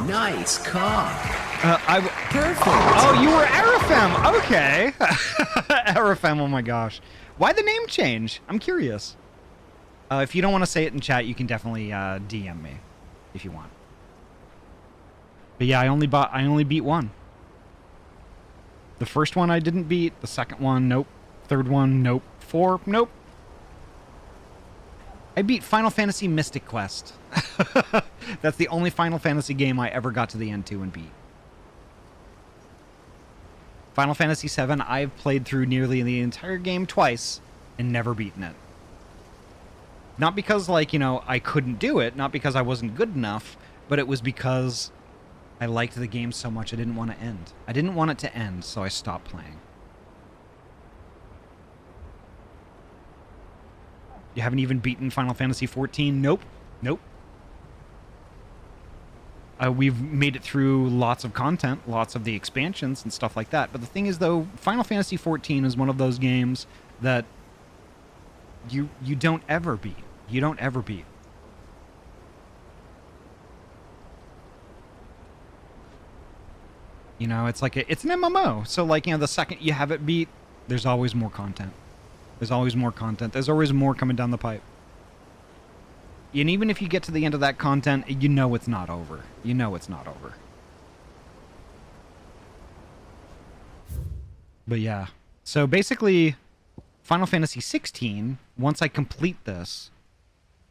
Nice cock. Perfect. Oh, you were Arafem. Okay. Arafem, oh my gosh. Why the name change? I'm curious. If you don't want to say it in chat, you can definitely DM me if you want. But yeah, I only beat one. The first one I didn't beat. The second one, nope. Third one, nope. 4, nope. I beat Final Fantasy Mystic Quest. That's the only Final Fantasy game I ever got to the end to and beat. Final Fantasy VII, I've played through nearly the entire game twice and never beaten it. Not because, like, you know, I couldn't do it, not because I wasn't good enough, but it was because I liked the game so much I didn't want to end. I didn't want it to end, so I stopped playing. You haven't even beaten Final Fantasy XIV? Nope. Nope. We've made it through lots of content, lots of the expansions and stuff like that. But the thing is, though, Final Fantasy XIV is one of those games that you don't ever beat. You don't ever beat. You know, it's like it's an MMO. So, like, you know, the second you have it beat, there's always more content. There's always more content. There's always more coming down the pipe. And even if you get to the end of that content, you know it's not over. You know it's not over. But yeah. So basically, Final Fantasy XVI, once I complete this,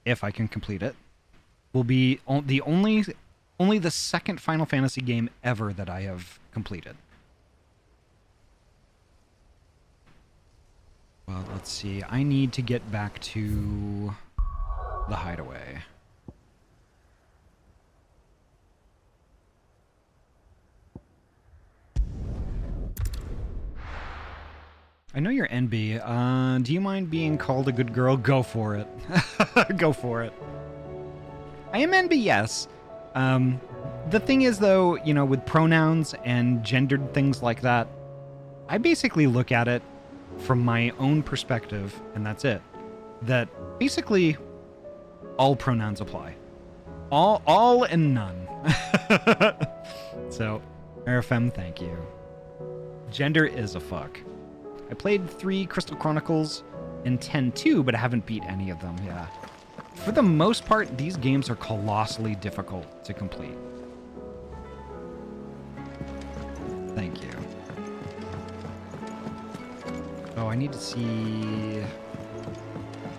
if I can complete it, will be the only the second Final Fantasy game ever that I have completed. Well, let's see. I need to get back to the hideaway. I know you're NB. Do you mind being called a good girl? Go for it. Go for it. I am NB, yes. The thing is, though, you know, with pronouns and gendered things like that, I basically look at it from my own perspective, and that's it. That basically all pronouns apply. All and none. So, RFM, thank you. Gender is a fuck. I played 3 Crystal Chronicles and 10-2, but I haven't beat any of them, yeah. For the most part, these games are colossally difficult to complete. Thank you. Oh, I need to see...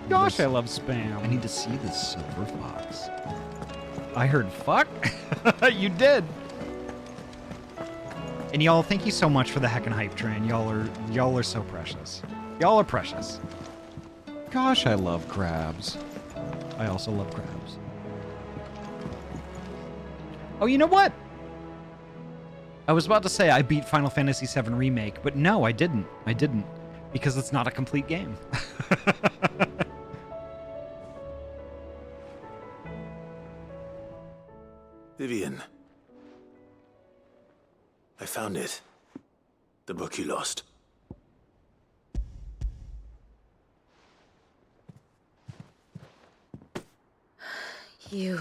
Gosh, I love spam. I need to see this silver fox. I heard fuck? You did. And y'all, thank you so much for the heckin' hype train. Y'all are so precious. Y'all are precious. Gosh, I love crabs. I also love crabs. Oh, you know what? I was about to say I beat Final Fantasy VII Remake, but no, I didn't. I didn't. Because it's not a complete game. Vivian. I found it. The book you lost. You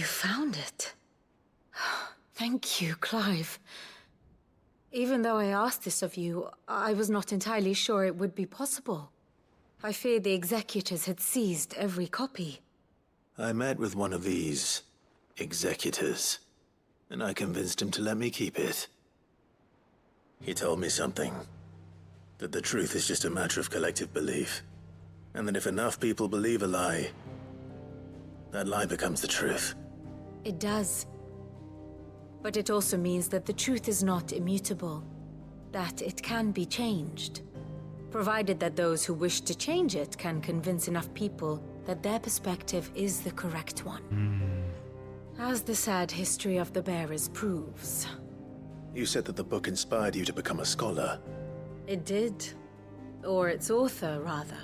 found it. Thank you, Clive. Even though I asked this of you, I was not entirely sure it would be possible. I feared the executors had seized every copy. I met with one of these executors, and I convinced him to let me keep it. He told me something. That the truth is just a matter of collective belief. And then if enough people believe a lie, that lie becomes the truth. It does. But it also means that the truth is not immutable, that it can be changed, provided that those who wish to change it can convince enough people that their perspective is the correct one. As the sad history of the bearers proves. You said that the book inspired you to become a scholar. It did. Or its author, rather.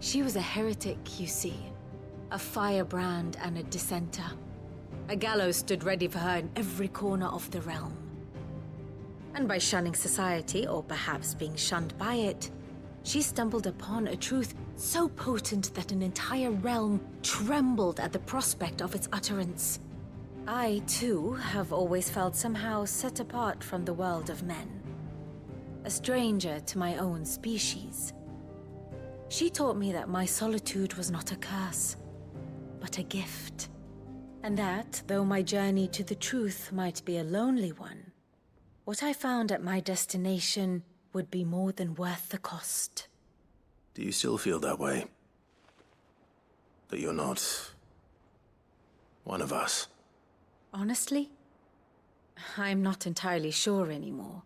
She was a heretic, you see. A firebrand and a dissenter. A gallows stood ready for her in every corner of the realm. And by shunning society, or perhaps being shunned by it, she stumbled upon a truth so potent that an entire realm trembled at the prospect of its utterance. I, too, have always felt somehow set apart from the world of men. A stranger to my own species. She taught me that my solitude was not a curse, but a gift. And that, though my journey to the truth might be a lonely one, what I found at my destination would be more than worth the cost. Do you still feel that way? That you're not one of us? Honestly, I'm not entirely sure anymore.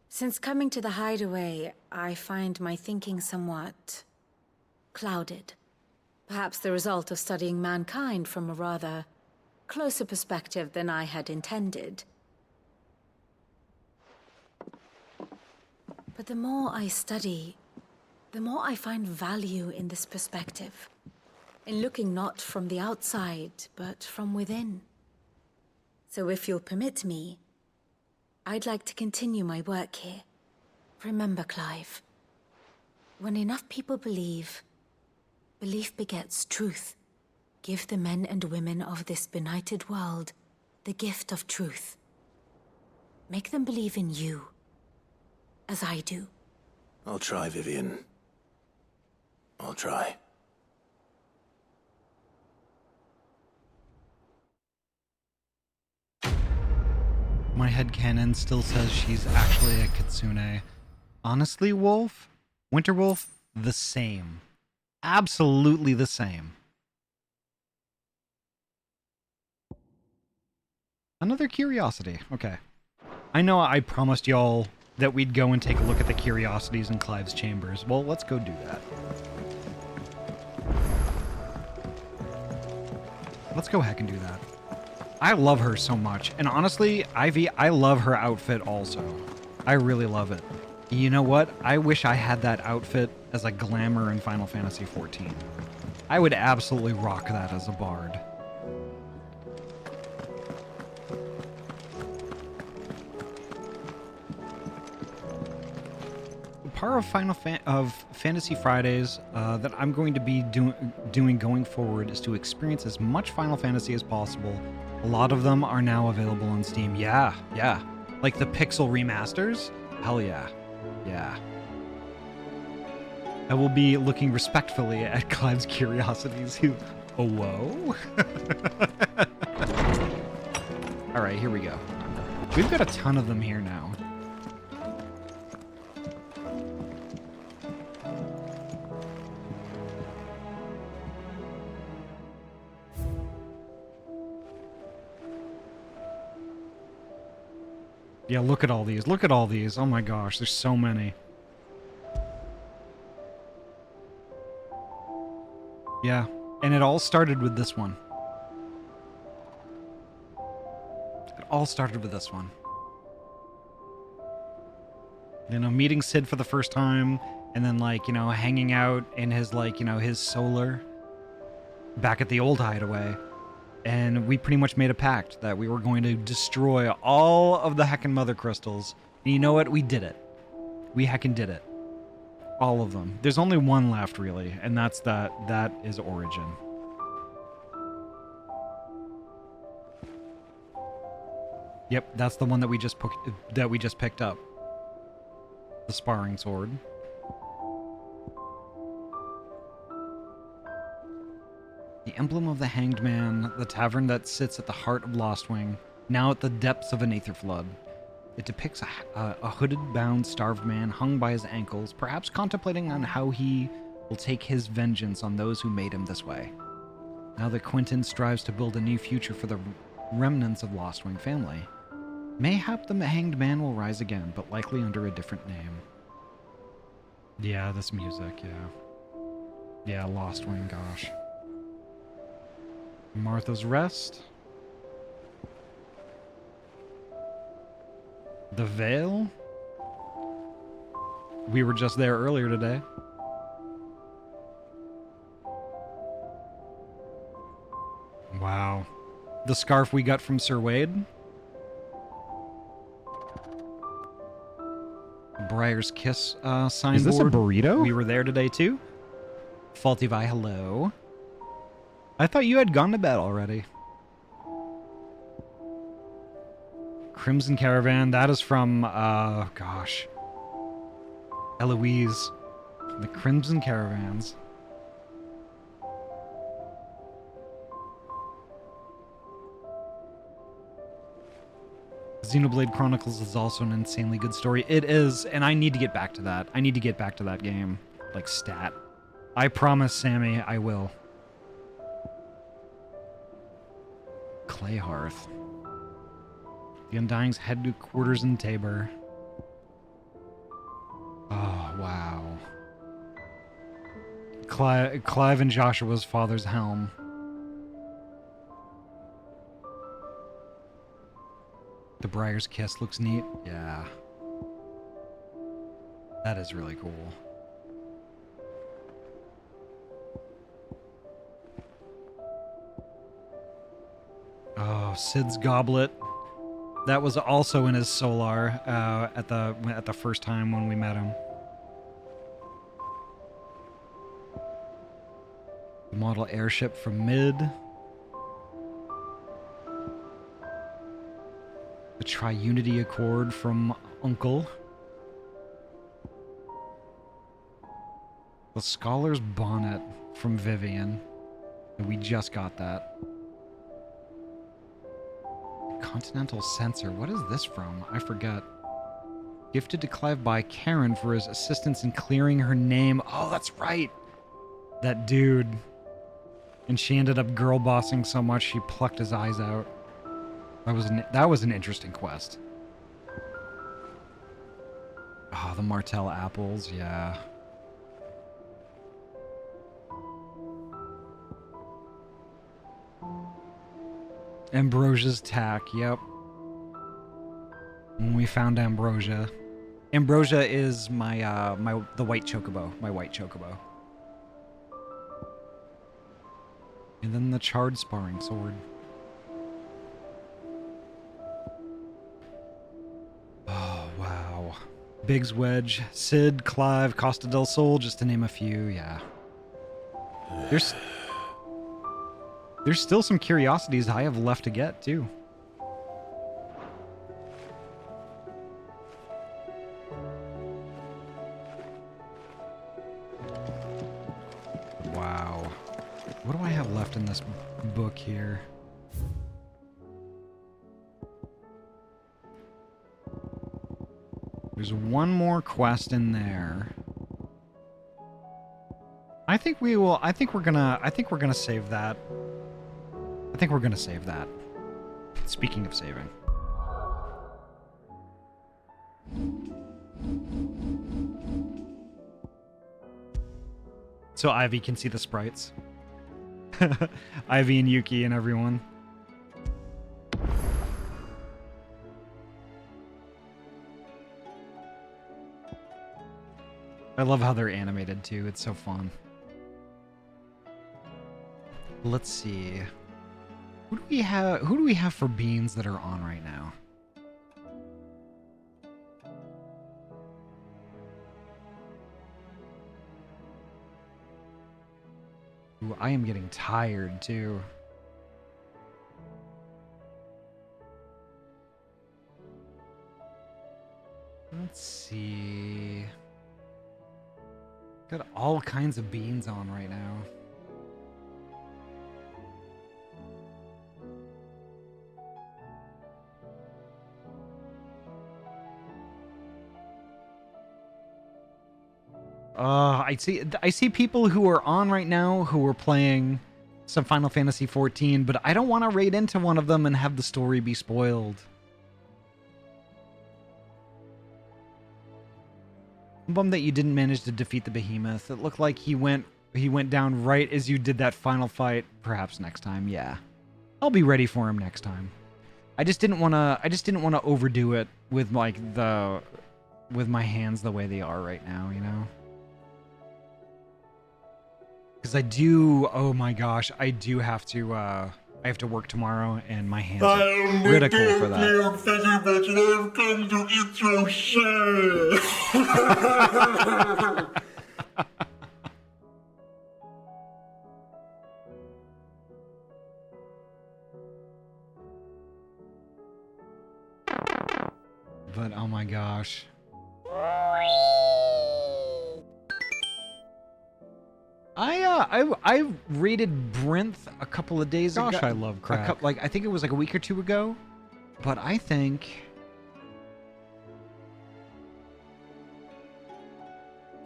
Since coming to the hideaway, I find my thinking somewhat clouded. Perhaps the result of studying mankind from a rather closer perspective than I had intended. But the more I study, the more I find value in this perspective. In looking not from the outside, but from within. So if you'll permit me, I'd like to continue my work here. Remember, Clive, when enough people believe, belief begets truth. Give the men and women of this benighted world the gift of truth. Make them believe in you, as I do. I'll try, Vivian. I'll try. My headcanon still says she's actually a kitsune. Honestly, Wolf? Winterwolf? The same. Absolutely the same. Another curiosity. Okay. I know I promised y'all that we'd go and take a look at the curiosities in Clive's chambers. Well, let's go do that. Let's go heck and do that. I love her so much. And honestly, Ivy, I love her outfit also. I really love it. You know what? I wish I had that outfit as a glamour in Final Fantasy XIV. I would absolutely rock that as a bard. Part of Fantasy Fridays that I'm going to be doing going forward is to experience as much Final Fantasy as possible. A lot of them are now available on Steam. Yeah. Like the Pixel remasters? Hell yeah. Yeah. I will be looking respectfully at Clive's curiosities who... Oh, whoa. Alright, here we go. We've got a ton of them here now. Yeah, look at all these. Look at all these. Oh my gosh, there's so many. Yeah, and it all started with this one. It all started with this one. You know, meeting Sid for the first time, and then, like, you know, hanging out in his, like, you know, his solar back at the old hideaway. And we pretty much made a pact that we were going to destroy all of the heckin' mother crystals. And you know what? We did it. We heckin' did it. All of them. There's only one left, really, and that's that is Origin. Yep, that's the one that we just picked up. The sparring sword. The emblem of the Hanged Man, the tavern that sits at the heart of Lostwing, now at the depths of an aether flood. It depicts a hooded, bound, starved man hung by his ankles, perhaps contemplating on how he will take his vengeance on those who made him this way. Now that Quentin strives to build a new future for the remnants of Lost Wing family, mayhap the hanged man will rise again, but likely under a different name. Yeah, this music, yeah. Yeah, Lost Wing, gosh. Martha's Rest. The Vale? We were just there earlier today. Wow. The scarf we got from Sir Wade. Briar's Kiss signboard. Is this a burrito? We were there today too. Fortified, hello. I thought you had gone to bed already. Crimson Caravan, that is from, gosh. Eloise. The Crimson Caravans. Xenoblade Chronicles is also an insanely good story. It is, and I need to get back to that. I need to get back to that game. Like, stat. I promise, Sammy, I will. Clay Hearth. The Undying's headquarters in Tabor. Oh, wow. Clive and Joshua's father's helm. The Briar's Kiss looks neat. Yeah. That is really cool. Oh, Sid's Goblet. That was also in his Solar at the first time when we met him. The model airship from Mid. The Tri-Unity Accord from Uncle. The Scholar's Bonnet from Vivian. And we just got that. Continental Sensor. What is this from? I forget. Gifted to Clive by Karen for his assistance in clearing her name. Oh, that's right. That dude. And she ended up girl bossing so much she plucked his eyes out. That was an interesting quest. Oh, the Martell apples, yeah. Ambrosia's tack, yep. When we found Ambrosia. Ambrosia is the white chocobo, my white chocobo. And then the charred sparring sword. Oh, wow. Biggs Wedge, Sid, Clive, Costa del Sol, just to name a few, yeah. There's still some curiosities I have left to get, too. Wow. What do I have left in this book here? There's one more quest in there. I think we're gonna save that. I think we're gonna save that. Speaking of saving. So Ivy can see the sprites. Ivy and Yuki and everyone. I love how they're animated too. It's so fun. Let's see. Who do we have for beans that are on right now? Ooh, I am getting tired too. Let's see. Got all kinds of beans on right now. I see people who are on right now who are playing some Final Fantasy 14, but I don't want to raid into one of them and have the story be spoiled. I'm bummed that you didn't manage to defeat the behemoth. It looked like he went down right as you did that final fight. Perhaps next time, yeah. I'll be ready for him next time. I just didn't want to overdo it with like with my hands the way they are right now, you know? Because I do, oh my gosh, I do have to, I have to work tomorrow, and my hands are critical for that. I've come to eat your share. But oh my gosh. I rated Brinth a couple of days ago. Gosh, I love crap. I think it was like a week or two ago. But I think...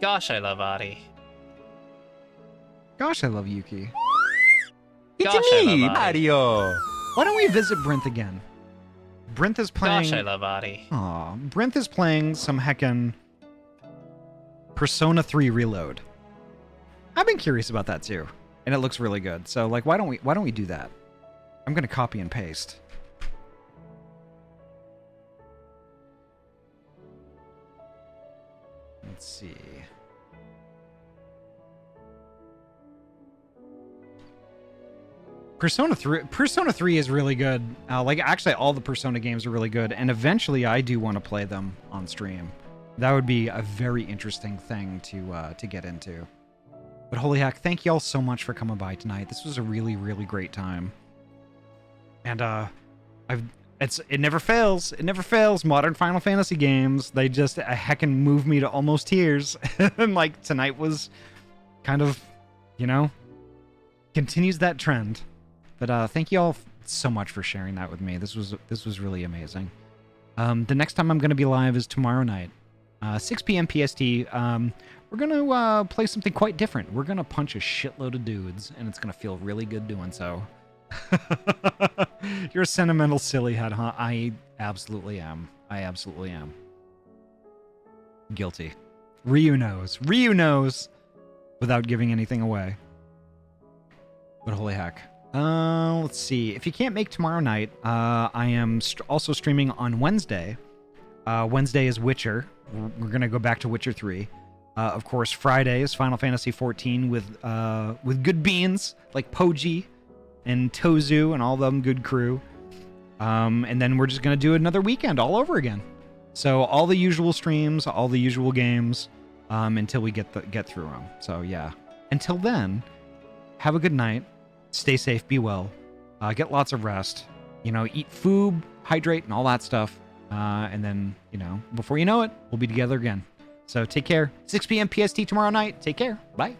Gosh, I love Ahty. Gosh, I love Yuki. Gosh, I love Ahty. Mario. Why don't we visit Brinth again? Brinth is playing... Gosh, I love Ahty. Aw, Brinth is playing some heckin' Persona 3 Reload. I've been curious about that too, and it looks really good. So like, why don't we do that? I'm gonna copy and paste. Let's see. Persona 3 is really good. Like actually all the Persona games are really good, and eventually I do want to play them on stream. That would be a very interesting thing to get into. But holy heck, thank you all so much for coming by tonight. This was a really, really great time. And it never fails. It never fails. Modern Final Fantasy games, they just heckin' move me to almost tears. And like tonight was kind of, you know, continues that trend. But thank you all so much for sharing that with me. This was really amazing. The next time I'm going to be live is tomorrow night, 6 p.m. PST. We're going to play something quite different. We're going to punch a shitload of dudes, and it's going to feel really good doing so. You're a sentimental silly head, huh? I absolutely am. I absolutely am. Guilty. Ryu knows. Ryu knows without giving anything away. But holy heck. Let's see. If you can't make tomorrow night, I am also streaming on Wednesday. Wednesday is Witcher. We're going to go back to Witcher 3. Of course, Friday is Final Fantasy 14 with good beans like Poji and Tozu and all them good crew. And then we're just going to do another weekend all over again. So all the usual streams, all the usual games, until we get through them. So yeah. Until then, have a good night. Stay safe, be well. Get lots of rest. You know, eat food, hydrate, and all that stuff. And then, you know, before you know it, we'll be together again. So take care. 6 p.m. PST tomorrow night. Take care. Bye.